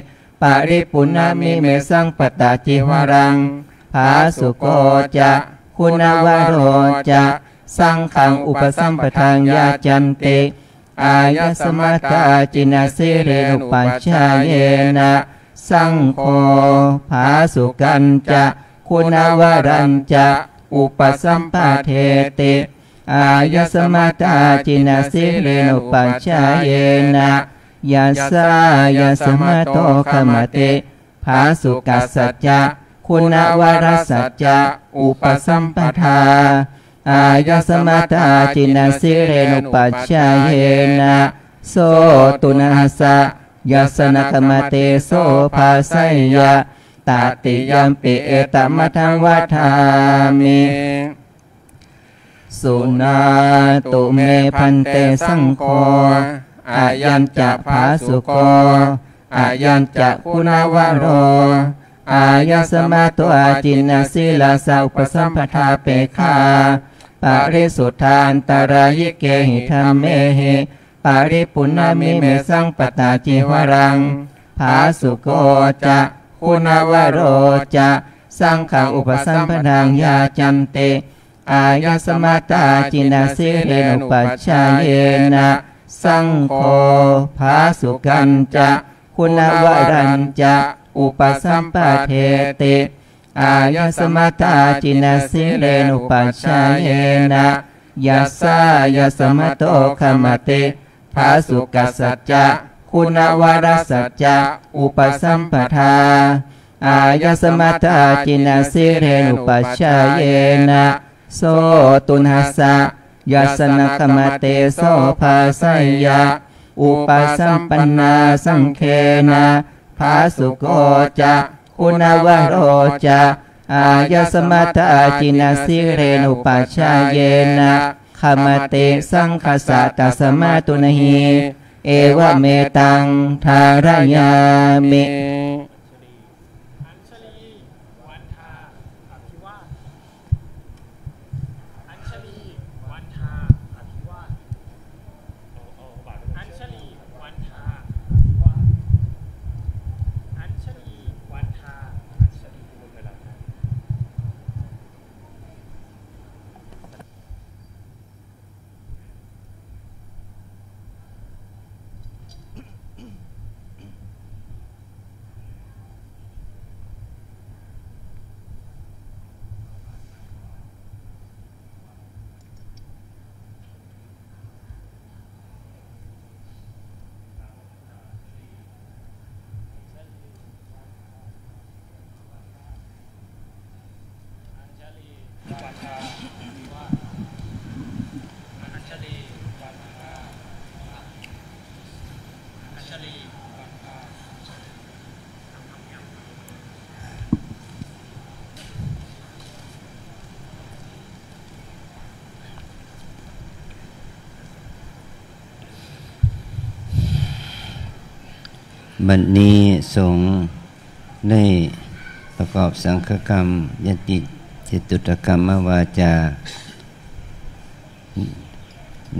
ปาริปุณณมิเมสังปตาจิวรังภาสุโกจะคุณวโรจะสังขังอุปสัมปทังยาจันติอายะสมัตตาจินสิเรนุปัชชาเยนะสังโฆภาสุกันจะคุณวรัญจะอุปสัมปเทติอายะสมัตตาจินสิเรนุปัชชาเยนะยัสสายะสมะโตขมติภาสุกัสสัจจะคุณวรสัจจะอุปสัมปทาอายะสมัตตาจินสิเรนุปัชชาเยนะโสตุนะหัสสะยัสสนคมเตโสภาสัยยะตติยัมปิเอตมะทังวัฏามิสุนาตุเมพันเตสังโฆอายัญจะภาสุโกอายัญจะคุณวโรอายะสมะโตอาจินสิลาสะอุปสัมปทาเปคาปาริสุทธานตารายิเกหิธัมเมหิปาริปุณณมิเมสังปตาจิวรังภาสุโกจะคุณวโรจะสังขังอุปสัมปทังยาจันติอายะสมัตตาจินสิเรนุปัชชาเยนะสังโฆภาสุกันจะคุณวรัญจะอุปสัมปเทติอายะสมัตตาจินสิเรนุปัชชาเยนะยัสสายะสมะโตขมติภาสุกัสสัจจะคุณวรสัจจะอุปสัมปทาอายะสมัตตาจินสิเรนุปัชชาเยนะโสตุนหัสสะยัสสนคมเตโสภาสัยยะอุปสัมปันนาสังเคนะภาสุโกจะคุณวโรจะอายะสมัตตาจินสิเรนุปัชชาเยนะขมเตสังคสะตัสมาตุนหิเอวะเมตังทารยามิอัญชลีวันทาอภิวาทอัญชลีวันทาอภิวาทอัญชลีวันทาอภิวาทอัญชลีวันทาอัญชลีบุญเวลา ชามีว่าอัญชลีวันคาอัญชลีวันคาบัดนี้สงฆ์ได้ประกอบสังฆกรรมยติจตุตกรรมวาจา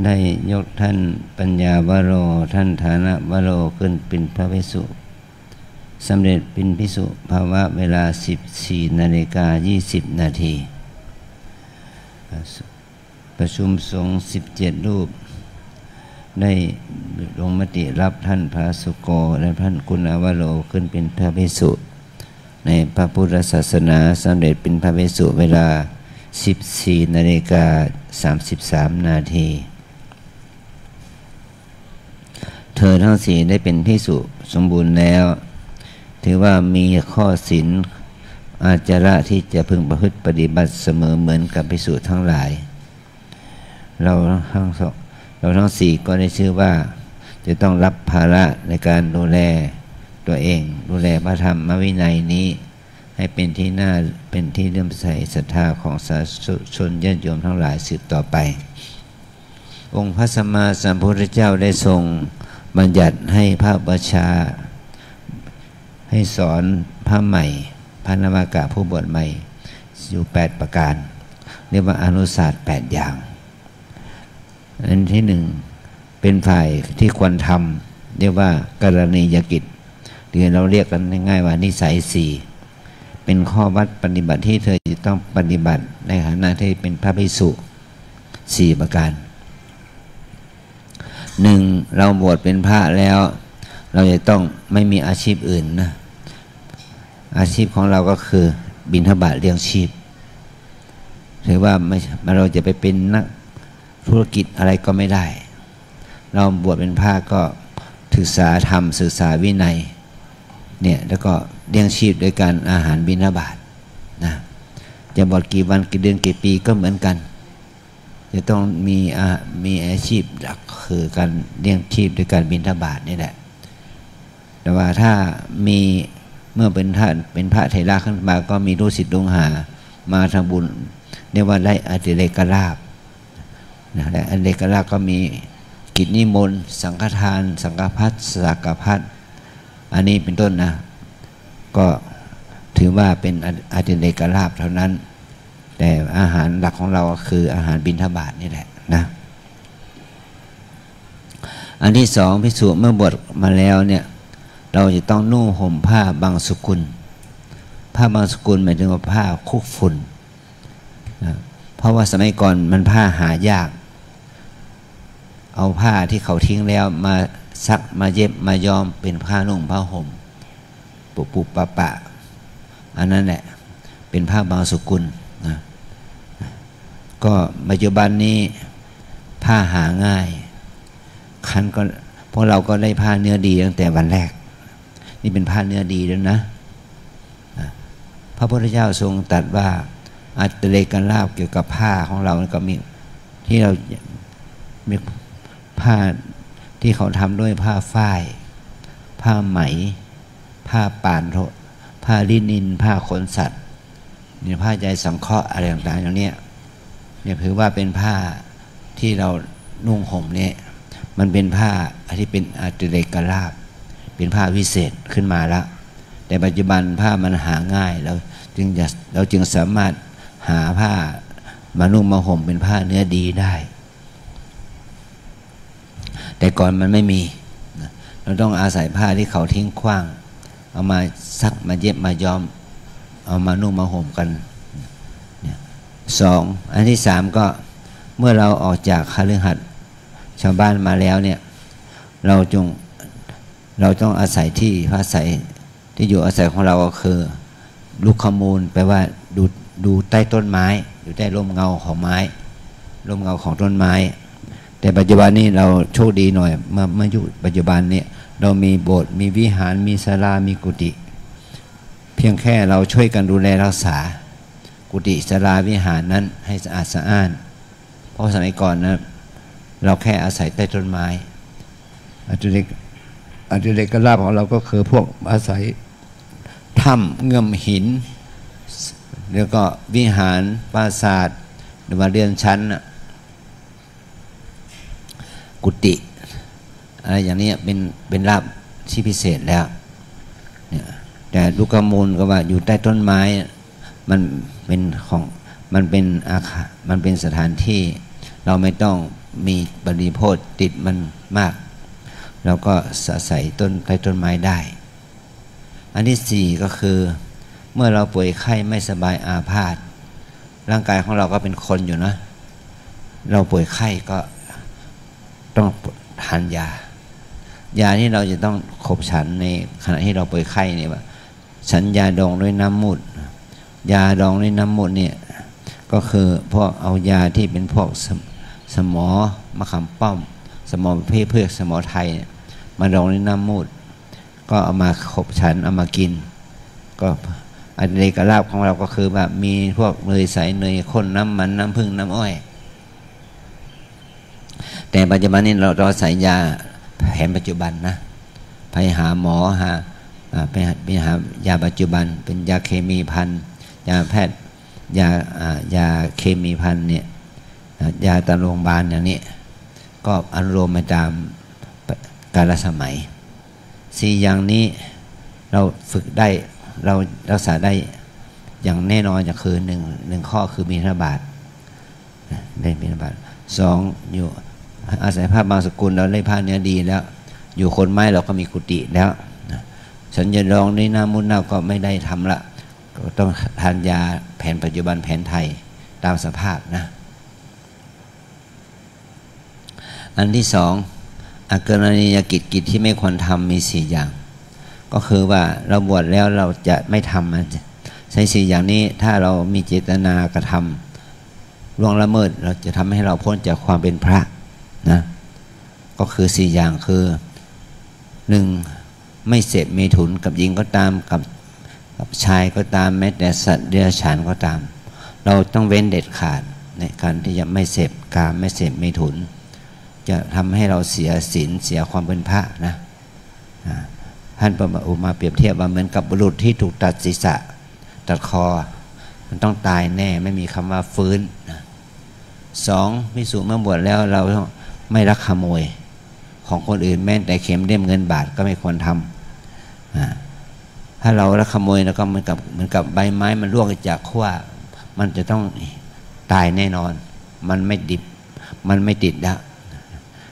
ได้ยกท่านปัญญาวโรท่านฐานะวโรขึ้นเป็นพระภิกษุสำเร็จเป็นภิกษุภาวะเวลา 14:20 นาทีประชุมสงฆ์17 รูปได้ลงมติรับท่านพระสุโกและท่านกุณาวโรขึ้นเป็นพระภิกษุในพระพุทธศาสนาสำเร็จเป็นพระภิกษุเวลา 14:33 นาทีเธอทั้งสี่ได้เป็นภิกษุสมบูรณ์แล้วถือว่ามีข้อศีลอาจาระที่จะพึงประพฤติปฏิบัติเสมอเหมือนกับภิกษุทั้งหลายเราทั้งสี่ก็ได้ชื่อว่าจะต้องรับภาระในการดูแลตัวเองดูแลพระธรรมวินัยนี้ให้เป็นที่น่าเป็นที่เลื่อมใสศรัทธาของสาธุชนญาติโยมทั้งหลายสืบต่อไปองค์พระสัมมาสัมพุทธเจ้าได้ทรงบัญญัติให้พระบัญชาให้สอนพระใหม่พระนวากะผู้บวชใหม่อยู่8ประการเรียกว่าอนุศาสตร์8อย่างอันที่1เป็นฝ่ายที่ควรทำเรียกว่ากรณียกิจหรือเราเรียกกันง่ายๆว่านิสัย4เป็นข้อวัดปฏิบัติที่เธอจะต้องปฏิบัติในฐานะที่เป็นพระภิกษุ4ประการ1เราบวชเป็นพระแล้วเราจะต้องไม่มีอาชีพอื่นนะอาชีพของเราก็คือบิณฑบาตเลี้ยงชีพถือว่าไม่เราจะไปเป็นนักธุรกิจอะไรก็ไม่ได้เราบวชเป็นพระก็ศึกษาธรรมศึกษาวินัยเนี่ยแล้วก็เลี้ยงชีพโดยการอาหารบิณฑบาตนะจะบวชกี่วันกี่เดือนกี่ปีก็เหมือนกันจะต้องมีอาชีพหลักคือการเลี้ยงชีพโดยการบิณฑบาตนี่แหละแต่ว่าถ้ามีเมื่อเป็นท่านเป็นพระเถระขึ้นมาก็มีลูกศิษย์ลูกหามาทำบุญเรียกว่าได้อติเรกลาภนะและอติเรกลาภก็มีกิจนิมนต์สังฆทานสังฆพัสสากพัสอันนี้เป็นต้นนะก็ถือว่าเป็นอติเรกลาภเท่านั้นแต่อาหารหลักของเราก็คืออาหารบิณฑบาตนี่แหละนะอันที่สองภิกษุเมื่อบวชมาแล้วเนี่ยเราจะต้องนุ่งห่มผ้าบางสกุลผ้าบางสกุลหมายถึงว่าผ้าคุกฝุ่นนะเพราะว่าสมัยก่อนมันผ้าหายากเอาผ้าที่เขาทิ้งแล้วมาซักมาเย็บมาย้อมเป็นผ้านุ่งผ้าห่มปุบปะอันนั้นแหละเป็นผ้าบางสกุลนะก็ปัจจุบันนี้ผ้าหาง่ายคันก็พวกเราก็ได้ผ้าเนื้อดีตั้งแต่วันแรกนี่เป็นผ้าเนื้อดีแล้วนะพระพุทธเจ้าทรงตรัสว่าอัตเรกลาภเกี่ยวกับผ้าของเราก็มีที่เรามีผ้าที่เขาทำด้วยผ้าฝ้ายผ้าไหมผ้าป่านผ้าลินินผ้าขนสัตว์เนี่ยผ้าใจสังเคราะห์อะไรต่างๆอย่างนี้เนี่ยถือว่าเป็นผ้าที่เรานุ่งห่มเนี่ยมันเป็นผ้าที่เป็นอัตเรกลาภเป็นผ้าวิเศษขึ้นมาแล้วแต่ปัจจุบันผ้ามันหาง่ายเราจึงสามารถหาผ้ามานุ่งมาห่มเป็นผ้าเนื้อดีได้แต่ก่อนมันไม่มีเราต้องอาศัยผ้าที่เขาทิ้งขว้างเอามาซักมาเย็บมาย้อมเอามานุ่งมาห่มกันสองอันที่สามก็เมื่อเราออกจากคฤหัสถ์ชาวบ้านมาแล้วเนี่ยเราต้องอาศัยที่อาศัยที่อยู่อาศัยของเราก็คือลุกขมูลแปลว่าดูใต้ต้นไม้อยู่ใต้ร่มเงาของไม้ร่มเงาของต้นไม้แต่ปัจจุบันนี้เราโชคดีหน่อยเมื่อยุคปัจจุบันเนี่ยเรามีโบสถ์มีวิหารมีศาลามีกุฏิเพียงแค่เราช่วยกันดูแลรักษากุ กุฏิศาลาวิหารนั้นให้สะอาดสะอ้านเพราะสมัยก่อนนะเราแค่อาศัยใต้ต้นไม้อดิเรกลาภของเราก็คือพวกอาศัยถ้ำเงื่อมหินแล้วก็วิหารปราสาทหรือว่าเรือนชั้นกุฏิอะไรอย่างนี้เป็นลาภที่พิเศษแล้วเนี่ยแต่ลูกกมูลก็ว่าอยู่ใต้ต้นไม้มันเป็นอาคารมันเป็นสถานที่เราไม่ต้องมีบริโภคติดมันมากเราก็อาศัยใต้ต้นไม้ได้อันที่สี่ก็คือเมื่อเราป่วยไข้ไม่สบายอาพาธร่างกายของเราก็เป็นคนอยู่นะเราป่วยไข้ก็ต้องทานยาที่เราจะต้องขบฉันในขณะที่เราป่วยไข้เนี่ยว่าฉันยาดองด้วยน้ำมูดยาดองด้วยน้ำมูดเนี่ยก็คือพวกเอายาที่เป็นพวกสมอมะขามป้อมสมอเพื่อสมอไทยเนี่ยมาดองด้วยน้ำมูดก็เอามาขบฉันเอามากินก็อดิเรกลาภของเราก็คือแบบมีพวกเนยใสเนยข้นน้ำมันน้ำผึ้งน้ำอ้อยแต่ปัจจุบันนี้เราใส่ยาแผนปัจจุบันนะไปหาหมอไปหายาปัจจุบันเป็นยาเคมีพันยาแพทย์ยาเคมีพันเนี่ยยาตามโรงพยาบาลอย่างนี้ก็อนุโลมมาตามกาลสมัยสี่อย่างนี้เราฝึกได้เรารักษาได้อย่างแน่นอนอย่างคือหนึ่งข้อคือมีธบาตได้มีธบาตสองอยู่อาศัยผ้าบางสกุลเราได้ผ้าเนื้อดีแล้วอยู่คนไม้เราก็มีกุฏิแล้วฉันจะลองด้วยน้ำมุนเน่าก็ไม่ได้ทำละก็ต้องทานยาแผนปัจจุบันแผนไทยตามสภาพนะอันที่สองอาการณียกิจที่ไม่ควรทำมี4อย่างก็คือว่าเราบวชแล้วเราจะไม่ทำมันใช้4อย่างนี้ถ้าเรามีเจตนากระทำล่วงละเมิดเราจะทำให้เราพ้นจากความเป็นพระนะก็คือ4อย่างคือ 1. ไม่เสพเมถุนกับหญิงก็ตามกับชายก็ตามแม้แต่สัตว์เดรัจฉานก็ตามเราต้องเว้นเด็ดขาดในการที่จะไม่เสพกามไม่เสพเมถุนจะทำให้เราเสียศีลเสียความเป็นพระนะท่านมาเปรียบเทียบว่าเหมือนกับบุรุษที่ถูกตัดศีรษะตัดคอมันต้องตายแน่ไม่มีคำว่าฟื้นนะสองภิกษุเมื่อบวชแล้วเราต้องไม่ลักขโมยของคนอื่นแม้แต่เข็มเล่มเงินบาทก็ไม่ควรทำถ้าเราลักขโมยแล้วก็เหมือนกับใบไม้มันร่วงจากขั้วมันจะต้องตายแน่นอนมันไม่ดิบมันไม่ติดแล้ว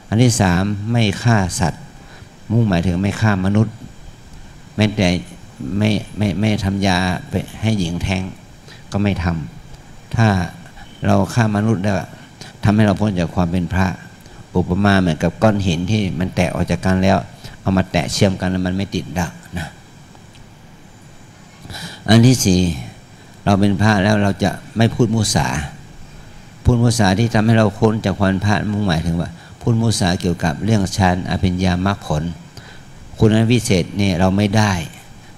อันที่สามไม่ฆ่าสัตว์มุ่งหมายถึงไม่ฆ่ามนุษย์แม้แต่ไม่ทำยาไปให้หญิงแท้งก็ไม่ทำถ้าเราฆ่ามนุษย์แล้วทำให้เราพ้นจากความเป็นพระอุปมาเหมือนกับก้อนหินที่มันแตกออกจากกันแล้วเอามาแตะเชื่อมกันแล้วมันไม่ติดดักนะอันที่สี่เราเป็นพระแล้วเราจะไม่พูดมุสาที่ทำให้เราพ้นจากความเป็นพระมุ่งหมายถึงว่าพูดมุสาเกี่ยวกับเรื่องฌานอภิญญามรรคผลคุณนั้นวิเศษเนี่ยเราไม่ได้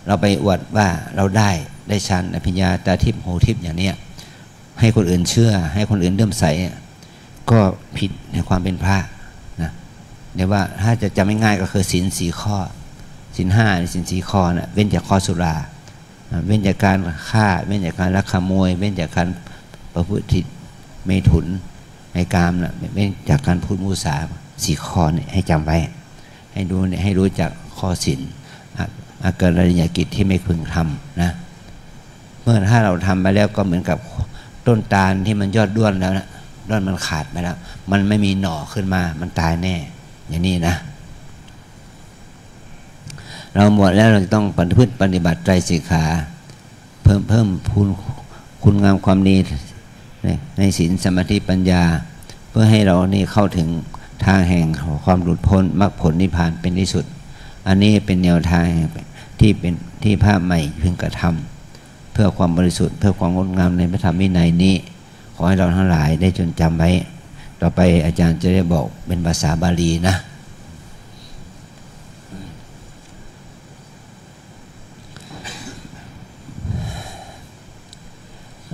เราไปอวดว่าเราได้ฌานอภิญญาตาทิพย์หูทิพย์อย่างเนี้ยให้คนอื่นเชื่อให้คนอื่นเลื่อมใสก็ผิดในความเป็นพระนะเดี๋ยวว่าถ้าจะจำไม่ง่ายก็คือศีล4ข้อศีล5ศีล4ข้อนะเว้นจากข้อสุราเว้นจากการฆ่าเว้นจากการลักขโมยเว้นจากการประพฤติเมถุนในกามนะเว้นจากการพูดมุสา4ข้อเนี่ยให้จำไว้ให้ดูเนี่ยให้รู้จักข้อศีลอาการณียกิจที่ไม่พึงทำนะเมื่อถ้าเราทำไปแล้วก็เหมือนกับต้นตาลที่มันยอดด้วนแล้วนะด้วนมันขาดไปแล้วมันไม่มีหน่อขึ้นมามันตายแน่อย่างนี้นะเราหมดแล้วเราจะต้องปฏิบัติไตรสิกขาเพิ่มคุณงามความดีในศีลสมาธิปัญญาเพื่อให้เรานี่เข้าถึงทางแห่งความหลุดพ้นมรรคผลนิพพานเป็นที่สุดอันนี้เป็นแนวทางที่พระใหม่พึงกระทำเพื่อความบริสุทธิ์เพื่อความงดงามในพระธรรมวินัยนี้ขอให้เราทั้งหลายได้จดจำไว้ต่อไปอาจารย์จะได้บอกเป็นภาษาบาลีนะ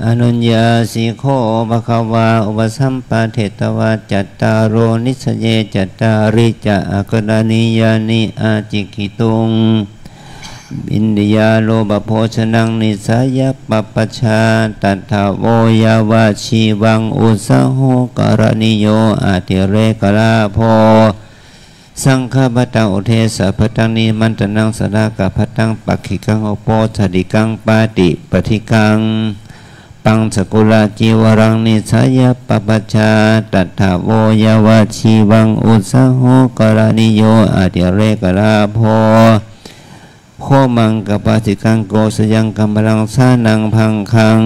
อนุญญาสิโคภควาอุปสัมปะเทตวาจัตตารโรนิสเยจัตตาริจะอกรณียานิอาจิกิตุงอินเดียโลบโภชนังนิสายปปชาตัทธโวยาวาชีวังอุสโหกรณิโยอาติเรกลาโภสังฆปตังอุเทสะพตังนิมันตนังสดากะพตังปักขิกังอโปสดิกังปาติปฏิกังปังสกุลาจีวรังนิสายปปชาตัทธโวยาวาชีวังอุสโหกรณิโยอาติเรกลาโภโคมังกปาสิกังโกสยังกัมพลังสานังพังคัง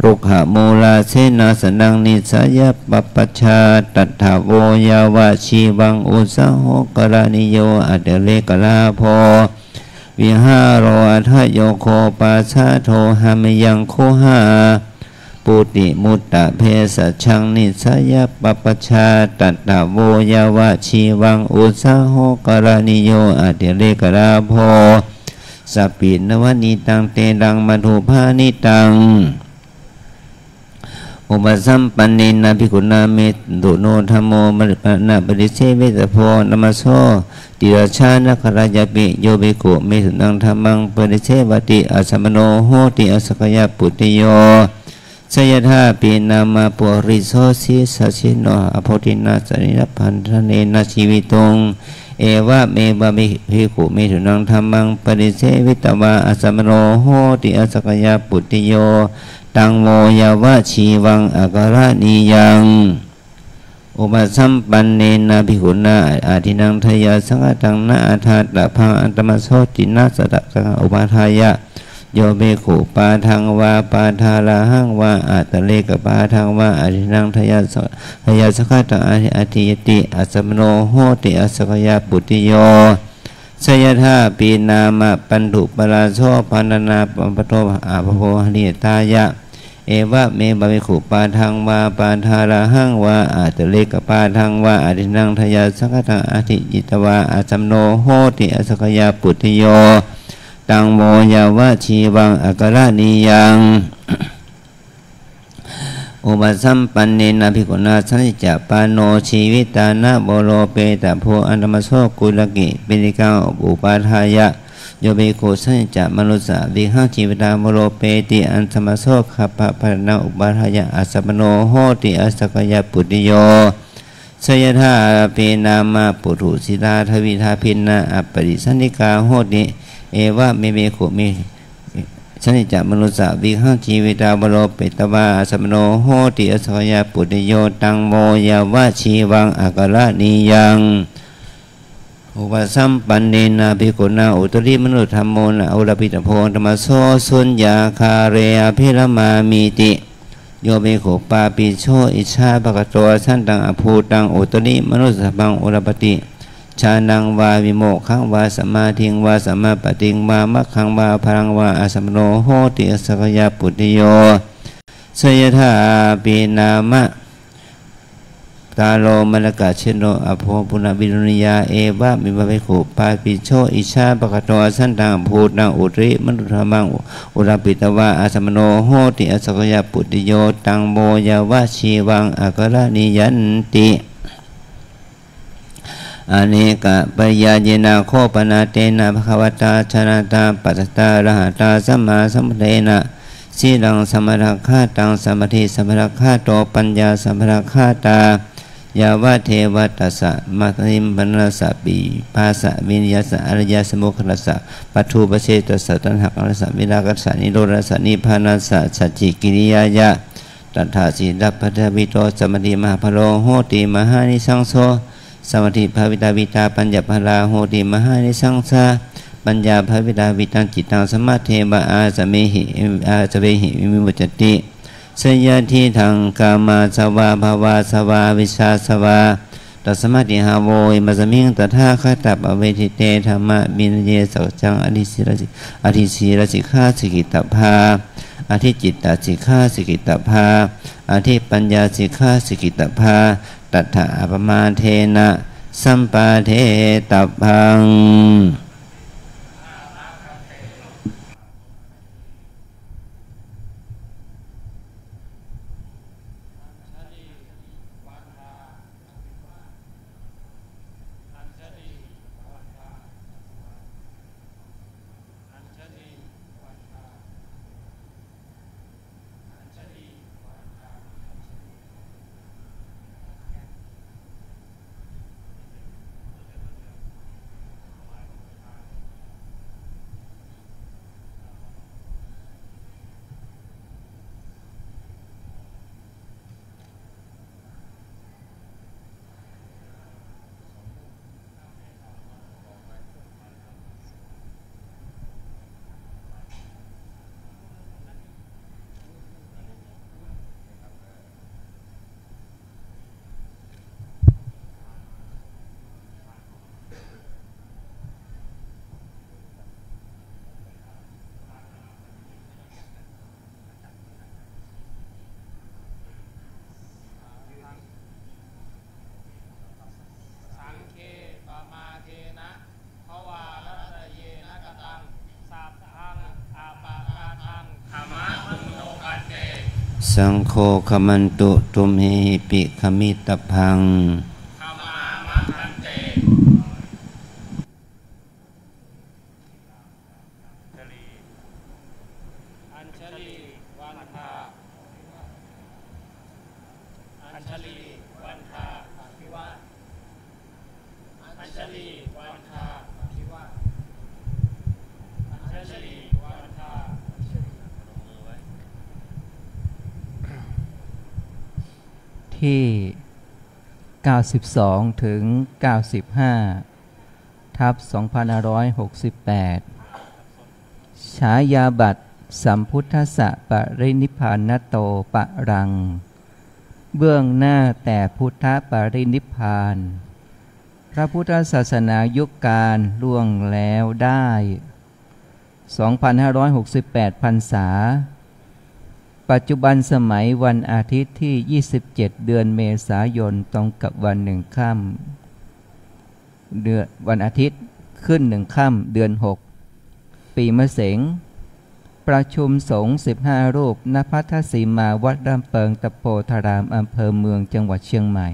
รุกขโมลาเสนาสนังนิสายปปชาตัทธโวยาวาชีวังอุสโหกรณิโยอัตเลกลาโภวิหารโรอัทโยโคปัสสะโทหามยังโคหาปุติมุตตะเพสชังนิสายปปชาตัทธโวยาวาชีวังอุสโหกรณิโยอัตเลกลาโภสัพพินวนิตังเตดังมัทุภานิตังอุปสัมปันเนนะภิกขุนาเมตุโนธัมโมมริปนะปริเสวิตโพนมัสโสติราชานะครายาปิโยภิกขุเมตุนังธัมมังปริเสวติอัสสมโนโหติอสกยปุตติโยสยถาปินามาปุริโสสิสัชิโนอโพธินาสนิรพันธเนนะชีวิตงเอวะเมบะมิภิกขุเมตุนังธัมมังปริเสวิตวาอัสสมโนโหติอสกยปุตติโยตังโมยาวะชีวังอากรณียังอุปสัมปันเนนะภิกขุนาอาทินังทยาสังฆตังนาอาทาตะพังอันตมโสตินาสตะกังอุปาทายะโยเบขุปาทังวาปาทาลาหังวาอัตเลกปาทังวาอาทินังทยาสังฆตังอาทิยติอัสสมโนโหติอสกยปุตติโยสยถาปีนามะปันถุปราโสพันนาปัมปโตอาภโภหนิตายะเอวะเมบะภิกขุปาทังวาปาทาราหังวาอาตเลกปาทังวาอาทินังทยาสังฆตังอาทิจิตวาอาสัมโนโหติอสกยปุตติโยตังโมยาวะชีวังอักรณียังอุปสัมปันเนนะภิกขุนาสันนิจจปานโนชีวิตานะโบโลเปตะโพอันตมโสกุลกิปิณิกังอุปาทายะโยเบโกสัญจามนุสะวิหังชีวิตามโลเปติอันสมโสขัปปะภรณะอุปาทายะอัสสมโนโหติอสกยปุตติโยสยถาเปนามาปุถุสิตาทวิทาพินนะอัปปริสันนิกาโหติเอวะเมเบโกเมสัญจามนุสะวิหังชีวิตามโลเปตวาอัสสมโนโหติอสกยปุตติโยตังโมยาวะชีวังอักรณียังอุปสัมปันเนนะภิกขุนาอุตริมนุธรรมโมนะอุรปิตโพธรรมโสสุญญาคาเรอภิรมามิติโยเบโขปาปิโชอิชาภกโตสันตังอภูตังอุตริมนุสัพพังอุรปติชานังวาวิโมกขังวาสมาธิงวาสมาปฏิงวามัคขังวาพลังวาอาสัมโนโหติอสกยปุตติโยสยถาปีนามะตาโลมนกะเชโนอโภปุณบิรุณิยาเอวะมิบะภิกขุปาปิโชอิชาปะกะโตสันตังภูตังอุตริมนุธรรมังอุรปิตวาอาสัมโนโหติอสกยปุตติโยตังโมยาวะชีวังอักรณียันติอเนกะปยาเยนะโคปนาเตนะภควตาชนะตาปัสสตาระหะตาสัมมาสัมพุทเทนะสีลังสัมมาราคาตังสัมปทิสัมมาราคาโตปัญญาสัมมาราคาตายาวะเทวตัสสะมัตติมปนัสสะปิภาสะวิญญาสะอริยสมุขลัสสะปัทุปเชตัสสะตัณหะกัสสะวิรากัสสะนิโรธัสสะนิพพานัสสะสัจจิกิริยายะตัทธาสีดัพพทวิโตสมติมหาพโลโหติมหานิสังโสสมติภาวิตาวิตาปัญญาภลาโหติมหานิสังสาปัญญาภาวิตาวิตังจิตตังสมาเทวะอาสเมหิอาสเวหิวิมุจจติสยทิทังกามาสวาภาวาสวาวิชาสวาตัสมาติหาโวยมัสมิงตถาคตปเวทิเตธรรมะบินเยสัจจังอธิศีรสิกขาสิกิตภาอธิจิตตสิกขาสิกิตภาอธิปัญญาสิกขาสิกิตภาตัทธะอปมาเทนะสัมปาเทตพัง สังโฆขมันตุตุมหิปิขมิตพังขมามะพันเตอัญชลีวันทาอัญชลีวันทาอภิวัตอัญชลีวันทาอภิวัตอัญชลีวันทาที่92ถึง95ทับ2568ฉายาบัตรสัมพุทธัสสะปรินิพพานโตปะรังเบื้องหน้าแต่พุทธปรินิพพานพระพุทธศาสนายุคการล่วงแล้วได้ 2,568 พรรษาปัจจุบันสมัยวันอาทิตย์ที่ 27 เดือนเมษายนตรงกับวันหนึ่งค่ำเดือนวันอาทิตย์ขึ้นหนึ่งค่ำเดือน 6 ปีมะเสงประชุมสงฆ์15 รูปณพัทธสีมาวัดรำเปิงตะโพธารามอำเภอเมืองจังหวัดเชียงใหม่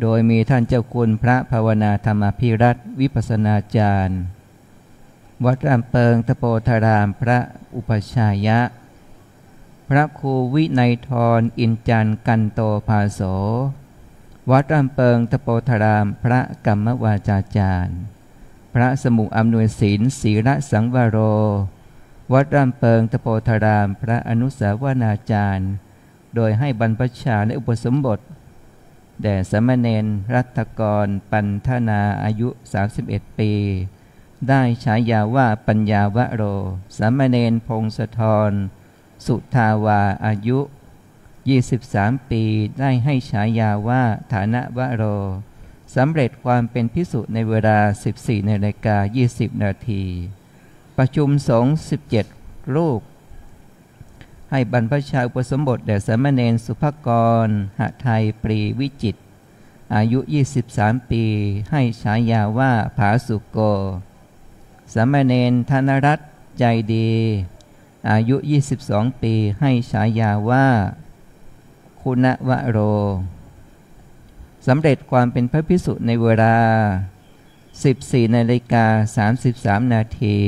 โดยมีท่านเจ้าคุณพระภาวนาธรรมภิรัตน์วิปัสสนาจารย์วัดรำเปิงตะโพธารามพระอุปชายะพระครูวินัยธรอินจันทร์กันโตภาโสวัดรำเปิงตะโพธารามพระกรรมวาจาจารย์พระสมุอำนวยศีลศีระสังวโรวัดรำเปิงตะโพธารามพระอนุสาวนาจารย์โดยให้บรรพชาและอุปสมบทแด่สามเณรรัตกรปันธนาอายุ31 ปีได้ฉายาว่าปัญญาวโรสามเณรพงศธรสุทาวาอายุ23 ปีได้ให้ฉายาว่าฐานะวโรสำเร็จความเป็นภิกษุในเวลา 14:20 นาทีประชุมสงฆ์17 รูปให้บรรพชาอุปสมบทแด่สามเณรสุภกรหไทยปรีวิจิตรอายุ23 ปีให้ฉายาว่าผาสุโกสามเณรธนรัตน์ใจดีอายุ22 ปีให้ฉายาว่าคุณวโรสำเร็จความเป็นพระภิกษุในเวลา 14:33 นาที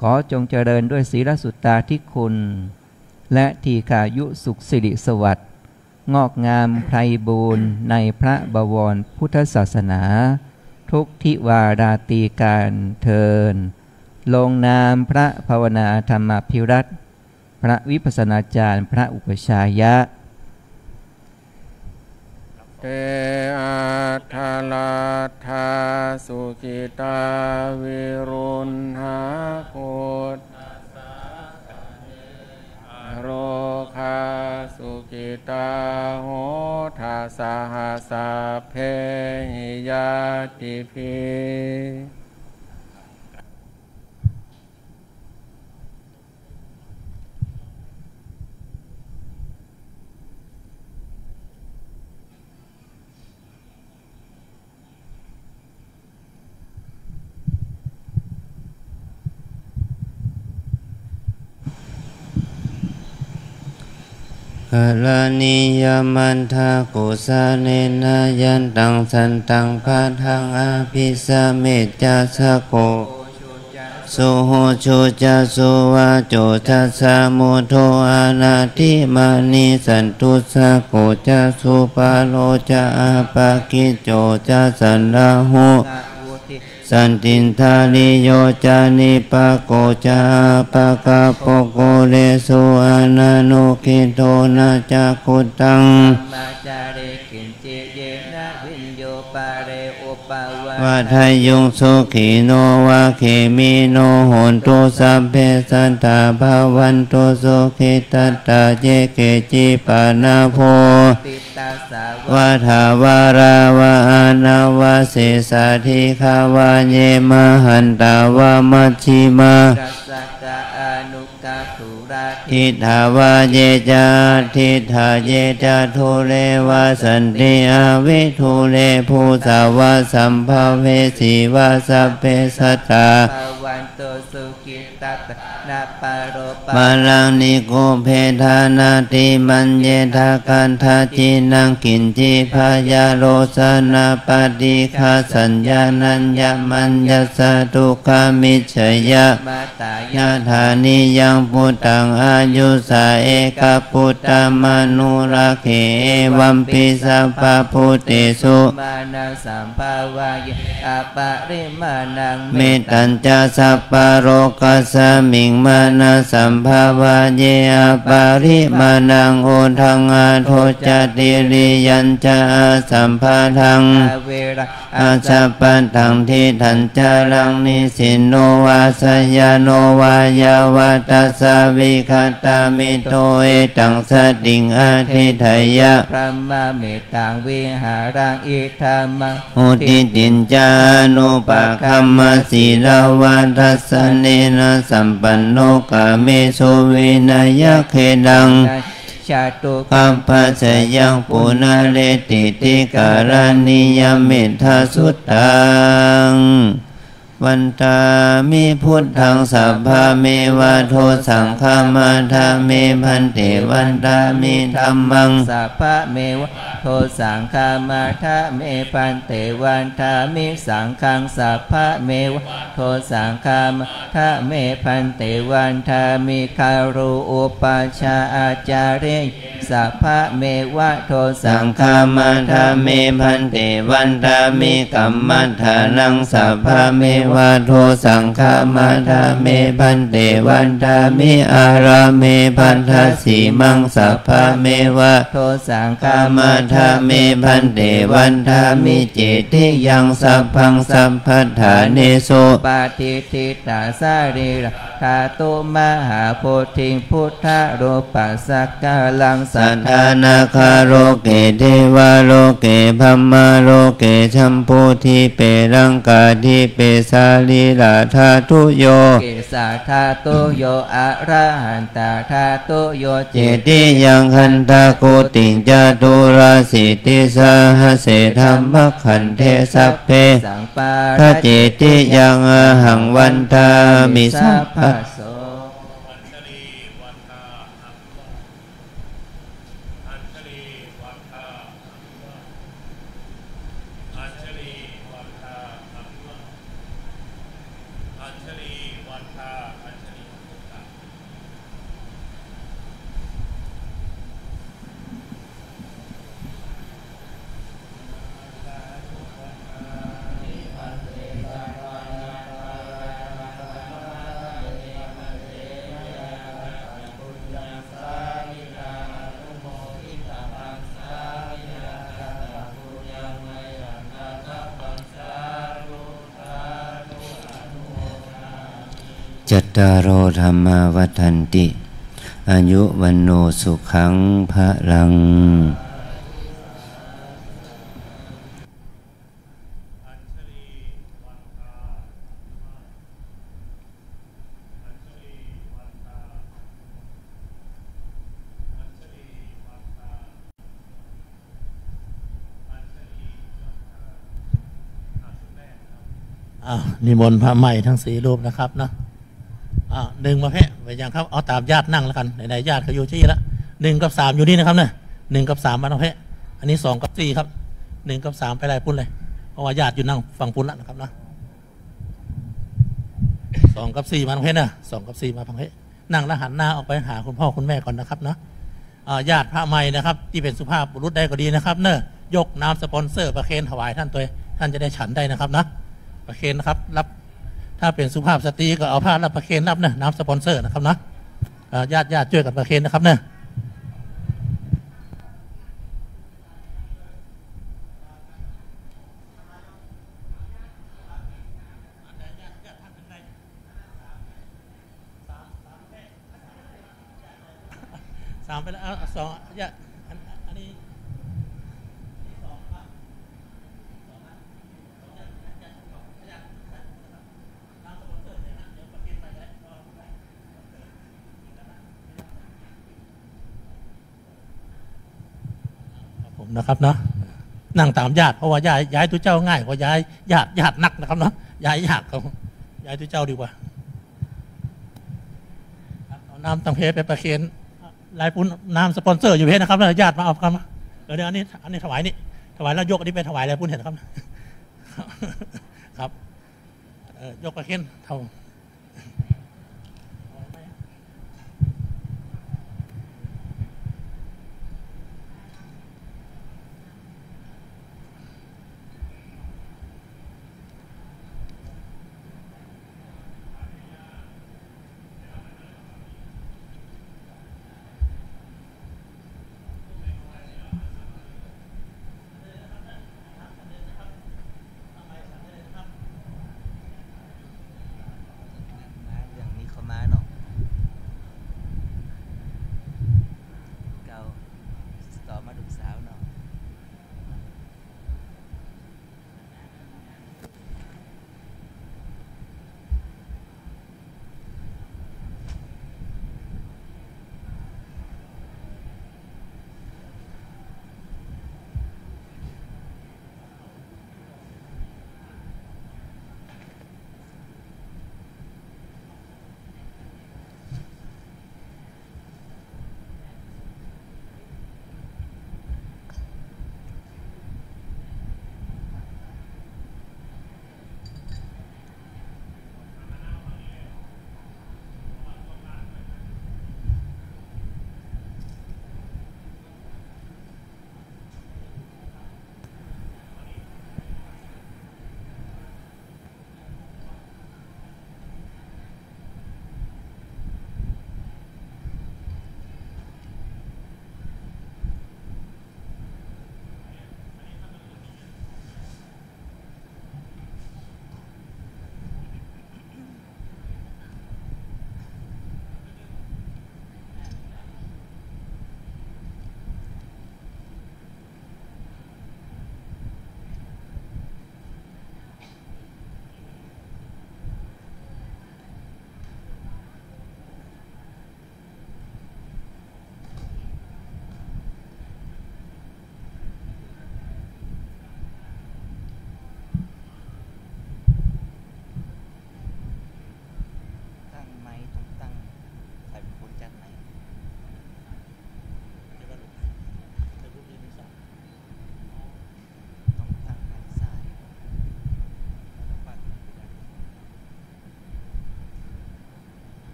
ขอจงเจริญด้วยศีลสุตตาธิคุณและทีฆายุสุขสิริสวัสดิ์งอกงามไพบูรณ์ในพระบวรพุทธศาสนาทุกทิวาราตีการเทินลงนามพระภาวนาธรรมภิรัตน์พระวิปัสสนาจารย์พระอุปชายะเตอาทาลาทาสุกิตาวิรุณหาโคตโรคาสุกิตาโหทาสหสาเพหิยาติภิกาลานิยมันทากุสาเนนายันตังสันตังพาทังอาภิสเมจจาสโกสุโหชุจาสุวาโจทัสสะโมโทอานาทิมานิสันตุสะโกจาสุปาโลจาอาปากิโจจาสันลาหุสันตินทานิโยจานิปะโกจาปะกะโปโกเรสุอานาโนคิโตนะจักขุตังวะทายุงสุขีโนวะเขมิโนโหนตุสัพเพสันตาภาวันตุสุขิตัตตาเจเกจิปานาโภวะทาวาราวะอานาวะเสสาธิขาวะเยมหันตาวะมัชชิมาทิฏฐาวะเยจาทิฏฐาเยจาทุเลวะสันติอาวิทุเลภูสาวะสัมภเวสีวะสัพเพสัตตาวันโตสุขิ ตัตนาปาโรปะ บาลังนิโกเพทานาติมันเยทากันทาจินังกินจิพายาโรสนาปฏิฆาสัญญานัญญมัญญสตุขามิจฉยะ มาตาย ยะธานิยังพุทธังอายุสาเอกพุทธมนุรักเขวัมปิสัพพะพุทธิสุ มานังสัมภาวายอาปะริมานัง เมตตัญจะสัพพะโรกัสสมิงมานะสัมภาวะเยอาปาริมานังโอทังอาโทจติริยัญจะสัมภาทัง อาเวระ อาชาปันทังทิทันจารังนิสินโนวาสยาโนวายาวัตสาวิคตามิโตเอตังสติงอาทิไทยะ พระมเมตตังวิหารังอิธามัง อุทิตินจานุปะคัมมสีลาวัทัสสเนนะสัมปันโนกาเมสุวินัยเคดัง ชาตุ คัมภะสยังปุนาเลติติการานิยมิทาสุตตังวันตามิพุทธังสัพพะเมวะโทสังฆามาทาเมพันเตวันตามิธัมมัง สัพพะเมวะโทสังฆามาทะเมปันเตวันทามิสังฆังสัพพะเมวะโทสังฆามาทะเมปันเตวันทามิคารุอุปัชฌาอาจาเรสัพพะเมวะโทสั สั ง ง ฆา ฆามาทาเมพันเตวันทามิกัมมัฏฐานังสัพพะเมวะโทสังฆามาทาเมพันเตวันทามิอาราเมพันทสีมังสัพพะเมวะ โทสังฆา กามาทาเมพันเตวันทามิเจติยังสัพพังสัพพัทธาเนโส ปาติทิตาสารีระธาตุมหาโพธิพุทธโรปัสสกกาลังสั สั ท ท ธา ธานาคาโรเกเทวาโรเกพัมมาโรเกชัมพูทิเปรังกาทิเปสาลีลาธาทุโย เกสาธาตุโยอะระหันตาธาตุโย เจติยังคันตาโกติจาตุราสิติสาหเสธรรมขันเทสัพเพ สังปา ทะเจติยังอหังวันทามิสัพพะ โส อัญชลีวันทาอัญชลีวันทาอัญชลีวันทาอัญชลีวันทาอัญชลีวันทา จัตตารโอธรรมาวัฏันติอายุวันโนสุขังพะลังนิมนต์พระใหม่ทั้ง4รูปนะครับเนาะหนึ่งมาแพะไปยังครับเอาตามญาตินั่งแล้วกันไหนๆญาติเขาอยู่ที่แล้ว1 กับ 3อยู่นี่นะครับเนี่ย1 กับ 3มาเอาแพะอันนี้2 กับ 4ครับ1 กับ 3ไปไรพุ่นเลยเพราะว่าญาติอยู่นั่งฝั่งพุ่นแล้วนะครับเนาะ2 กับ 4มาเอาแพะนะ2 กับ 4มาพังแพะนั่งแล้วหันหน้าออกไปหาคุณพ่อคุณแม่ก่อนนะครับเนาะญาติพระใหม่นะครับที่เป็นสุภาพบุรุษได้ก็ดีนะครับเนอะยกน้ำสปอนเซอร์ประเคนถวายท่านตัวท่านจะได้ฉันได้นะครับนะประเคนนะครับรับถ้าเป็นสุภาพสตรีก็เอาผ้ารับประเคนรับนะน้ำสปอนเซอร์นะครับนะญาติช่วยกันประเคนนะครับนะ3ไปแล้ว2ญาติอันนี้ผมนะครับเนาะนั่งตามญาติเพราะว่าย้ายตัวเจ้าง่ายกว่าย้ายญาตินักนะครับเนาะย้ายยากครับย้ายตัวเจ้าดีกว่า น้ำตังเพไปประเคนลายปุ้นน้ำสปอนเซอร์อยู่เพนะครับญาติมาเอาครับเดี๋ยวอันนี้ถวายนี่ถวายแล้วยกอันนี้ไปถวายลายปุ้นเห็นครับครับยกประเคนเท่า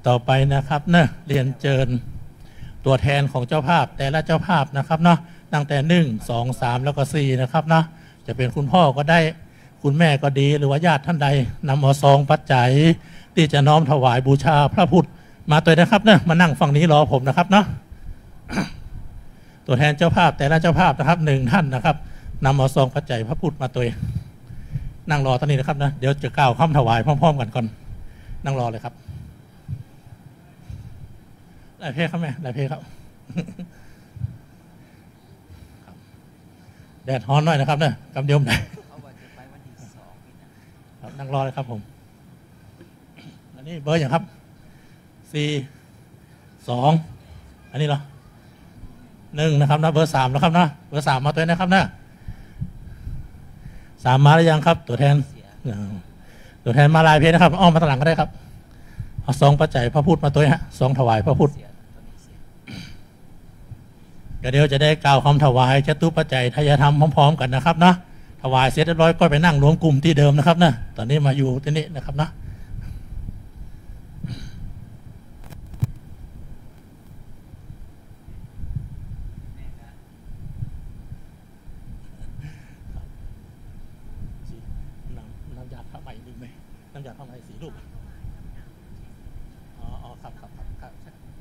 ต่อไปนะครับเนอะเรียนเชิญตัวแทนของเจ้าภาพแต่ละเจ้าภาพนะครับเนาะตั้งแต่1 2 3แล้วก็4นะครับเนาะจะเป็นคุณพ่อก็ได้คุณแม่ก็ดีหรือว่าญาติท่านใดนำเอาซองปัจจัยที่จะน้อมถวายบูชาพระพุทธมาตัวนะครับเนอะมานั่งฝั่งนี้รอผมนะครับเนาะ ตัวแทนเจ้าภาพแต่ละเจ้าภาพนะครับ1ท่านนะครับนำเอาซองปัจจัยพระพุทธมาตัวนั่งรอตอนนี้นะครับนะเดี๋ยวจะกล่าวคำถวายพร้อมๆกันก่อนนั่งรอเลยครับหลายเพลครับแม่หลายเพลครับ แดดฮ้อนหน่อยนะครับเนี่ยกำเดียวไหนนั่งรอเลยครับผมอันนี้เบอร์อย่างครับ4 2อันนี้เหรอ1นะครับนะเบอร์3แล้วครับนะเบอร์3มาตัวนะครับนะ3มาแล้วยังครับตัวแทนมาลายเพลนะครับอ้อมมาตะหลังก็ได้ครับเอาซองปัจจัยพระพุทธมาตัวฮะซองถวายพระพุทธเดี๋ยวจะได้กล่าวคำถวายจตุปัจจัยทายธรรมพร้อมๆกันนะครับนะถวายเสร็จเรียบร้อยก็ไปนั่งรวมกลุ่มที่เดิมนะครับนะตอนนี้มาอยู่ที่นี่นะครับนะน้ำยาผ้าใหม่ดีไหมน้ำยาผ้าใหม่สีรูปอ๋อครับ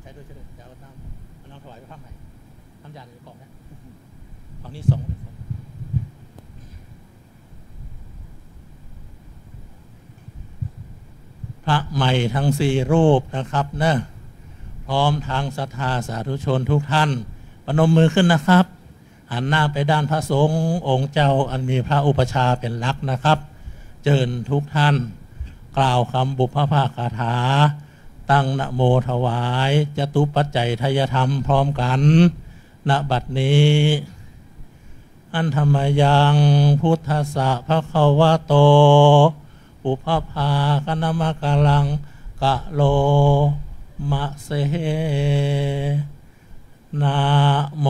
ใช้ด้วยเดี๋ยวน้ำถวายผ้าใหม่น้ำยาในกล่องนะฝั่งนี้2พระใหม่ทั้ง4รูปนะครับนะพร้อมทางศรัทธาสาธุชนทุกท่านประนมมือขึ้นนะครับหันหน้าไปด้านพระสงฆ์องค์เจ้าอันมีพระอุปชาเป็นหลักนะครับเชิญทุกท่าน กล่าวคำบุพภาคาถาตั้งนะโมถวายจตุปัจจัยทายธรรมพร้อมกันณบัดนี้อันธรรมยังพุทธัสสะภะคะวะโตอุปภาคณมะกะลังกะโลมะเสนะโม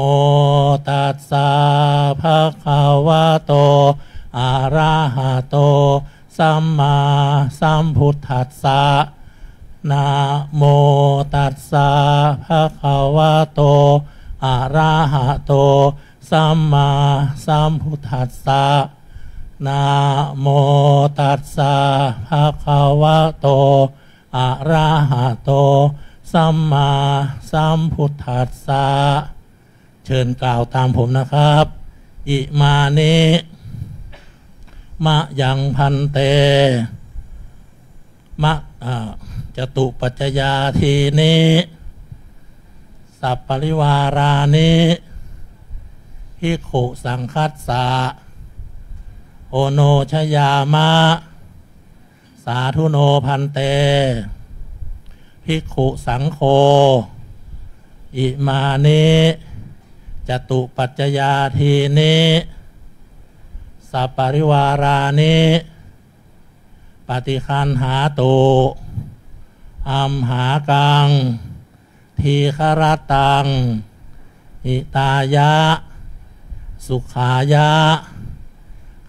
ตัสสะภะคะวะโตอะระหะโตสัมมาสัมพุทธัสสะนะโมตัสสะภะคะวะโตอะระหะโตสัมมาสัมพุทธัสสะนะโมตัสสะภะคะวะโตอะระหะโตสัมมาสัมพุทธัสสะเชิญกล่าวตามผมนะครับอิมานิมะยังพันเตมะจตุปัจจยาทีนิสัพปริวารานิภิกขุสังคัสสะโอโนชยามะสาธุโนพันเตภิกขุสังโฆอิมานิจตุปัจจยาทีนิสัพปริวารานิปฏิคันหาตุอัมหากังทีฆรตังอิตายะสุขายะ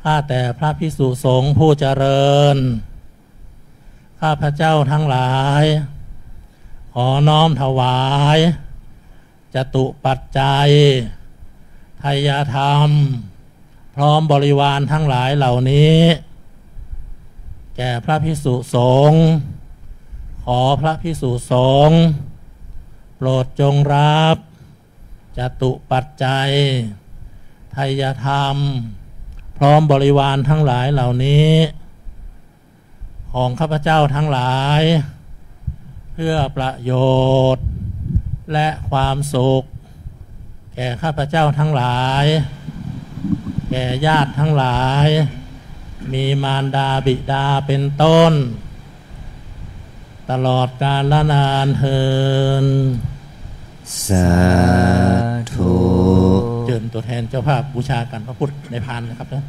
ข้าแต่พระภิกษุสงฆ์ผู้เจริญข้าพระเจ้าทั้งหลายขอน้อมถวายจตุปัจจัยทายธรรมพร้อมบริวารทั้งหลายเหล่านี้แก่พระภิกษุสงฆ์ขอพระภิกษุสงฆ์โปรดจงรับจตุปัจจัยทายธรรมพร้อมบริวารทั้งหลายเหล่านี้ของข้าพเจ้าทั้งหลายเพื่อประโยชน์และความสุขแก่ข้าพเจ้าทั้งหลายแก่ญาติทั้งหลายมีมารดาบิดาเป็นต้นตลอดกาลนานเทินสาธุเชิญตัวแทนเจ้าภาพบูชากันพระพุทธในพานนะครับนะ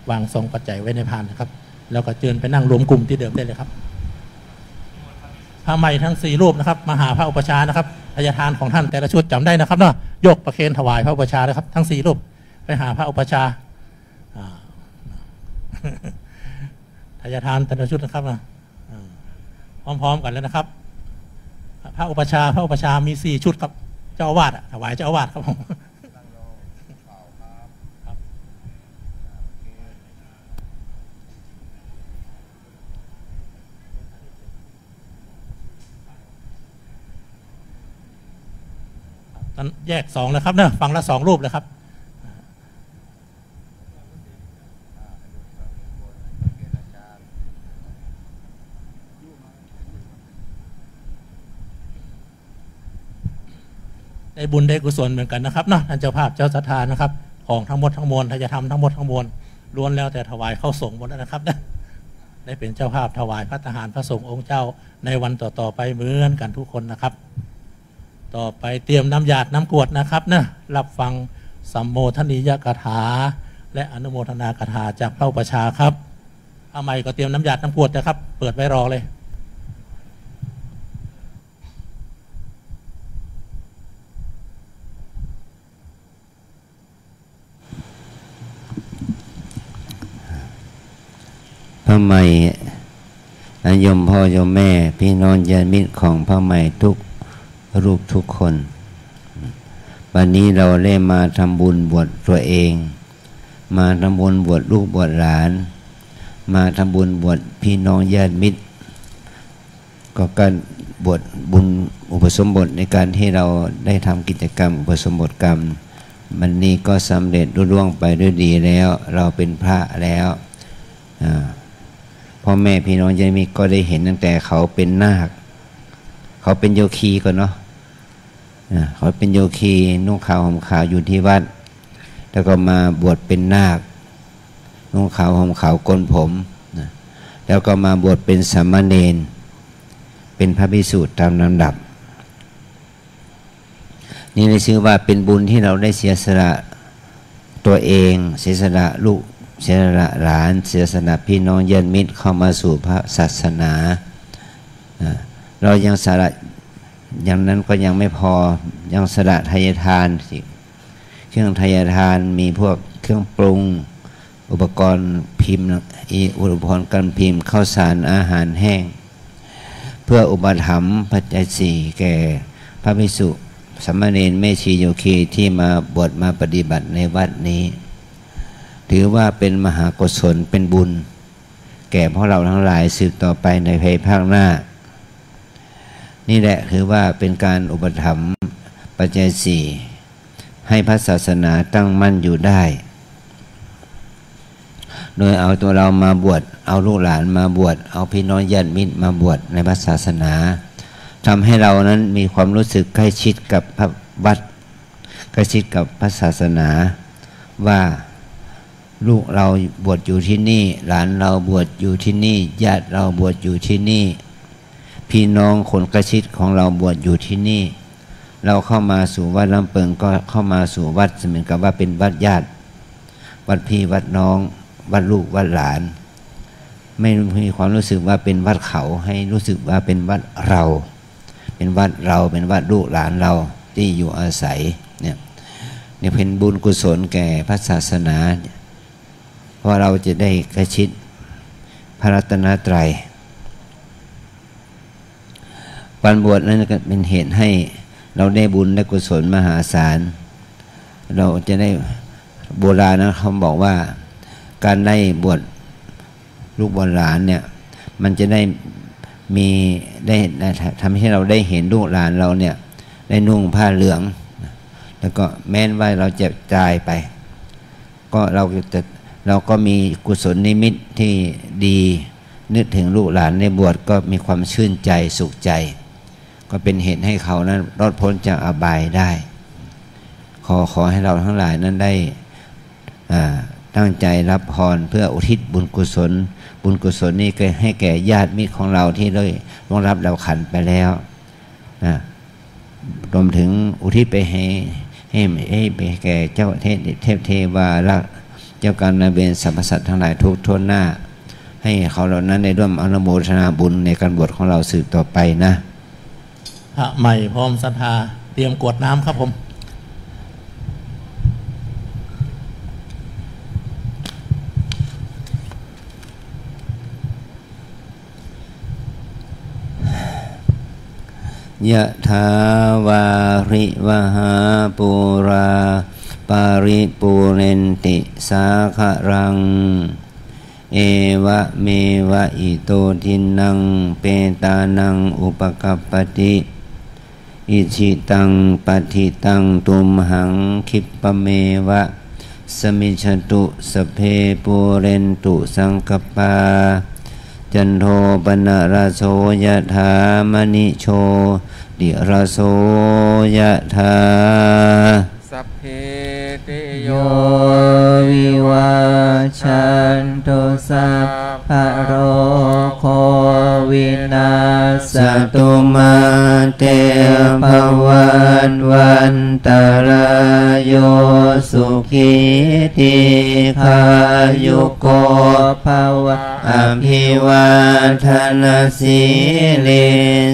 วางซองปัจจัยไว้ในพานนะครับแล้วก็เชิญไปนั่งรวมกลุ่มที่เดิมได้เลยครับพระใหม่ทั้ง4รูปนะครับมาหาพระอุปชานะครับทายทานของท่านแต่ละชุดจำได้นะครับเนาะยกประเคนถวายพระอุปชานะครับทั้ง4รูปไปหาพระอุปชาทายทานแต่ละชุดนะครับนะพร้อมๆกันแล้วนะครับพระอุปชามี4ชุดครับเจ้าอาวาสถวายเจ้าอาวาสครับผมแยก2เลยครับเนอะฝั่งละ2รูปเลยครับได้บุญได้กุศลเหมือนกันนะครับเนาะท่านเจ้าภาพเจ้าศรัทธานะครับของทั้งหมดทั้งมวลทายธรรมทั้งหมดทั้งมวลล้วนแล้วแต่ถวายเข้าสงฆ์หมดแล้วนะครับนะได้เป็นเจ้าภาพถวายพระทหารพระสงฆ์องค์เจ้าในวันต่อไปเหมือนกันทุกคนนะครับต่อไปเตรียมน้ำหยาดน้ำกรวดนะครับนะรับฟังสัมโมทนียกถาและอนุโมทนากถาจากพระอุปชาครับเอาใหม่ก็เตรียมน้ำหยาดน้ำกรวดนะครับเปิดไว้รอเลยพระใหม่โยมพ่อโยมแม่พี่น้องญาติมิตรของพระใหม่ทุกรูปทุกคนวันนี้เราได้มาทำบุญบวชตัวเองมาทำบุญบวชลูกบวชหลานมาทำบุญบวชพี่น้องญาติมิตรก็การบวชบุญอุปสมบทในการที่เราได้ทำกิจกรรมอุปสมบทกรรมวันนี้ก็สำเร็จรุ่ร่วงไปด้วยดีแล้วเราเป็นพระแล้วพ่อแม่พี่น้องญาติมิตรก็ได้เห็นตั้งแต่เขาเป็นนาคเขาเป็นโยคีก่อนเนาะเขาเป็นโยคีนุ่งขาวห่มขาวอยู่ที่วัดแล้วก็มาบวชเป็นนาคนุ่งขาวห่มขาวโกนผม แล้วก็มาบวชเป็นสามเณรเป็นพระภิกษุตามลำดับนี่ได้ชื่อว่าเป็นบุญที่เราได้เสียสละตัวเองเสียสละลูกเสียสละหลานเสียสละพี่น้องญาติมิตรเข้ามาสู่พระศาสนาเรายังสละอย่างนั้นก็ยังไม่พอยังสละทายทานสิเครื่องทายทานมีพวกเครื่องปรุงอุปกรณ์พิมพ์อุปกรณ์การพิมพ์ข้าวสารอาหารแห้งเพื่ออุปถัมภ์ปัจจัยสี่แก่พระภิกษุสามเณรแม่ชีโยคีที่มาบวชมาปฏิบัติในวัดนี้ถือว่าเป็นมหากุศลเป็นบุญแก่พวกเราทั้งหลายสืบต่อไปในภายภาคหน้านี่แหละคือว่าเป็นการอุปถัมภ์ปัจจัยสี่ให้พระศาสนาตั้งมั่นอยู่ได้โดยเอาตัวเรามาบวชเอาลูกหลานมาบวชเอาพี่น้องญาติมิตรมาบวชในพระศาสนาทำให้เรานั้นมีความรู้สึกใกล้ชิดกับพระวัดใกล้ชิดกับพระศาสนาว่าลูกเราบวชอยู่ที่นี่หลานเราบวชอยู่ที่นี่ญาติเราบวชอยู่ที่นี่พี่น้องคนใกล้ชิดของเราบวชอยู่ที่นี่เราเข้ามาสู่วัดลำเปิงก็เข้ามาสู่วัดเหมือนกับว่าเป็นวัดญาติวัดพี่วัดน้องวัดลูกวัดหลานไม่มีความรู้สึกว่าเป็นวัดเขาให้รู้สึกว่าเป็นวัดเราเป็นวัดเราเป็นวัดลูกหลานเราที่อยู่อาศัยเนี่ยเป็นบุญกุศลแก่พระศาสนาเพราะเราจะได้ใกล้ชิดพระรัตนตรัยวันบวชนั้นก็เป็นเหตุให้เราได้บุญได้กุศลมหาศาลเราจะได้โบราณนะเขาบอกว่าการได้บวชลูกบวชหลานเนี่ยมันจะได้มีได้ทำให้เราได้เห็นลูกหลานเราเนี่ยได้นุ่งผ้าเหลืองแล้วก็แม้นว่าเราจะตายไปก็เราก็มีกุศลนิมิตที่ดีนึกถึงลูกหลานในบวชก็มีความชื่นใจสุขใจก็เป็นเหตุให้เขานั้นรอดพ้นจากอบายได้ขอให้เราทั้งหลายนั้นได้ตั้งใจรับพรเพื่ออุทิศบุญกุศลนี้ก็ให้แก่ญาติมิตรของเราที่ได้ร่วงรับเราขันไปแล้วรวมถึงอุทิศไปให้ไปแก่เจ้าเทพเทวารักษ์เจ้ากรรมนายเวรสรรพสัตว์ทั้งหลายทุกทนหน้าให้เขาเหล่านั้นได้ร่วมอนุโมทนาบุญในการบวชของเราสืบต่อไปนะพระใหม่พร้อมศรัทธาเตรียมกรวดน้ำครับผมยะถาวาริวหาปุราปาริปุเรนติสาครังเอวะเมวะอิโตทินังเปตานังอุปกัปปติอิชิตังปฏิตังตุมหังคิปะเมวะสมิจฉตุสเพปุเรนตุสังกปาจันโทปนะระโสยะถามณิโชติระโสยะถาสัพเพติโยวิวัชชันตุสัพพะโรโควินาศตุมาเตภวันวันตรายโยสุขีติขายุโกภวะอภิวาทนาสีลิ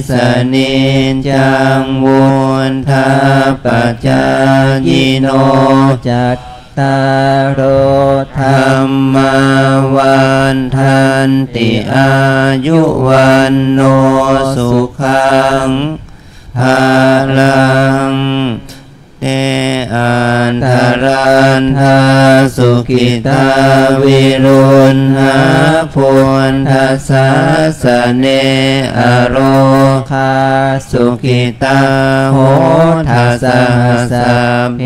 สนิจังวุฒาปัจจายโนจัตตารโอธรรมวันทันติอายุวันโนสุขังภาลังเตอันทรันทาสุขิตาวิรุณหาพุนทัสสะสะเนอโรคาสุขิตาโหทัสสะสัพเพ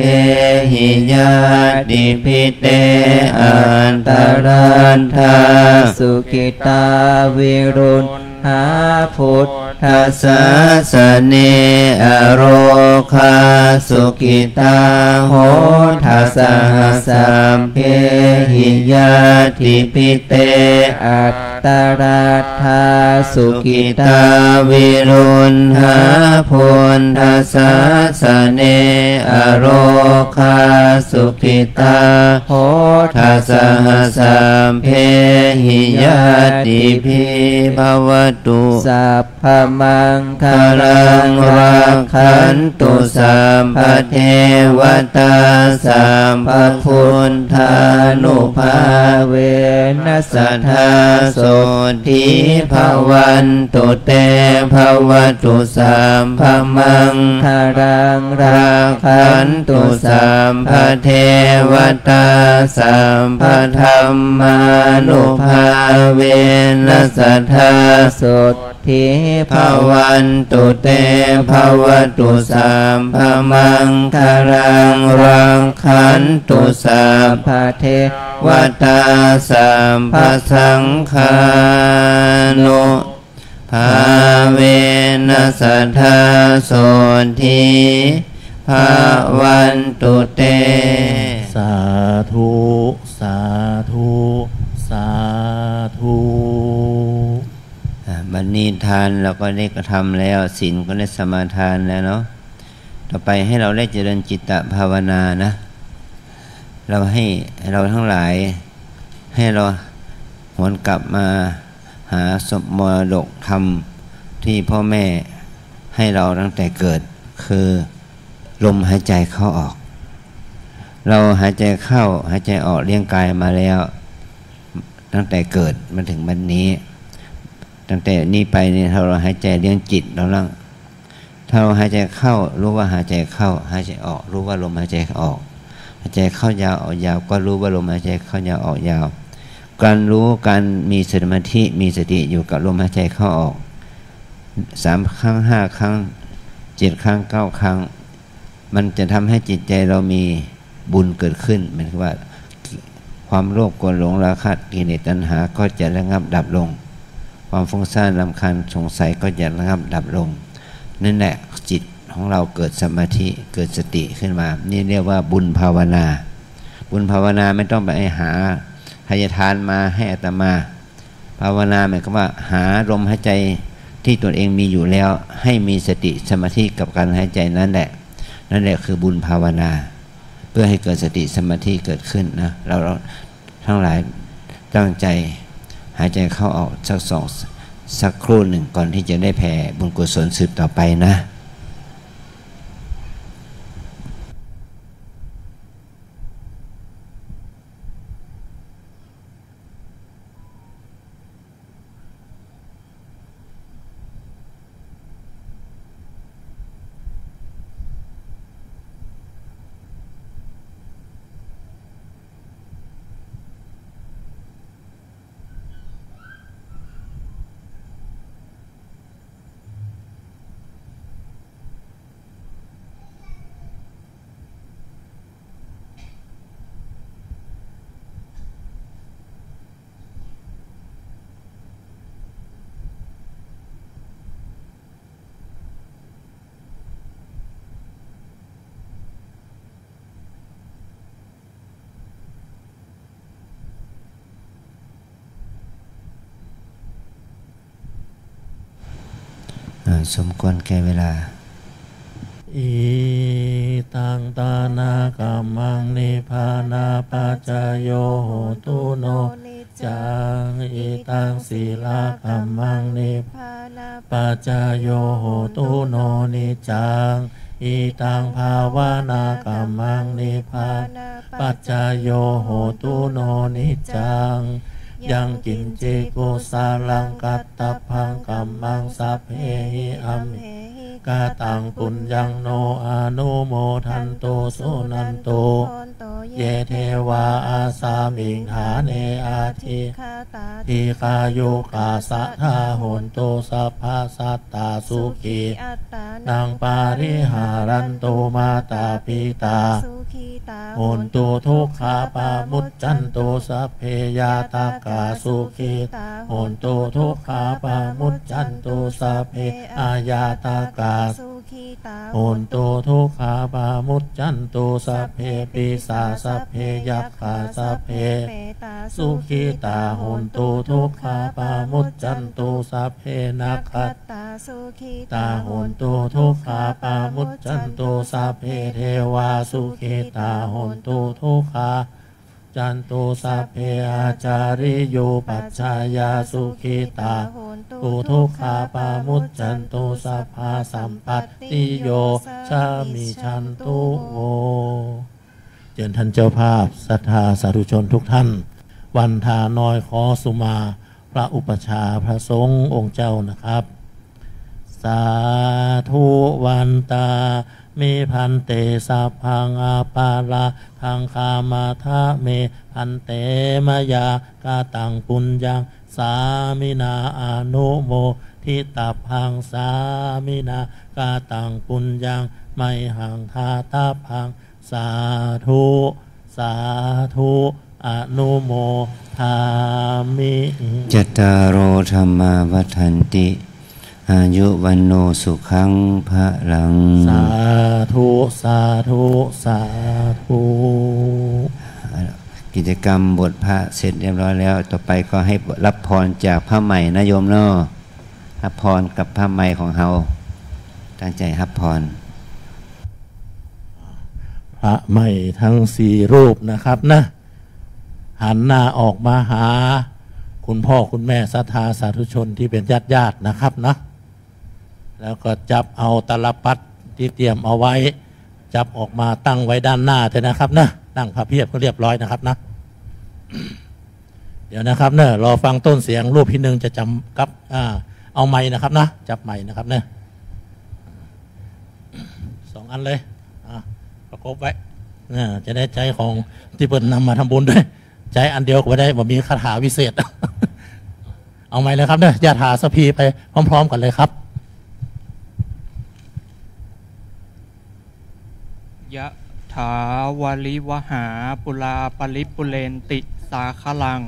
หิยาติพิเตอันตรันทาสุขิตาวิรุณหาพุทธัสสะสะเนอโรคาสุขิตาโหทัสสะสัพเพหิยาติพิเตอัต ตรัตถาสุกิตาวิรุณหาพุนทัสสะสเนอโรคาสุขิตาโหทัสสะสัมเพหิยติภิภวตุสัพพมังคาลังรักขันตุสัมภเทวตาสัมภพุทธานุภาเวนัสสัทธาโสทิภวันตุเตภวตุสัมภมังคารังรักขันตุสัมภเทวตาสัมภธัมมานุภาเวนัสสัทธาโสทิภวันตุเตภวตุสัมภมังคารังรังขันตุสัมภเทวตาสัมภสังฆานุภาเวนัสสัทธาโสทิภวันตุเตสาธุสาธุสาธุบัดนี้ทานเราก็ได้กระทำแล้วศีลก็ได้สมาทานแล้วเนาะต่อไปให้เราได้เจริญจิตตภาวนานะเราให้เราทั้งหลายให้เราหวนกลับมาหาสมมรดกธรรมที่พ่อแม่ให้เราตั้งแต่เกิดคือลมหายใจเข้าออกเราหายใจเข้าหายใจออกเลี้ยงกายมาแล้วตั้งแต่เกิดมาถึงวันนี้ตั้งแต่นี้ไปเนี่ยเราหายใจเลี้ยงจิตเราลังถ้าเราหายใจเข้ารู้ว่าหายใจเข้าหายใจออกรู้ว่าลมหายใจออกหายใจเข้ายาวออกยาวก็รู้ว่าลมหายใจเข้ายาวออกยาวการรู้การมีสมาธิมีสติอยู่กับลมหายใจเข้าออก3 ครั้ง 5 ครั้ง 7 ครั้ง 9 ครั้งมันจะทำให้จิตใจเรามีบุญเกิดขึ้นหมายถึงว่าความโลภโกรธหลงราคะกิเลสตัณหาก็จะระงับดับลงความฟุ้งซ่านรำคาญสงสัยก็จะระงับดับลงนั่นแหละจิตของเราเกิดสมาธิเกิดสติขึ้นมานี่เรียกว่าบุญภาวนาบุญภาวนาไม่ต้องไปหาทายทานมาให้อาตมาภาวนาหมายความว่าหาลมหายใจที่ตนเองมีอยู่แล้วให้มีสติสมาธิกับการหายใจนั่นแหละคือบุญภาวนาเพื่อให้เกิดสติสมาธิเกิดขึ้นนะเราทั้งหลายตั้งใจหายใจเข้าออกสักครู่หนึ่งก่อนที่จะได้แผ่บุญกุศลสืบต่อไปนะสมควรแก่เวลาอิตังตานากัมมังนิพพานาปัจจโยโหตุโนจังอิตังศีลากัมมังนิพพานาปัจจโยโหตุโนนิจังอิตังภาวนากัมมังนิพพานาปัจจโยโหตุโนนิจังยังกินจิกุสาลังกัตตพังกัมมังสัพเพหิอัมกาตังปุญญังโนอนุโมทันโตสุนันโตเยเทวาอาสามิงหาเนอาทิทิคายุกาสัทธาโหนโตสัพพะสัตตาสุขีนังปาริหารันโตมาตาปิตาโหนโตทุกขาปามุจจันโตสัพเพยาตากาสุขีโหนโตทุกขาปามุจจันโตสัพเพอายาตากา ขิตา โหนตุทุกขาปามุจจันตุสัพเพปิสาสัพเพยัคขาสัพเพสุขิตาโหนตุทุกขาปามุจจันตุสัพเพนัคขัต ตาสุขิ ตาโหนตุทุกขาปามุจจันตุสัพเพเทวาสุขิตาโหนตุทุกขาจันตุสัพเพอาจาริโยปัจจายาสุขิตาตุทุกขาปามุจจันตุสัพพาสัมปัตติโยชามิชันตุโอเชิญท่านเจ้าภาพศรัทธาสาธุชนทุกท่านวันทาน้อยขอสุมาพระอุปชาพระสงฆ์องค์เจ้านะครับสาธุวันตามิพันเตสัพพังอาปาลาทังคามาทะเมพันเตมยากาตังปุญญังสามินาอนุโมทิตาพังสามินากาตังปุญญังไมหังทาตาพังสาธุสาธุอนุโมทามิจตารโอธรรมาวัฏันติอายุวันโนสุขังพระลังสาธุสาธุสาธุกิจกรรมบทพระเสร็จเรียบร้อยแล้วต่อไปก็ให้รับพรจากพระใหม่นะโยมเนาะรับพรกับพระใหม่ของเราตั้งใจรับพรพระใหม่ทั้ง4รูปนะครับนะหันหน้าออกมาหาคุณพ่อคุณแม่ศรัทธาสาธุชนที่เป็นญาตินะครับนะแล้วก็จับเอาตลับปัดที่เตรียมเอาไว้จับออกมาตั้งไว้ด้านหน้าเถอะนะครับนะตั้งพระเพียบก็เรียบร้อยนะครับนะเดี๋ยวนะครับเนอะรอฟังต้นเสียงรูปที่หนึ่งจะจำกับเอาไม้นะครับนะจับไม้นะครับเนอะ2 อันเลยประกบไว้จะได้ใจของที่เปิดนำมาทำบุญด้วยใจอันเดียวก็ไม่ได้ว่ามีคาถาวิเศษ เอาไม้เลยครับเนอะญาติหาสพีไปพร้อมๆกันเลยครับยะถาวาลิวหาปุราปริปุเรนติสาคลัง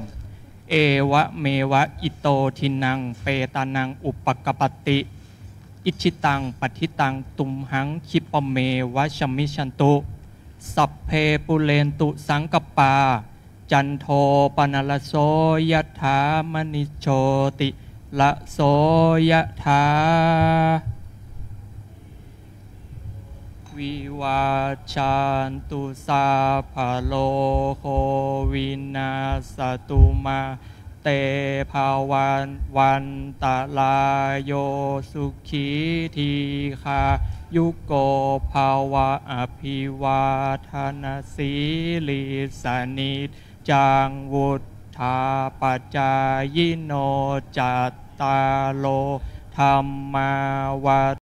เอวะเมวะอิโตทินังเปตานังอุปกปติอิชิตังปฏิตังตุมหังคิปเมวะชมิชันตุสัพเพปุเรนตุสังกปาจันโทปนลโสยถามณิโชติละโสยถาวิวาชันตุสาภโลโควินาสตุมาเตภาวันตะลายโยสุขีทีคายุโกภาวะอภิวาทนาสีลิสานิจังวุธาปัจจายโนจัตตาโลธรรมาวั